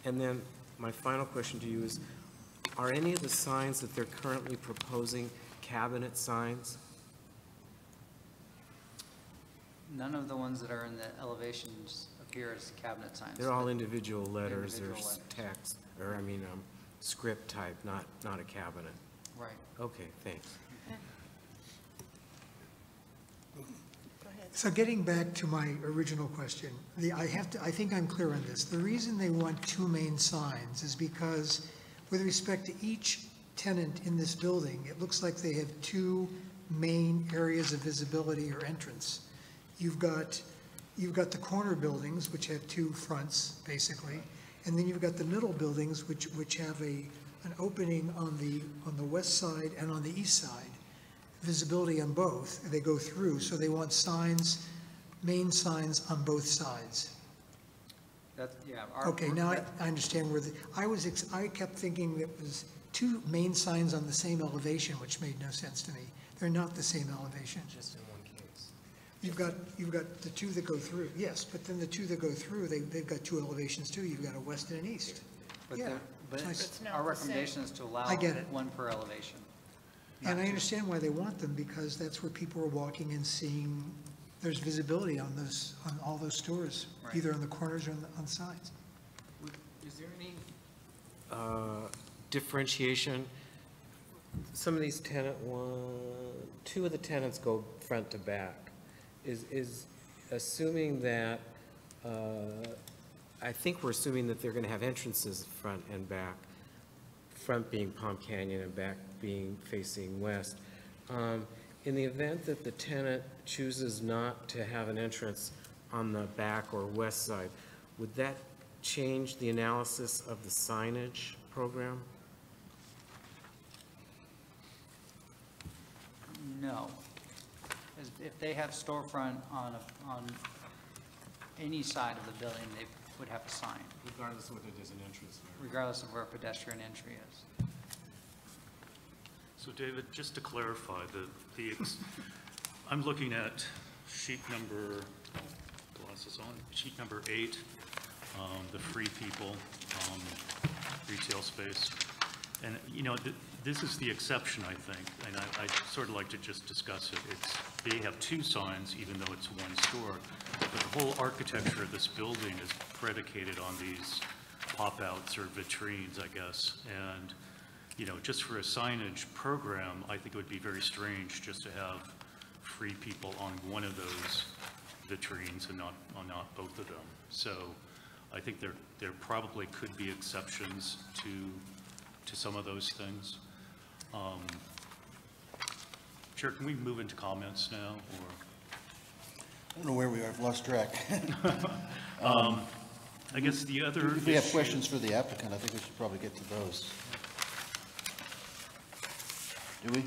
And then my final question to you is, are any of the signs that they're currently proposing cabinet signs? None of the ones that are in the elevations appear as cabinet signs. They're all individual letters or Individual letters. text, or script type, not a cabinet. Right. Okay, thanks. So getting back to my original question, I think I'm clear on this. The reason they want 2 main signs is because with respect to each tenant in this building, it looks like they have 2 main areas of visibility or entrance. You've got the corner buildings, which have 2 fronts, basically, and then you've got the middle buildings, which have an opening on the west side and on the east side. Visibility on both, they go through, so they want signs, main signs on both sides. That's, yeah. Okay, now I understand where I kept thinking it was two main signs on the same elevation, which made no sense to me. They're not the same elevation. Just in one case. You've got the two that go through, yes, but then the two that go through, they've got two elevations too. You've got a west and an east. But Yeah. but It's not our the same. recommendation is to allow I get it. one per elevation. And I understand why they want them, because that's where people are walking and seeing, there's visibility on all those stores, Right. either on the corners or on the sides. Is there any differentiation? Some of these two of the tenants go front to back. Is assuming that, I think we're assuming that they're going to have entrances front and back, front being Palm Canyon and back being facing west. In the event that the tenant chooses not to have an entrance on the back or west side, would that change the analysis of the signage program? No. If they have storefront on any side of the building, they would have a sign, Regardless of whether there's an entrance there. regardless of where pedestrian entry is. So David, just to clarify, I'm looking at sheet number, glasses on, sheet number 8, the Free People retail space. And, you know, this is the exception, I think, and I'd sort of like to just discuss it. They have two signs, even though it's one store, but the whole architecture of this building is predicated on these pop-outs or vitrines, I guess. And, you know, just for a signage program, I think it would be very strange just to have Free People on one of those vitrines and not both of them. So I think there probably could be exceptions to some of those things. Chair, can we move into comments now, or? I don't know where we are, I've lost track. I guess the other If we have issue- questions for the applicant, I think we should probably get to those. Do we?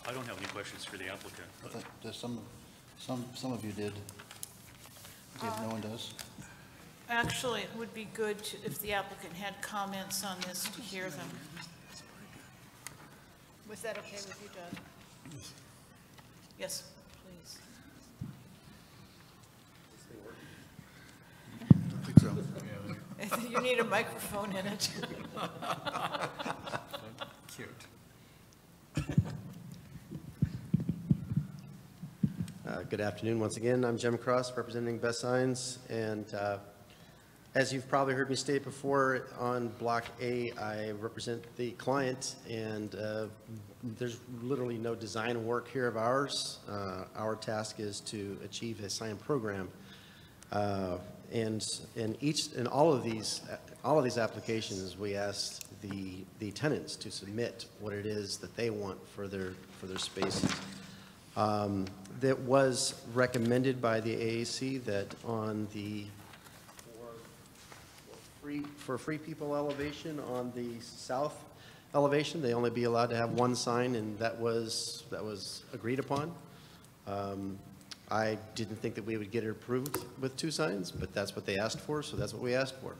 I don't have any questions for the applicant. I thought there's some of you did. Okay, if no one does. Actually, it would be good if the applicant had comments on this to hear them. Was that okay with you, Doug? Yes, please. I don't think so. You need a microphone in it. Cute. Good afternoon once again. I'm Jim Cross, representing Best Signs, and as you've probably heard me state before, on Block A, I represent the client, and there's literally no design work here of ours. Our task is to achieve a sign program, and in all of these applications, we asked the tenants to submit what it is that they want for their spaces. That was recommended by the AAC that on the for Free People elevation, on the south elevation, they only be allowed to have one sign, and that was agreed upon. I didn't think that we would get it approved with two signs, but that's what they asked for, so that's what we asked for.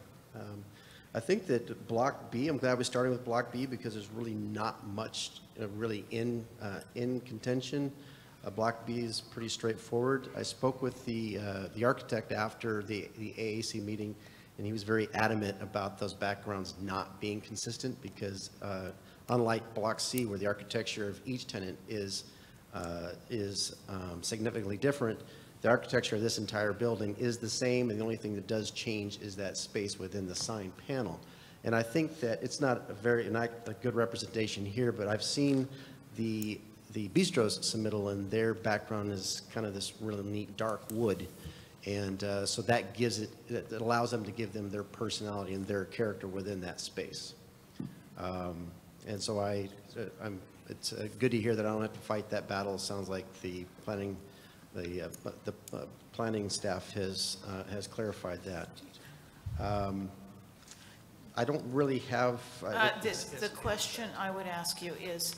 I think that Block B, I'm glad we started with Block B because there's really not much really in contention. Block B is pretty straightforward. I spoke with the architect after the AAC meeting, and he was very adamant about those backgrounds not being consistent because unlike Block C, where the architecture of each tenant is significantly different, the architecture of this entire building is the same, and the only thing that does change is that space within the sign panel. And I think that it's not a good representation here, but I've seen the Bistro's submittal, and their background is kind of this really neat dark wood. And so that it allows them to give them their personality and their character within that space. And so it's good to hear that I don't have to fight that battle. It sounds like the planning staff has clarified that. I don't really have. The question I would ask you is,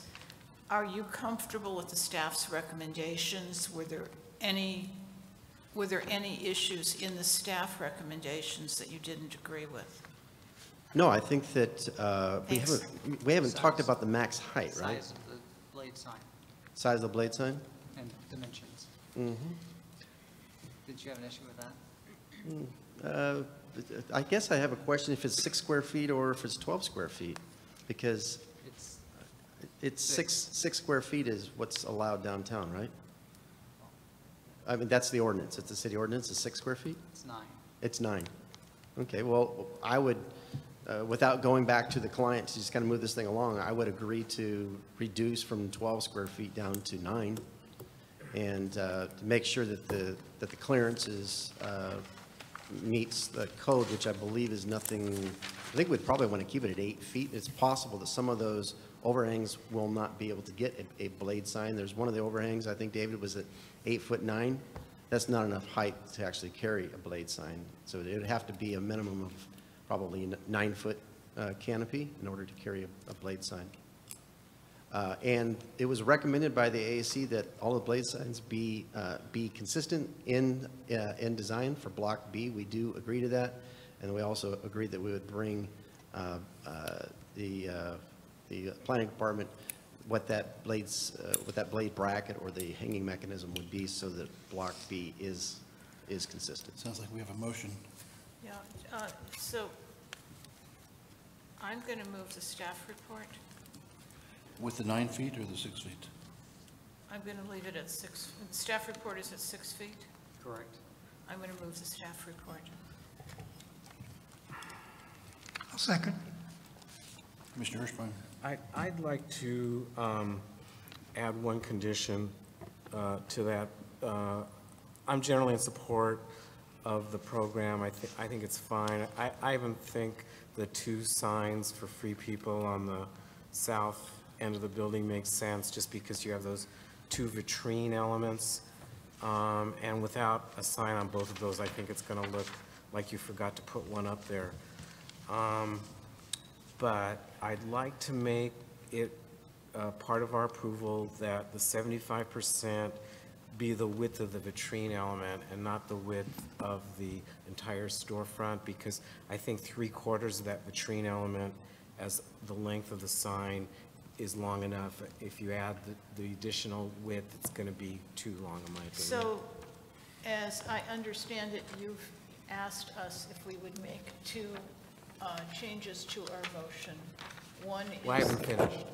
are you comfortable with the staff's recommendations? Were were there any issues in the staff recommendations that you didn't agree with? No, I think that Thanks. we haven't talked about the max height, right? Size of the blade sign Size of the blade sign? and dimensions. Mm-hmm. Did you have an issue with that? I guess I have a question if it's 6 square feet or if it's 12 square feet, because it's six square feet is what's allowed downtown, right? I mean, that's the ordinance. It's the city ordinance, it's 6 square feet? It's 9. It's 9. Okay, well, I would, without going back to the client to just kind of move this thing along, I would agree to reduce from 12 square feet down to 9, and to make sure that the clearance is, meets the code, which I believe is nothing, I think we'd probably want to keep it at 8 feet. It's possible that some of those overhangs will not be able to get a blade sign. There's one of the overhangs, I think, David, was at 8'9". That's not enough height to actually carry a blade sign. So it would have to be a minimum of probably a 9-foot canopy in order to carry a blade sign. And it was recommended by the AAC that all the blade signs be consistent in design for Block B. We do agree to that, and we also agreed that we would bring the planning department what that blade bracket or the hanging mechanism would be, so that Block B is consistent. Sounds like we have a motion. Yeah, so I'm going to move the staff report. With the 9 feet or the 6 feet? I'm going to leave it at 6. The staff report is at 6 feet. Correct. I'm going to move the staff report. I'll second. Commissioner Hirschfein. I'd like to add one condition to that. I'm generally in support of the program. I think it's fine. I even think the 2 signs for free people on the south end of the building makes sense, just because you have those 2 vitrine elements. And without a sign on both of those, I think it's going to look like you forgot to put one up there. But I'd like to make it part of our approval that the 75% be the width of the vitrine element and not the width of the entire storefront, because I think 3/4 of that vitrine element as the length of the sign is long enough. If you add the additional width, it's going to be too long, in my opinion. So, as I understand it, you've asked us if we would make 2 changes to our motion. One is... Well, I haven't finished.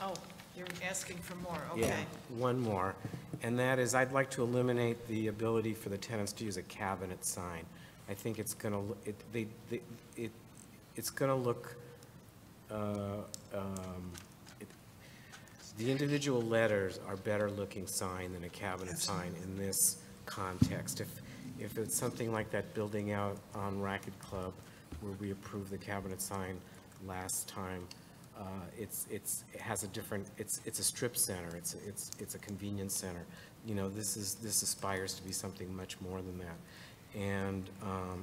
Oh, you're asking for more, Yeah, okay. one more, and that is I'd like to eliminate the ability for the tenants to use a cabinet sign. I think it's going to, it's going to look, the individual letters are better looking sign than a cabinet sign in this context. If it's something like that building out on Racket Club where we approved the cabinet sign last time, it has a different, it's a strip center, it's a convenience center. You know, this aspires to be something much more than that. And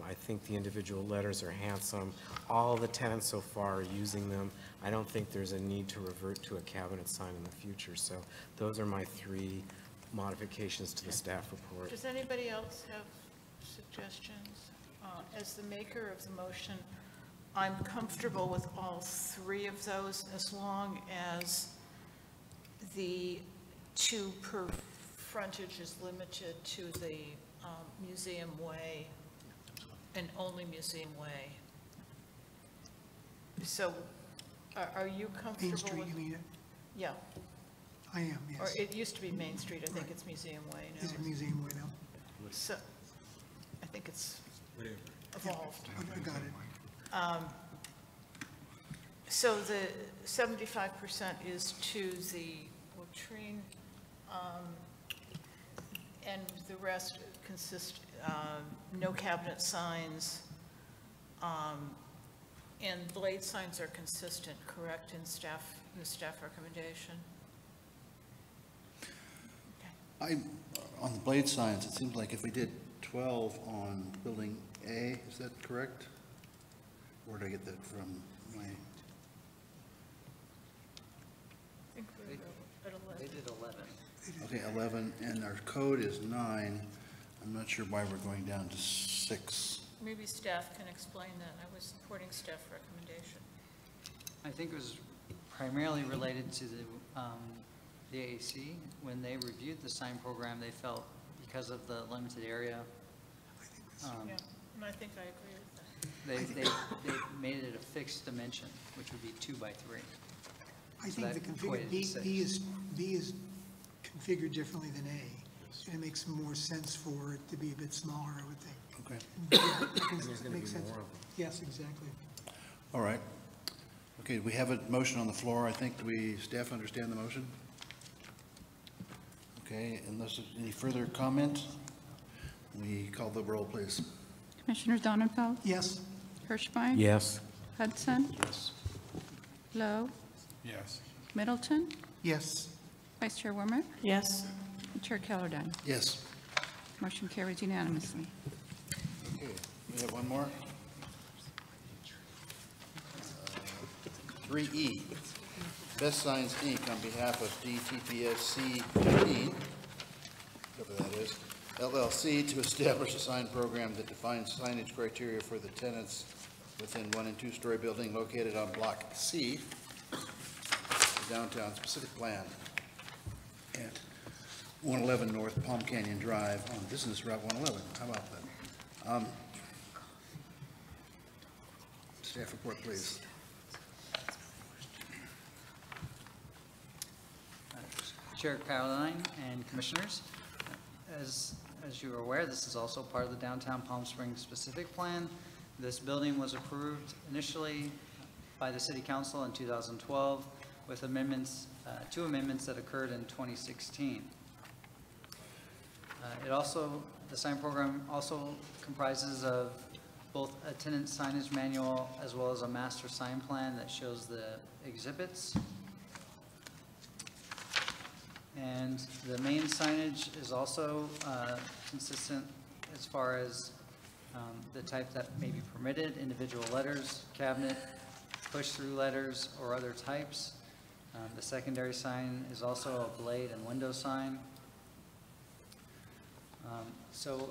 I think the individual letters are handsome. All the tenants so far are using them. I don't think there's a need to revert to a cabinet sign in the future. So those are my 3 modifications to the staff report. Does anybody else have suggestions? As the maker of the motion, I'm comfortable with all 3 of those as long as the 2 per frontage is limited to the Museum Way and only Museum Way. So are you comfortable with... Main Street, you mean it? Yeah. I am, yes. Or it used to be Main Street. I think it's Museum Way now. Is it Museum Way now? So I think it's evolved. I got it. So the 75% is to the latrine, and the rest consist, no cabinet signs, and blade signs are consistent, correct, in the staff recommendation? On the blade signs, it seems like if we did 12 on building A, is that correct? Where did I get that from? My... I think we're at 11. They did 11. Okay, 11, and our code is 9. I'm not sure why we're going down to 6. Maybe staff can explain that. I was supporting staff recommendation. I think it was primarily related to the AAC. When they reviewed the sign program, they felt because of the limited area, Yeah, and I think I agree with that. they made it a fixed dimension, which would be 2 by 3. I So think that the equated config, to B 6. is configured differently than A. And it makes more sense for it to be a bit smaller, I would think. Okay. Yeah, it makes sense. Yes, exactly. All right. Okay, we have a motion on the floor. I think staff understand the motion? Okay, unless there's any further comment, we call the roll, please. Commissioner Donenfeld? Yes. Hirschbein? Yes. Hudson? Yes. Lowe? Yes. Middleton? Yes. Vice Chair Warmick? Yes. And Chair Callardine? Yes. Motion carries unanimously. Okay, we have one more. 3E, Best Signs, Inc., on behalf of DTPSC 15, whatever that is, LLC, to establish a sign program that defines signage criteria for the tenants within 1- and 2-story building located on Block C, the downtown specific plan, at 111 North Palm Canyon Drive on Business Route 111. How about that? Staff report, please. Chair Caroline and Commissioners, as you are aware, this is also part of the Downtown Palm Springs specific plan. This building was approved initially by the City Council in 2012 with amendments, 2 amendments that occurred in 2016. The sign program also comprises of both a tenant signage manual as well as a master sign plan that shows the exhibits. And the main signage is also consistent as far as the type that may be permitted, individual letters, cabinet, push-through letters, or other types. The secondary sign is also a blade and window sign. So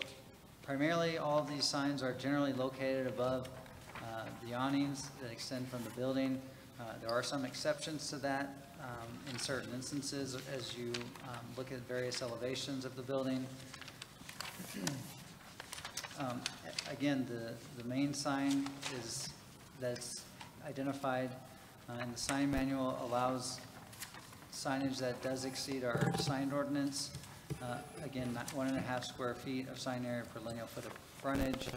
primarily, all of these signs are generally located above the awnings that extend from the building. There are some exceptions to that in certain instances as you look at various elevations of the building. Again, the main sign that's identified and the sign manual allows signage that does exceed our sign ordinance. Again, 1.5 square feet of sign area per lineal foot of frontage.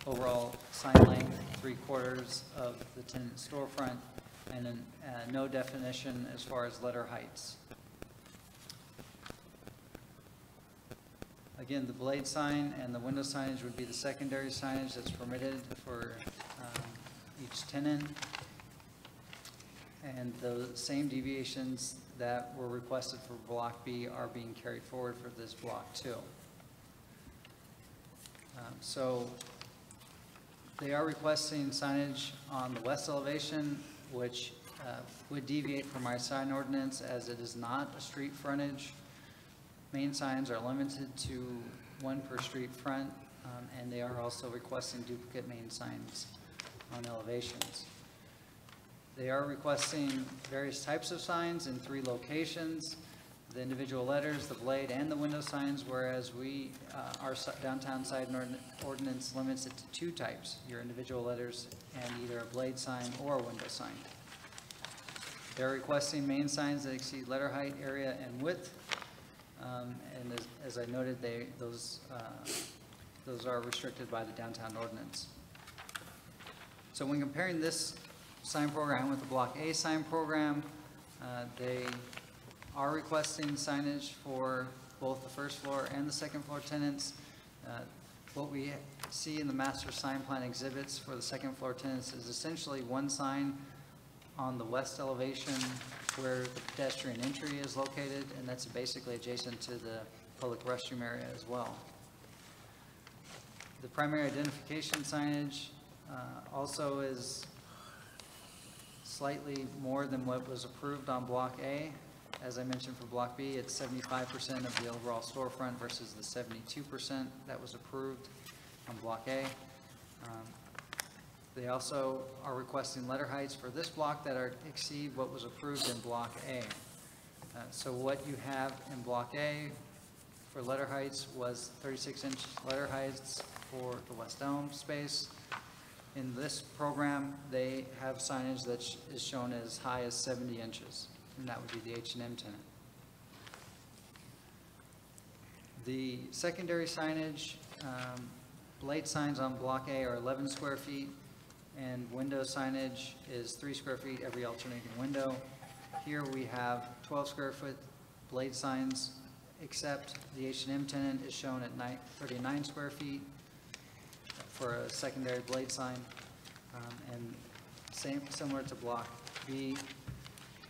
Overall sign length, 3/4 of the tenant storefront, and then no definition as far as letter heights. Again, the blade sign and the window signage would be the secondary signage that's permitted for each tenant. And the same deviations that were requested for Block B are being carried forward for this Block 2. So they are requesting signage on the west elevation, which would deviate from our sign ordinance as it is not a street frontage. Main signs are limited to 1 per street front, and they are also requesting duplicate main signs on elevations. They are requesting various types of signs in 3 locations, the individual letters, the blade, and the window signs, whereas our downtown side ordinance limits it to 2 types, your individual letters and either a blade sign or a window sign. They're requesting main signs that exceed letter height, area, and width. And as I noted, those are restricted by the downtown ordinance. So when comparing this sign program with the Block A sign program, they are requesting signage for both the first floor and the second floor tenants. What we see in the master sign plan exhibits for the second floor tenants is essentially 1 sign on the west elevation where the pedestrian entry is located, and that's basically adjacent to the public restroom area as well. The primary identification signage also is slightly more than what was approved on Block A. as I mentioned for Block B, it's 75% of the overall storefront versus the 72% that was approved on Block A. They also are requesting letter heights for this block that exceed what was approved in Block A. So what you have in Block A for letter heights was 36-inch letter heights for the West Elm space. In this program, they have signage that is shown as high as 70 inches, and that would be the H&M tenant. The secondary signage, blade signs on Block A are 11 square feet, and window signage is 3 square feet every alternating window. Here we have 12 square foot blade signs, except the H&M tenant is shown at 39 square feet for a secondary blade sign. And similar to Block B,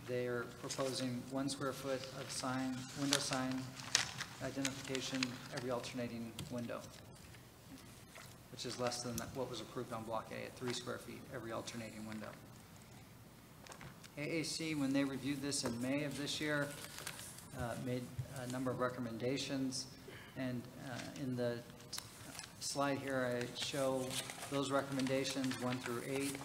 they are proposing 1 square foot of sign, window sign identification every alternating window, which is less than what was approved on Block A at 3 square feet every alternating window. AAC, when they reviewed this in May of this year, made a number of recommendations, and in the slide here I show those recommendations 1 through 8,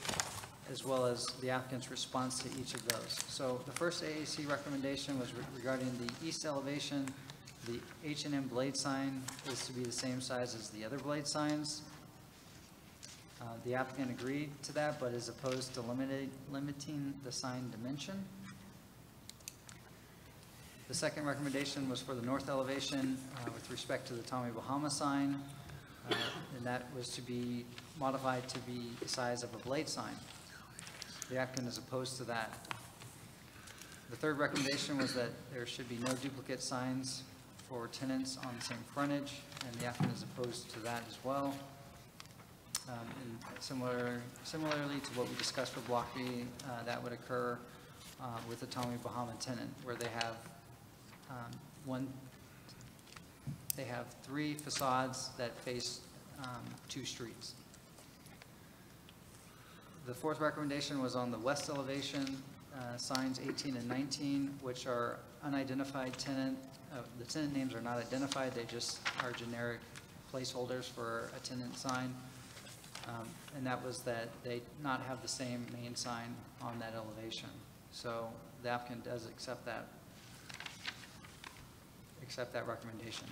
as well as the applicant's response to each of those. So the first AAC recommendation was regarding the east elevation. The H&M blade sign is to be the same size as the other blade signs. The applicant agreed to that, but is opposed to limiting the sign dimension. The second recommendation was for the north elevation with respect to the Tommy Bahama sign, and that was to be modified to be the size of a blade sign. The applicant is opposed to that. The third recommendation was that there should be no duplicate signs for tenants on the same frontage, and the applicant is opposed to that as well. And similarly to what we discussed for Block B, that would occur with the Tommy Bahama tenant, where they have they have 3 facades that face 2 streets. The fourth recommendation was on the west elevation, signs 18 and 19, which are unidentified tenant. The tenant names are not identified, they just are generic placeholders for a tenant sign. And that was that they not have the same main sign on that elevation. So the applicant does accept that recommendation.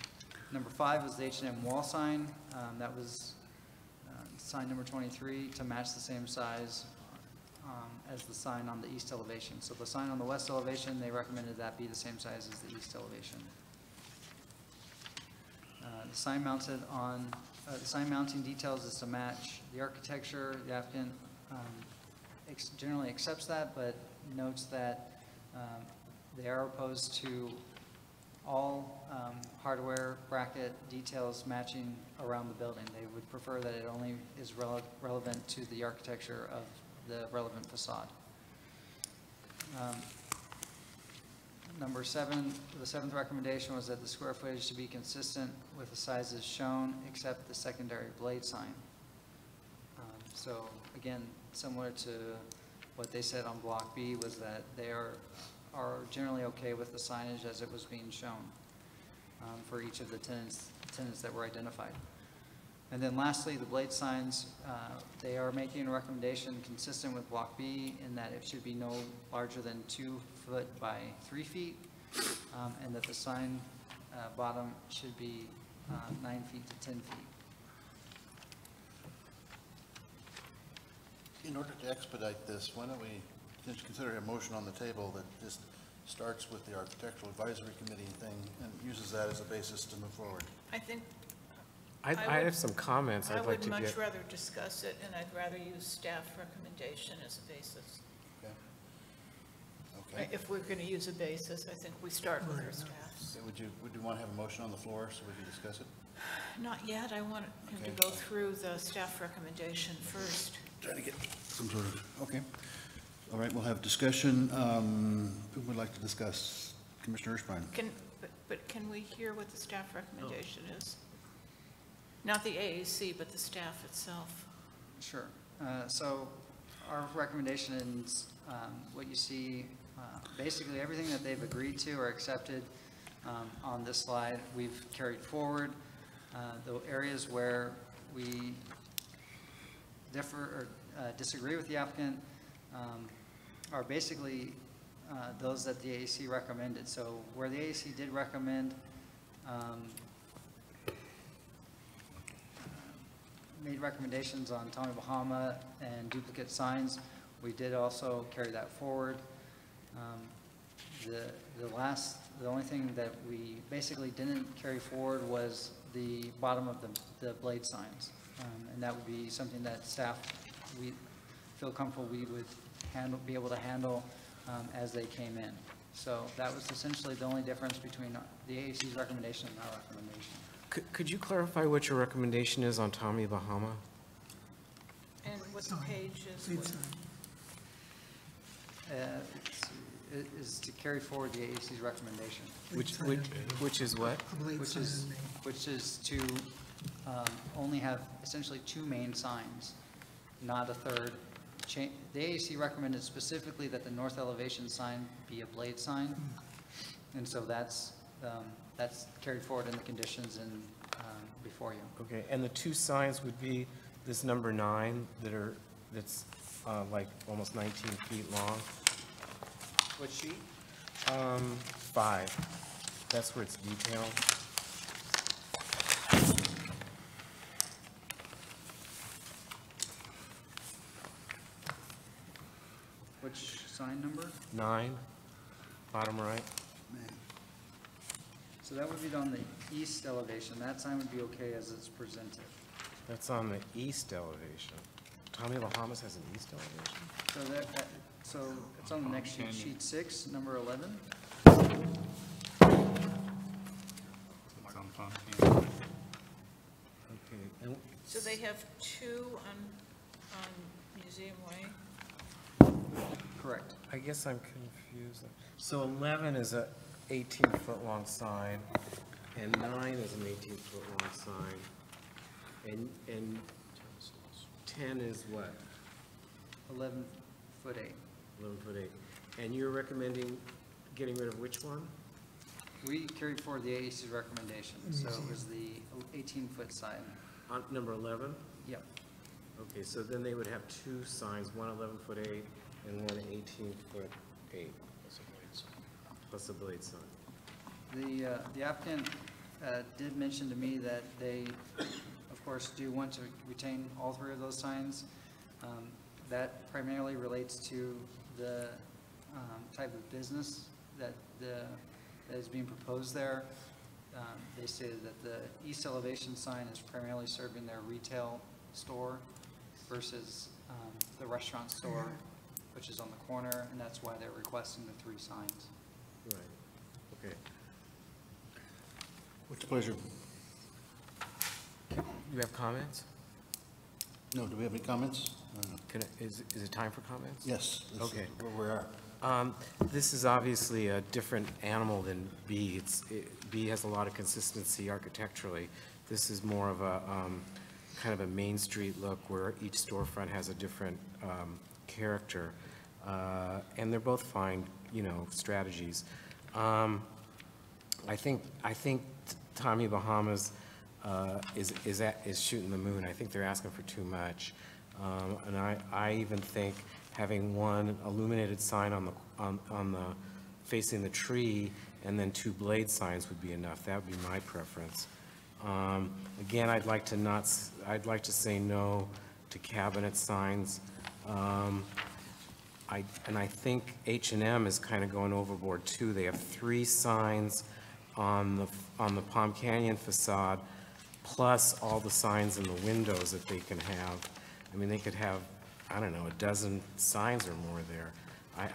Number 5 was the H&M wall sign. That was sign number 23 to match the same size as the sign on the east elevation. So the sign on the west elevation, they recommended that be the same size as the east elevation. The sign mounted on, the sign mounting details is to match the architecture. The applicant generally accepts that, but notes that they are opposed to all hardware bracket details matching around the building. They would prefer that it only is relevant to the architecture of the relevant facade. Number 7, the 7th recommendation was that the square footage to be consistent with the sizes shown except the secondary blade sign. So again, similar to what they said on Block B, was that they are generally okay with the signage as it was being shown for each of the tenants that were identified. And then lastly, the blade signs, they are making a recommendation consistent with Block B in that it should be no larger than 2 foot by 3 feet, and that the sign bottom should be 9 feet to 10 feet. In order to expedite this, why don't we just consider a motion on the table that just starts with the Architectural Advisory Committee thing and uses that as a basis to move forward? I think I have some comments I'd like to get. I would much rather discuss it, and I'd rather use staff recommendation as a basis. Okay. If we're going to use a basis, I think we start with our staff. Would you want to have a motion on the floor so we can discuss it? Not yet. I want him to go through the staff recommendation first. Trying to get some sort of, okay. All right, we'll have discussion. Who would like to discuss? Commissioner Erskine. But can we hear what the staff recommendation is? Not the AAC, but the staff itself. Sure. So our recommendation is what you see Basically, everything that they've agreed to or accepted on this slide, we've carried forward. The areas where we differ or disagree with the applicant are basically those that the AAC recommended. So where the AAC did recommend made recommendations on Tommy Bahama and duplicate signs, we did also carry that forward. The only thing that we basically didn't carry forward was the bottom of the blade signs. And that would be something that staff, we feel comfortable we would be able to handle as they came in. So that was essentially the only difference between the AAC's recommendation and our recommendation. Could you clarify what your recommendation is on Tommy Bahama? And what the page is? It is to carry forward the AAC's recommendation. Which is what? Which is to only have essentially 2 main signs, not a third. The AAC recommended specifically that the north elevation sign be a blade sign, and so that's carried forward in the conditions and before you. Okay, and the 2 signs would be this number 9 that's like almost 19 feet long. What sheet? 5. That's where it's detailed. Which sign number? 9, bottom right. So that would be on the east elevation. That sign would be okay as it's presented. That's on the east elevation. Tommy Bahamas has an east elevation? So it's on the next sheet, sheet 6, number 11. Okay. So they have 2 on Museum Way? Correct. I guess I'm confused. So 11 is a 18-foot-long sign, and 9 is an 18-foot-long sign, and 10 is what? 11'8". 11'8". And you're recommending getting rid of which one? We carried forward the AAC's recommendation, so it was the 18-foot sign. On number 11? Yep. Okay, so then they would have 2 signs, one 11'8" and one 18'8", plus a blade sign. The applicant did mention to me that they, of course, do want to retain all 3 of those signs. That primarily relates to the type of business that is being proposed there. They stated that the east elevation sign is primarily serving their retail store versus the restaurant store, which is on the corner, and that's why they're requesting the 3 signs. Right. Okay. What's the pleasure? You have comments? No, do we have any comments? Is it time for comments? Yes. Okay. Where we are. This is obviously a different animal than B. B has a lot of consistency architecturally. This is more of a kind of a Main Street look where each storefront has a different character, and they're both fine, strategies. I think Tommy Bahamas is shooting the moon. I think they're asking for too much, and I even think having one illuminated sign on the facing the tree and then 2 blade signs would be enough. That would be my preference. Again, I'd like to say no to cabinet signs. I think H&M is kind of going overboard too. They have 3 signs on the Palm Canyon facade, plus all the signs in the windows that they can have. I mean, they could have, I don't know, a dozen signs or more there.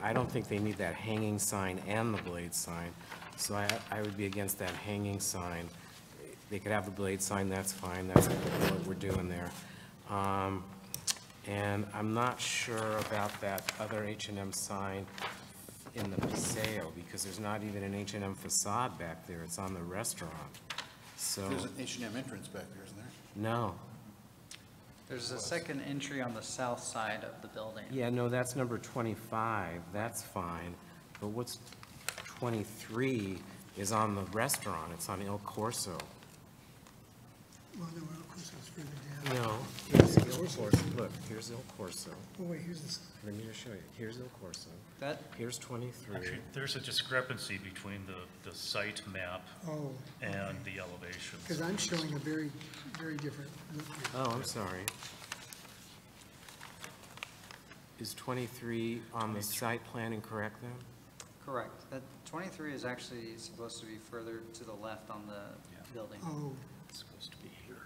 I don't think they need that hanging sign and the blade sign, so I would be against that hanging sign. They could have the blade sign, that's fine, that's what we're doing there. And I'm not sure about that other H&M sign in the Paseo, because there's not even an H&M facade back there, it's on the restaurant. So There's an H&M entrance back there, isn't there? No. There's a second entry on the south side of the building. Yeah, no, that's number 25, that's fine. But what's 23 is on the restaurant, it's on Il Corso. Well, no, El Corso's further down. No, here's Il Corso, look, here's Il Corso. Oh, wait, here's this. Let me just show you, here's Il Corso. That, Here's 23. Actually, there's a discrepancy between the site map Oh, and the elevations. because I'm showing a very, very different look here. Oh, I'm sorry. Is 23 on the site plan incorrect then? correct. That 23 is actually supposed to be further to the left on the building. Oh, It's supposed to be here.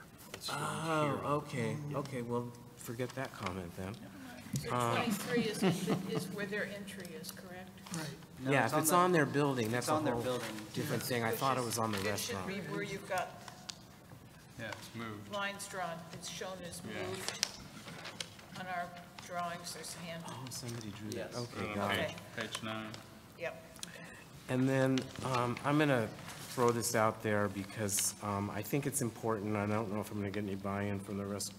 Oh, okay, okay, well, forget that comment then. So 23 is where their entry is, correct? right. No, Yeah, if it's on their building, that's it's a on their whole building. different thing. I thought it was on the It should restaurant. be where you've got Yeah, it's moved. lines drawn. It's shown as Yeah. moved. On our drawings, there's a hand. Oh, somebody drew that, Yes. okay, got it. Page 9. Yep. And then I'm going to throw this out there because I think it's important. I don't know if I'm going to get any buy-in from the rest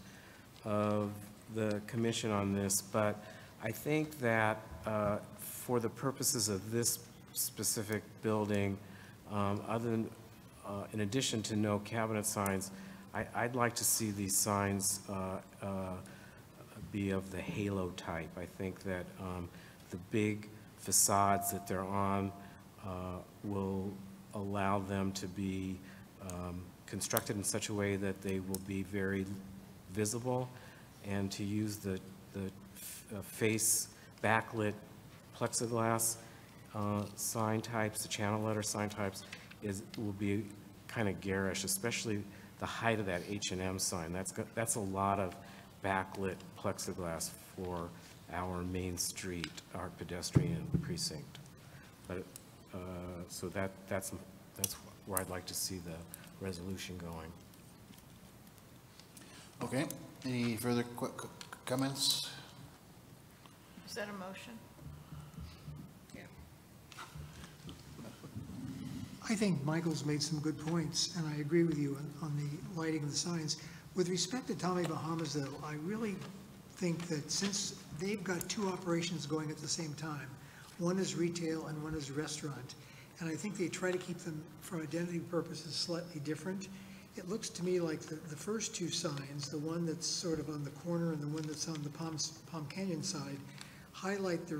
of the commission on this, but I think that for the purposes of this specific building, other than, in addition to no cabinet signs, I'd like to see these signs be of the halo type. I think that the big facades that they're on will allow them to be constructed in such a way that they will be very visible, and to use the face backlit plexiglass sign types, the channel letter sign types, will be kind of garish, especially the height of that H&M sign. That's a lot of backlit plexiglass for our main street, our pedestrian precinct. But, so that's where I'd like to see the resolution going. Okay, any further comments? Is that a motion? Yeah. I think Michael's made some good points, and I agree with you on the lighting of the signs. With respect to Tommy Bahamas, though, I really think that since they've got two operations going at the same time, one is retail and one is restaurant, and I think they try to keep them, for identity purposes, slightly different. It looks to me like the first two signs, the one that's sort of on the corner and the one that's on the Palm Canyon side, highlight the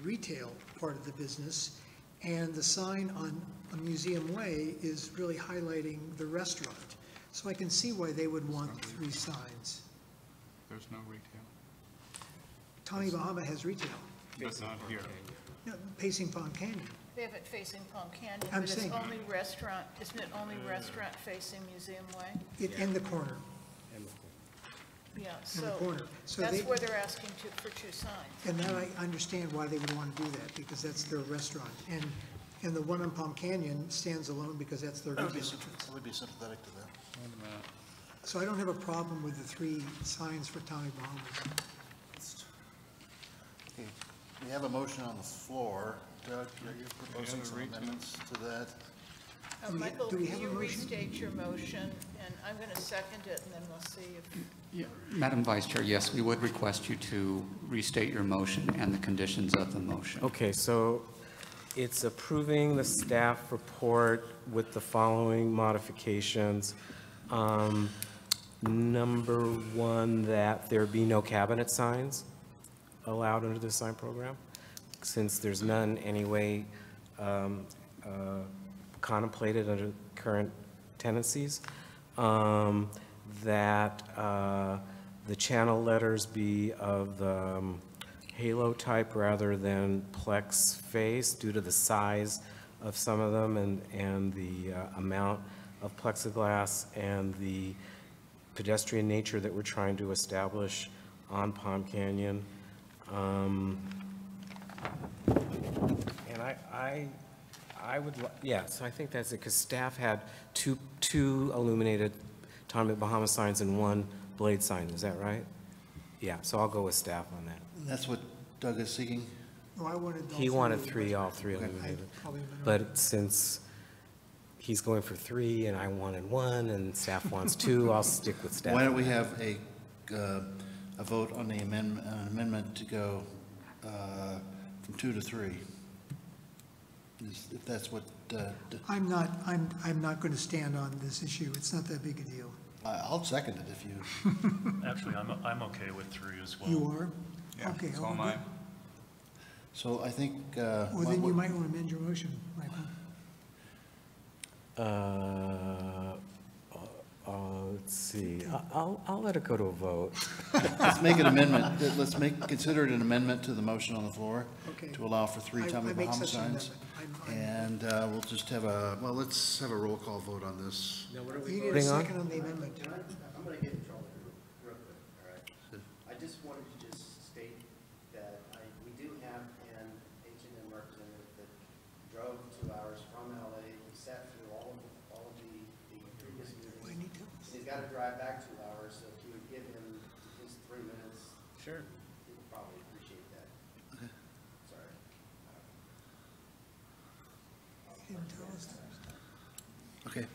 retail part of the business, and the sign on Museum Way is really highlighting the restaurant. So I can see why they would want three signs. There's no retail. Tommy Bahama has retail, But not here. no, facing Palm Canyon. They have it facing Palm Canyon, I'm but it's saying- only restaurant, isn't it only restaurant facing Museum Way? In the corner, Yeah, in the so corner. So that's they, where they're asking for two signs. and that I understand why they would want to do that, because that's their restaurant. And the one on Palm Canyon stands alone because that's their I retail would entrance. be sympathetic to that. So I don't have a problem with the three signs for Tommy Bahamas. Okay, we have a motion on the floor. Doug, you're proposing some amendments to that? Michael, do we can have a you motion? restate your motion? And I'm going to second it, and then we'll see if, Madam Vice Chair, yes, we would request you to restate your motion and the conditions of the motion. Okay, so it's approving the staff report with the following modifications. Number one, that there be no cabinet signs allowed under the sign program, since there's none anyway contemplated under current tenancies. That the channel letters be of the halo type rather than plex face due to the size of some of them and the amount of plexiglass and the pedestrian nature that we're trying to establish on Palm Canyon. And I would, yeah, so I think that's it, because staff had two illuminated Tommy Bahama signs and one blade sign, is that right? Yeah, so I'll go with staff on that. That's what Doug is seeking? No, I wanted all He wanted three. all three Okay, I illuminated. probably went over. But since he's going for three and I wanted one and staff wants two, I'll stick with staff. Why don't we have a vote on the amendment to go from 2 to 3? if that's what, I'm not going to stand on this issue. It's not that big a deal. I'll second it if you. Actually, I'm okay with 3 as well. You are? Yeah, Okay. so am I. So I think. Well, then you might want to amend your motion, Michael. Let's see, I'll let it go to a vote. Let's make an amendment, consider it an amendment to the motion on the floor Okay. to allow for 3 Tommy I make Bahama such an signs. amendment. And we'll just have let's have a roll call vote on this. Now, what are You we need a voting on? second on the amendment. I'm going to get in trouble real quick, all right? I just wanted to just state that we do have an H&M representative that drove 2 hours from LA. He sat through all of the previous meetings. And he's got to drive back 2 hours, so if you would give him his 3 minutes. Sure. He would probably appreciate that. Okay. Sorry. He didn't tell us that. Okay.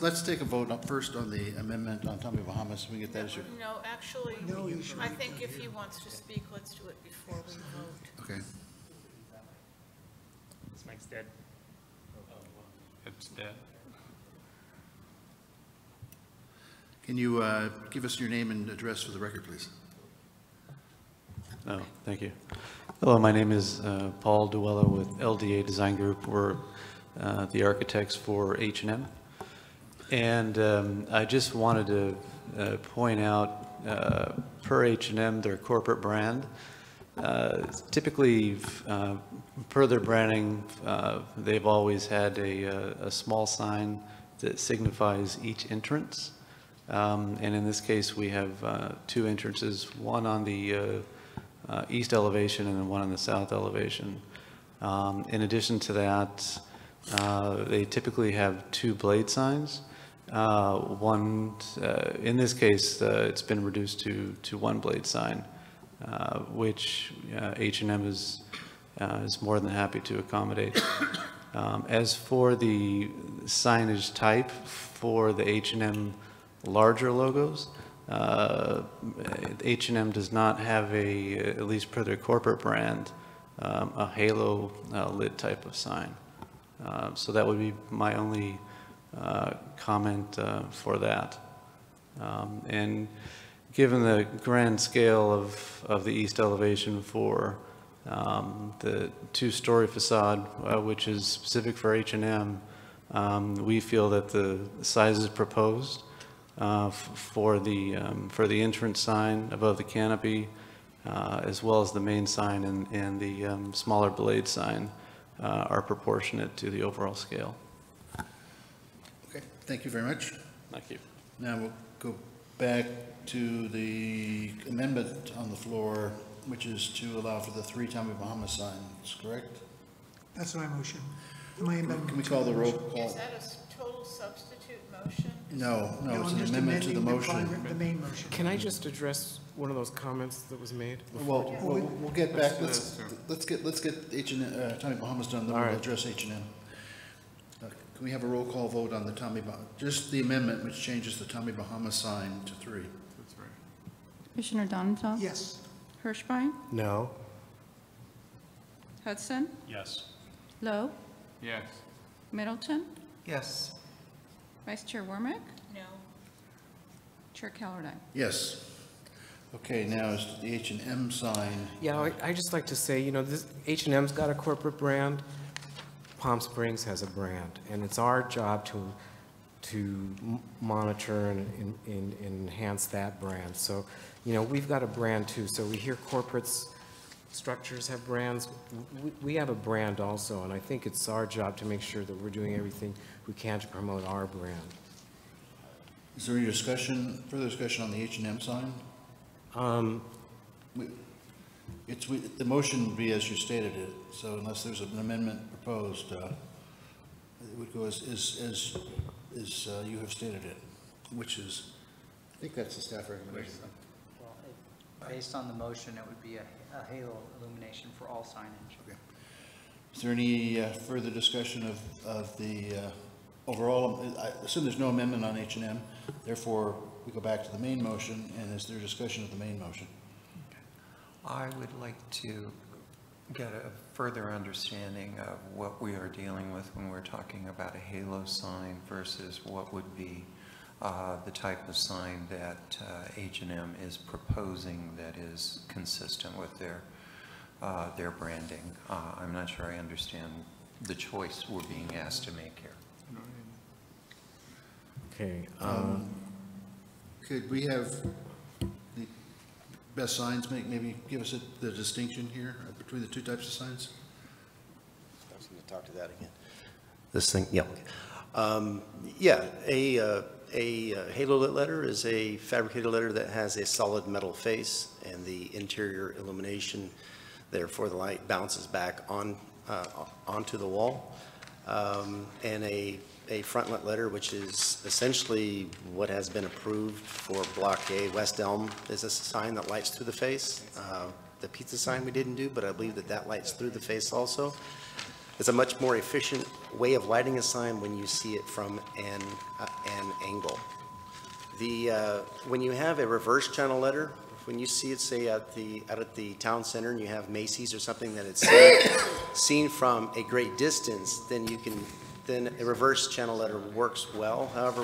Let's take a vote up first on the amendment on Tommy Bahama, so we get that issue. No, actually, No, you should. I think if he wants to speak, let's do it before we vote. Okay. This mic's dead. It's dead. Can you give us your name and address for the record, please? Oh, thank you. Hello, my name is Paul Duella with LDA Design Group. We're the architects for H&M. And I just wanted to point out, per H&M, their corporate brand, typically, per their branding, they've always had a small sign that signifies each entrance. And in this case, we have 2 entrances, one on the east elevation and then one on the south elevation. In addition to that, they typically have 2 blade signs. One, in this case, it's been reduced to 1 blade sign, which H&M is more than happy to accommodate. As for the signage type for the H&M larger logos, H&M does not have at least per their corporate brand, a halo lit type of sign. So that would be my only comment for that. And given the grand scale of the east elevation for the 2-story facade, which is specific for H&M, we feel that the sizes proposed for the entrance sign above the canopy, as well as the main sign and the smaller blade sign, are proportionate to the overall scale. Okay, thank you very much. Thank you. Now we'll go back to the amendment on the floor, which is to allow for the 3 Tommy Bahama signs, correct? That's my motion. My amendment. Can we call the roll call? Is that a total substitute motion? No, No, it's I'm an just amendment to the amending motion. the main motion. Can I just address one of those comments that was made? Well, we'll get back, let's get Tommy Bahama's done, then All we'll right. address H&M. Can we have a roll call vote on the just the amendment which changes the Tommy Bahama sign to 3? That's right. Commissioner Donenfeld? Yes. Hirschbein? No. Hudson? Yes. Lowe? Yes. Middleton? Yes. Vice Chair Wormick? No. Chair Callardine? Yes. Okay, now is the H&M sign. Yeah, I just like to say, this H&M's got a corporate brand. Palm Springs has a brand, and it's our job to monitor and enhance that brand. So, we've got a brand too. So we hear corporates, structures have brands. We have a brand also, and I think it's our job to make sure that we're doing everything we can to promote our brand. Is there any further discussion on the H&M sign? The motion would be as you stated it, so unless there's an amendment proposed, it would go as you have stated it, which is, I think that's the staff recommendation. Based on the motion, it would be a halo illumination for all signage. Okay. Is there any further discussion of the overall? I assume there's no amendment on H&M, therefore we go back to the main motion, and is there discussion of the main motion? I would like to get a further understanding of what we are dealing with when we're talking about a halo sign versus what would be the type of sign that H&M is proposing that is consistent with their branding. I'm not sure I understand the choice we're being asked to make here. Okay. Could we have the Best Signs maybe give us the distinction here between the two types of signs? I was going to talk to that again. This thing, yeah. Yeah, a halo lit letter is a fabricated letter that has a solid metal face, and the interior illumination, therefore the light bounces back onto the wall. And a front lit letter, which is essentially what has been approved for Block A. West Elm is a sign that lights through the face. The pizza sign we didn't do, but I believe that lights through the face also. It's a much more efficient way of lighting a sign when you see it from an angle. When you have a reverse channel letter, when you see it, say, out at the town center, and you have Macy's or something that it's seen from a great distance, then a reverse channel letter works well. However,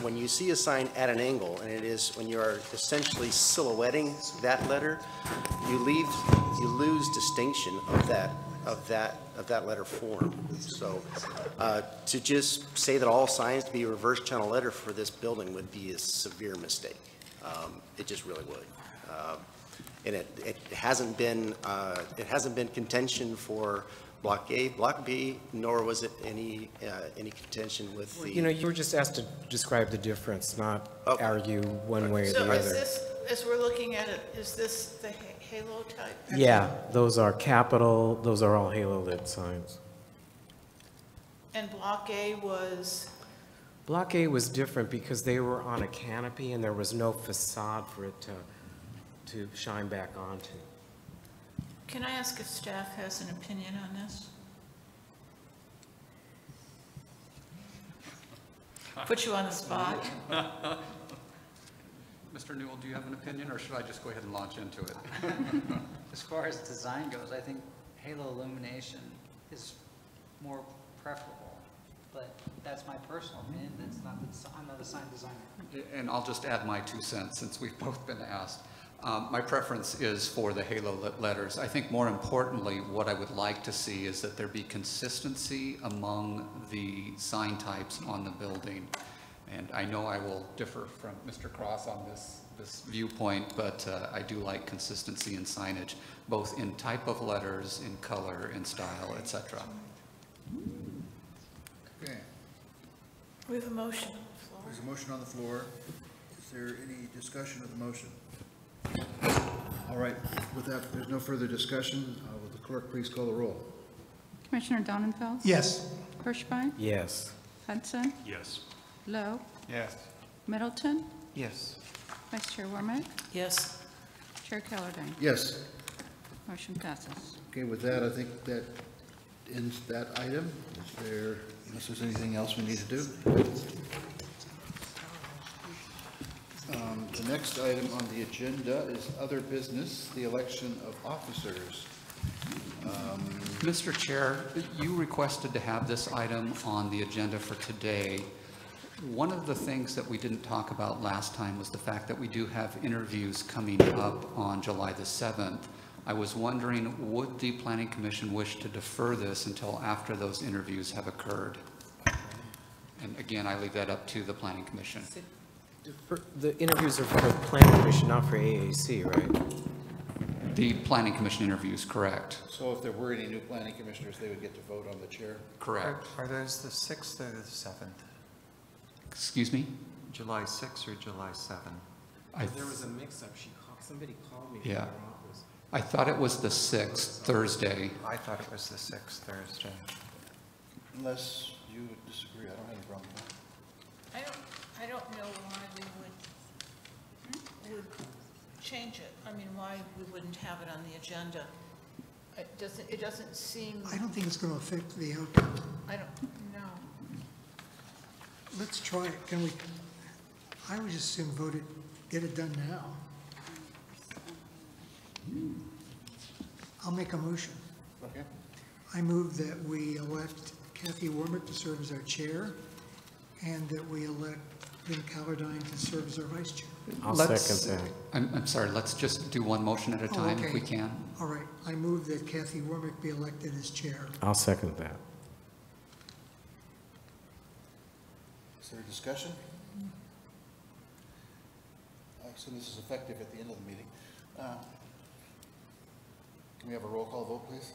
when you see a sign at an angle, and it is when you are essentially silhouetting that letter, you lose distinction of that letter form. So to just say that all signs to be reverse channel letter for this building would be a severe mistake. It just really would. And it hasn't been contention for Block A, Block B, nor was it any contention with the. You know, you were just asked to describe the difference, not argue one way or the other. So is this, as we're looking at it, is this the halo type? Yeah, those are capital, those are all halo lit signs. And Block A was? Block A was different because they were on a canopy and there was no facade for it to shine back onto. Can I ask if staff has an opinion on this? Put you on the spot. Mr. Newell, do you have an opinion, or should I just go ahead and launch into it? As far as design goes, I think halo illumination is more preferable, but that's my personal opinion. I'm not a sign designer. And I'll just add my 2 cents since we've both been asked. My preference is for the halo lit letters. I think more importantly, what I would like to see is that there be consistency among the sign types on the building. And I know I will differ from Mr. Cross on this viewpoint, but I do like consistency in signage, both in type of letters, in color, in style, etc. Okay. We have a motion. There's a motion on the floor. Is there any discussion of the motion? All right. With that, if there's no further discussion, will the clerk please call the roll? Commissioner Donenfeld? Yes. Kirschbein? Yes. Hudson? Yes. Lowe? Yes. Middleton? Yes. Vice Chair Warmick? Yes. Chair Callardine? Yes. Motion passes. Okay, with that, I think that ends that item. Is there, unless there's anything else we need to do? The next item on the agenda is other business, the election of officers. Mr. Chair, you requested to have this item on the agenda for today. One of the things that we didn't talk about last time was the fact that we do have interviews coming up on July the 7th. I was wondering, would the Planning Commission wish to defer this until after those interviews have occurred? And again, I leave that up to the Planning Commission. The interviews are for the Planning Commission, not for AAC, right? The Planning Commission interviews, correct. So if there were any new planning commissioners, they would get to vote on the chair? Correct. Are those the 6th or the 7th? Excuse me? July 6th or July 7th? There was a mix-up. Somebody called me from Yeah. their office. I thought it was the 6th, Thursday. I thought it was the 6th Thursday. Unless you would disagree, I don't have a problem with that. I don't know why we would change it. I mean, why we wouldn't have it on the agenda. It doesn't seem. I don't think it's going to affect the outcome. I don't know. Let's try it. Can we, I would just assume vote it, get it done now. I'll make a motion. Okay. I move that we elect Kathy Wormick to serve as our chair, and that we elect Lynn Callardine to serve as our vice chair. I'll second that. I'm sorry, let's just do one motion at a time if okay. we can. All right, I move that Kathy Wormick be elected as chair. I'll second that. Is there a discussion? I assume this is effective at the end of the meeting. Can we have a roll call vote, please?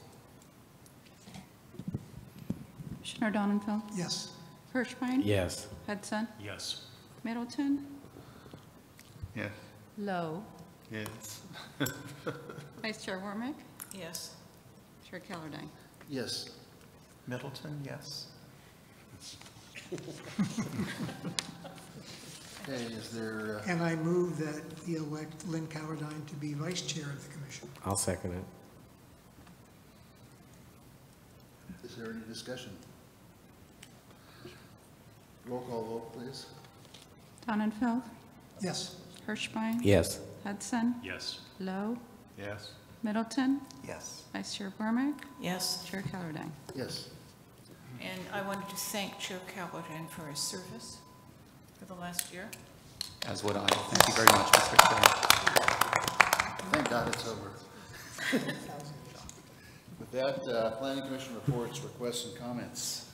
Commissioner Donenfeld? Yes. Hirschbein? Yes. Hudson? Yes. Middleton? Yes. Lowe? Yes. Vice Chair Wormick? Yes. Chair Callardine? Yes. Middleton, yes. Okay, is there, And I move that we elect Lynn Callardine to be vice chair of the commission. I'll second it. is there any discussion? Roll call vote, please. Donenfeld? Yes. Hirschbein? Yes. Hudson? Yes. Lowe? Yes. Middleton? Yes. Vice Chair Wormick? Yes. Chair Callardine? Yes. And I wanted to thank Chair Callardine for his service for the last year. As would I. Thank you very much, Mr. Chair. Thank God it's over. With that, Planning Commission reports, requests, and comments.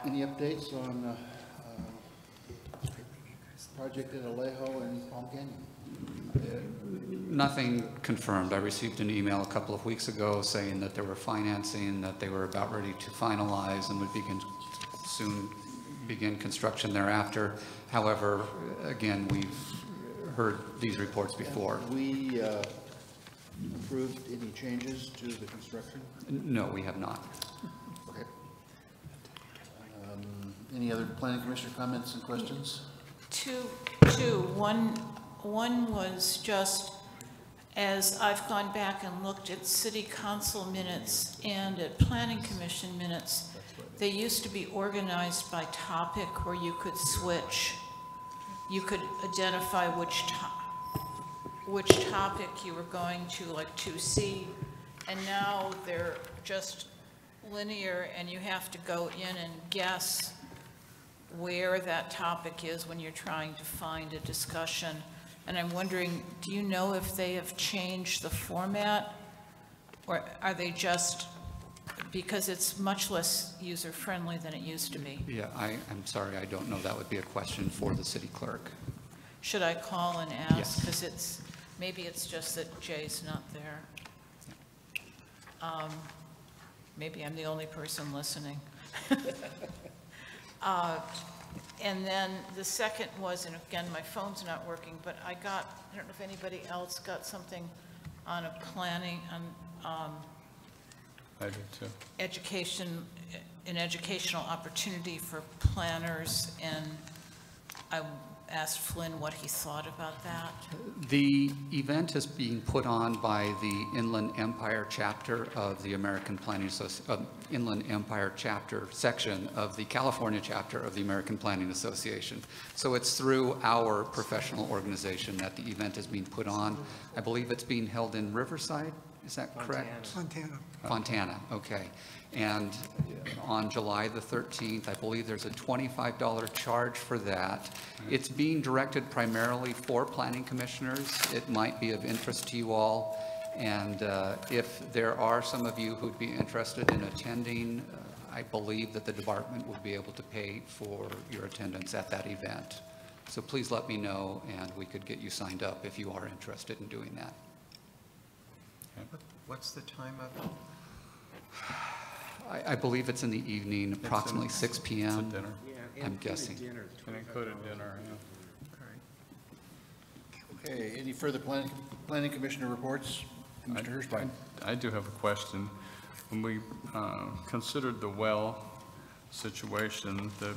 Any updates on project at Alejo and Palm Canyon? Nothing confirmed. I received an email a couple of weeks ago saying that there were financing, that they were about ready to finalize and would soon begin construction thereafter. However, again, we've heard these reports before. Have we approved any changes to the construction? No, we have not. Okay. Any other Planning Commission comments and questions? Two. One was just, as I've gone back and looked at city council minutes and at planning commission minutes, they used to be organized by topic where you could switch. You could identify which topic you were going to, like 2C, and now they're just linear and you have to go in and guess where that topic is when you're trying to find a discussion. And I'm wondering, do you know if they have changed the format, or are they just, because it's much less user-friendly than it used to be? Yeah, I'm sorry, I don't know. That would be a question for the city clerk. Should I call and ask? Yes. Because maybe it's just that Jay's not there. Maybe I'm the only person listening. And then the second was, and again, my phone's not working, but I don't know if anybody else got something on a planning, on I do too. education, an educational opportunity for planners, and I asked Flynn what he thought about that. The event is being put on by the Inland Empire chapter of the American Planning Inland Empire chapter section of the California chapter of the American Planning Association. So it's through our professional organization that the event is being put on. I believe it's being held in Riverside, is that correct? Fontana. Fontana, okay. And on July the 13th, I believe there's a $25 charge for that. It's being directed primarily for planning commissioners. It might be of interest to you all. And if there are some of you who'd be interested in attending, I believe that the department will be able to pay for your attendance at that event. So please let me know, and we could get you signed up if you are interested in doing that. What's the time of it? I believe it's in the evening, approximately 6 p.m. It's a dinner. I'm guessing. An included dinner, yeah. Okay, any further planning commissioner reports? Mr. Hirschbein. I do have a question. When we considered the well situation, the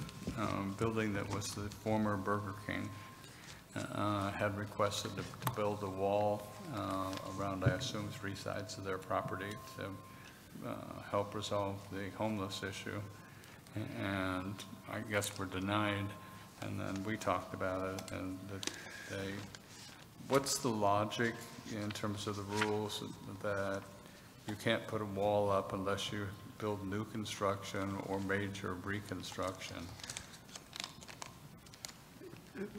building that was the former Burger King had requested to build a wall around, I assume, 3 sides of their property to help resolve the homeless issue. And I guess we're denied. And then we talked about it, and what's the logic in terms of the rules that you can't put a wall up unless you build new construction or major reconstruction.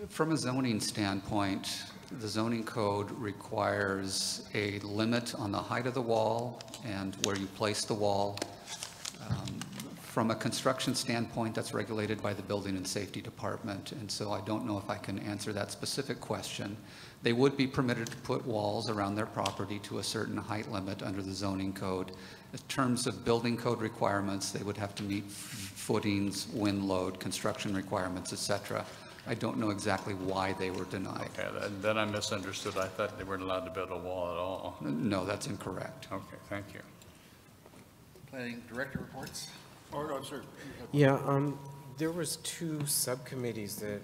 From a zoning standpoint, the zoning code requires a limit on the height of the wall and where you place the wall. From a construction standpoint, that's regulated by the Building and Safety Department, and so I don't know if I can answer that specific question. They would be permitted to put walls around their property to a certain height limit under the zoning code. In terms of building code requirements, they would have to meet footings, wind load, construction requirements, etc. I don't know exactly why they were denied. Okay, then I misunderstood. I thought they weren't allowed to build a wall at all. No, that's incorrect. Okay, thank you. Planning Director reports? Or, no, sir. Yeah, there was 2 subcommittees that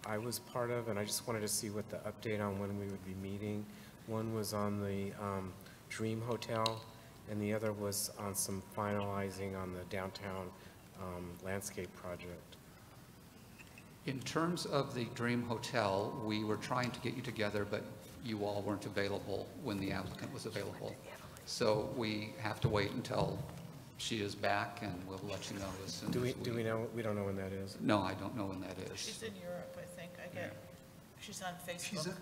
I was part of, and I just wanted to see what the update on when we would be meeting. One was on the Dream Hotel, and the other was on some finalizing on the downtown landscape project. In terms of the Dream Hotel, we were trying to get you together, but you all weren't available when the applicant was available. So we have to wait until she is back, and we'll let you know as soon as Do we know? We don't know when that is. No, I don't know when that is. She's in Europe, I think. She's on Facebook.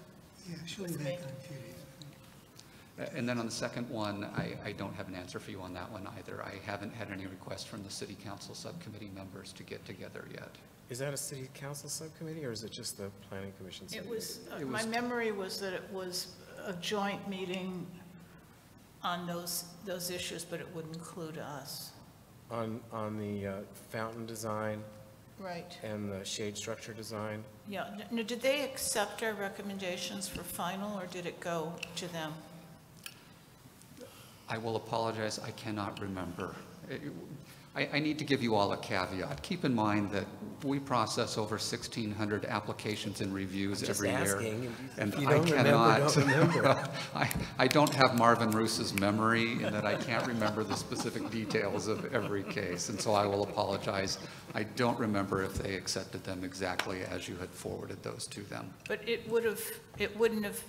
She'll be with back me. in a few days. And then on the second one, I don't have an answer for you on that one either. I haven't had any requests from the City Council subcommittee members to get together yet. Is that a City Council subcommittee, or is it just the Planning Commission It subcommittee? was, my memory was that it was a joint meeting on those issues, but it would include us. On the fountain design Right. and the shade structure design? Yeah. Now, did they accept our recommendations for final, or did it go to them? I will apologize, I cannot remember. I need to give you all a caveat. Keep in mind that we process over 1,600 applications and reviews every year. And I cannot, I don't have Marvin Roos's memory in that I can't remember the specific details of every case. And so I will apologize. I don't remember if they accepted them exactly as you had forwarded those to them. But it wouldn't have,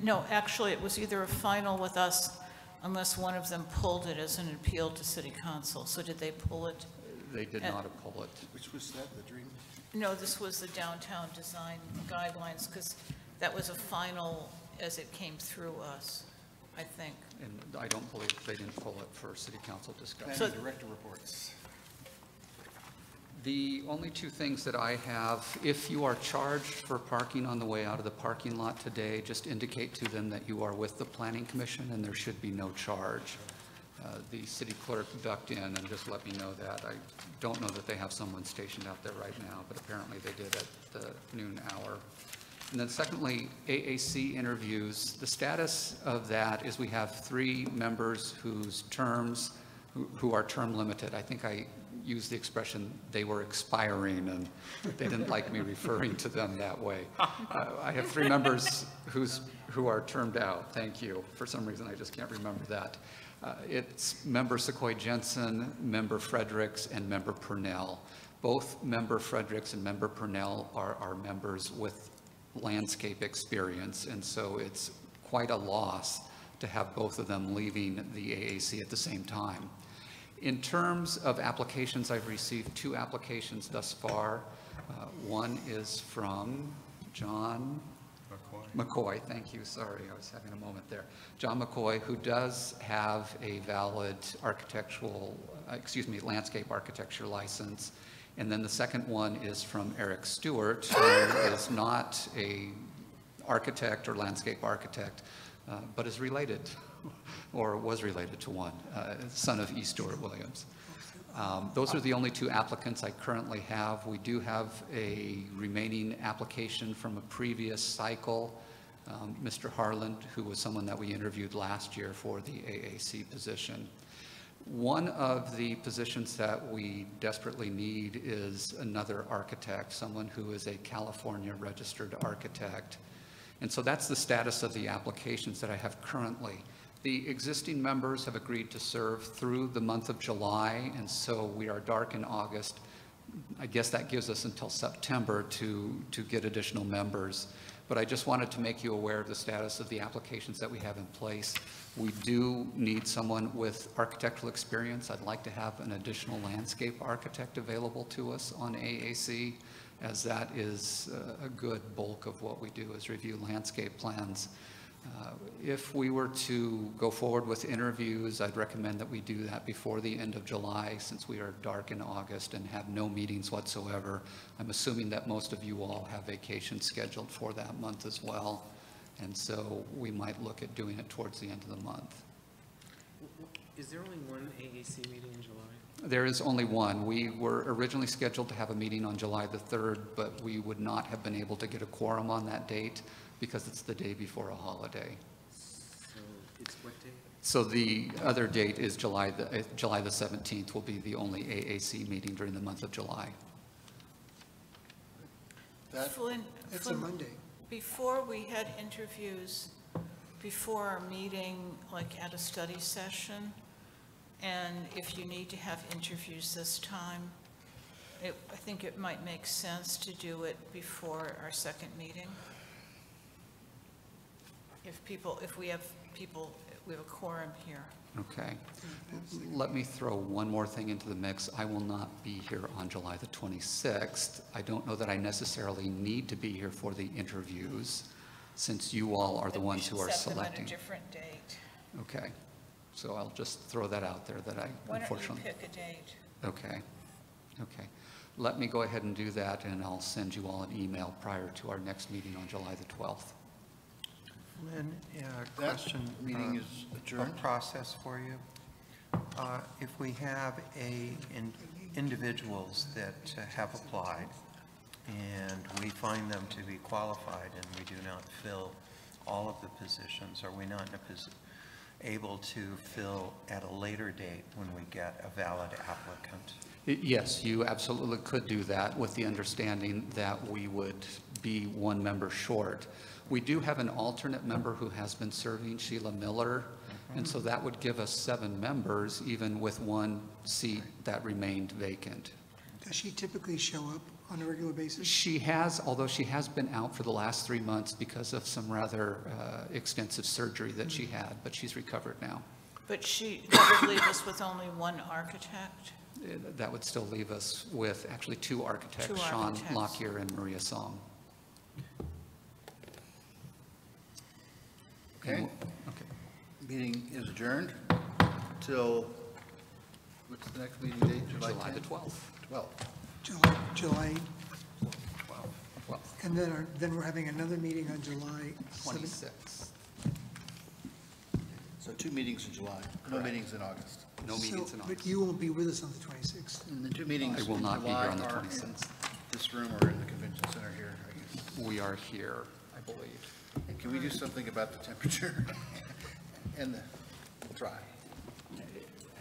no, actually, it was either a final with us unless one of them pulled it as an appeal to City Council. So did they pull it? They did not pull it. Which was that, the Dream? No, this was the downtown design guidelines, because that was a final as it came through us, I think. And I don't believe they didn't pull it for City Council discussion. Planning Director reports. The only 2 things that I have, if you are charged for parking on the way out of the parking lot today, just indicate to them that you are with the Planning Commission and there should be no charge. The city clerk ducked in and just let me know that. I don't know that they have someone stationed out there right now, but apparently they did at the noon hour. And then secondly, AAC interviews. The status of that is we have 3 members whose terms, who are term limited. I think I used the expression they were expiring, and they didn't like me referring to them that way. I have 3 members who are termed out. Thank you. For some reason, I just can't remember that. It's member Sequoia Jensen, member Fredericks, and member Purnell. Both member Fredericks and member Purnell are members with landscape experience, and so it's quite a loss to have both of them leaving the AAC at the same time. In terms of applications, I've received 2 applications thus far. One is from John McCoy, thank you, sorry, I was having a moment there. John McCoy, who does have a valid landscape architecture license. And then the second one is from Eric Stewart, who is not a architect or landscape architect, but is related, or was related to one, son of E. Stewart Williams. Those are the only 2 applicants I currently have. We do have a remaining application from a previous cycle, Mr. Harland, who was someone that we interviewed last year for the AAC position. One of the positions that we desperately need is another architect, someone who is a California registered architect. And so that's the status of the applications that I have currently. The existing members have agreed to serve through the month of July, and so we are dark in August. I guess that gives us until September to get additional members. But I just wanted to make you aware of the status of the applications that we have in place. We do need someone with architectural experience. I'd like to have an additional landscape architect available to us on AAC, as that is a good bulk of what we do is review landscape plans. If we were to go forward with interviews, I'd recommend that we do that before the end of July, since we are dark in August and have no meetings whatsoever. I'm assuming that most of you all have vacations scheduled for that month as well, and so we might look at doing it towards the end of the month. Is there only one AAC meeting in July? There is only one. We were originally scheduled to have a meeting on July the 3rd, but we would not have been able to get a quorum on that date because it's the day before a holiday. So it's what day? So the other date is July the 17th will be the only AAC meeting during the month of July. Flynn, That's a Monday. before we had interviews, before our meeting, like at a study session, and if you need to have interviews this time, I think it might make sense to do it before our second meeting. If we have people, we have a quorum here. Okay. Let me throw one more thing into the mix. I will not be here on July the 26th. I don't know that I necessarily need to be here for the interviews, since you all are the ones who are Set them at selecting. a different date. Okay. So I'll just throw that out there that I Why don't you unfortunately. pick a date? Okay. Okay. Let me go ahead and do that, and I'll send you all an email prior to our next meeting on July the 12th. Lynn, That question. meeting is adjourned. A process for you. If we have individuals that have applied and we find them to be qualified and we do not fill all of the positions, are we not able to fill at a later date when we get a valid applicant? Yes, you absolutely could do that with the understanding that we would be one member short. We do have an alternate member who has been serving, Sheila Miller, and so that would give us 7 members, even with one seat that remained vacant. Does she typically show up on a regular basis? She has, although she has been out for the last 3 months because of some rather extensive surgery that she had, but she's recovered now. But that would leave us with only one architect? That would still leave us with actually 2 architects, 2 Sean architects. Lockyer and Maria Song. Okay. Okay. Meeting is adjourned till, what's the next meeting date? July 10th? the 12th. 12th. July, 12th. and then we're having another meeting on July 26th. So 2 meetings in July, no meetings in August. No meetings in August. But you won't be with us on the 26th. And the 2 meetings I will in not be July here on the are in 26th. this room or in the convention center here, I guess. We are here, I believe. And can we do something about the temperature and the dry?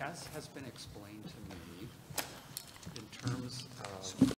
As has been explained to me, in terms of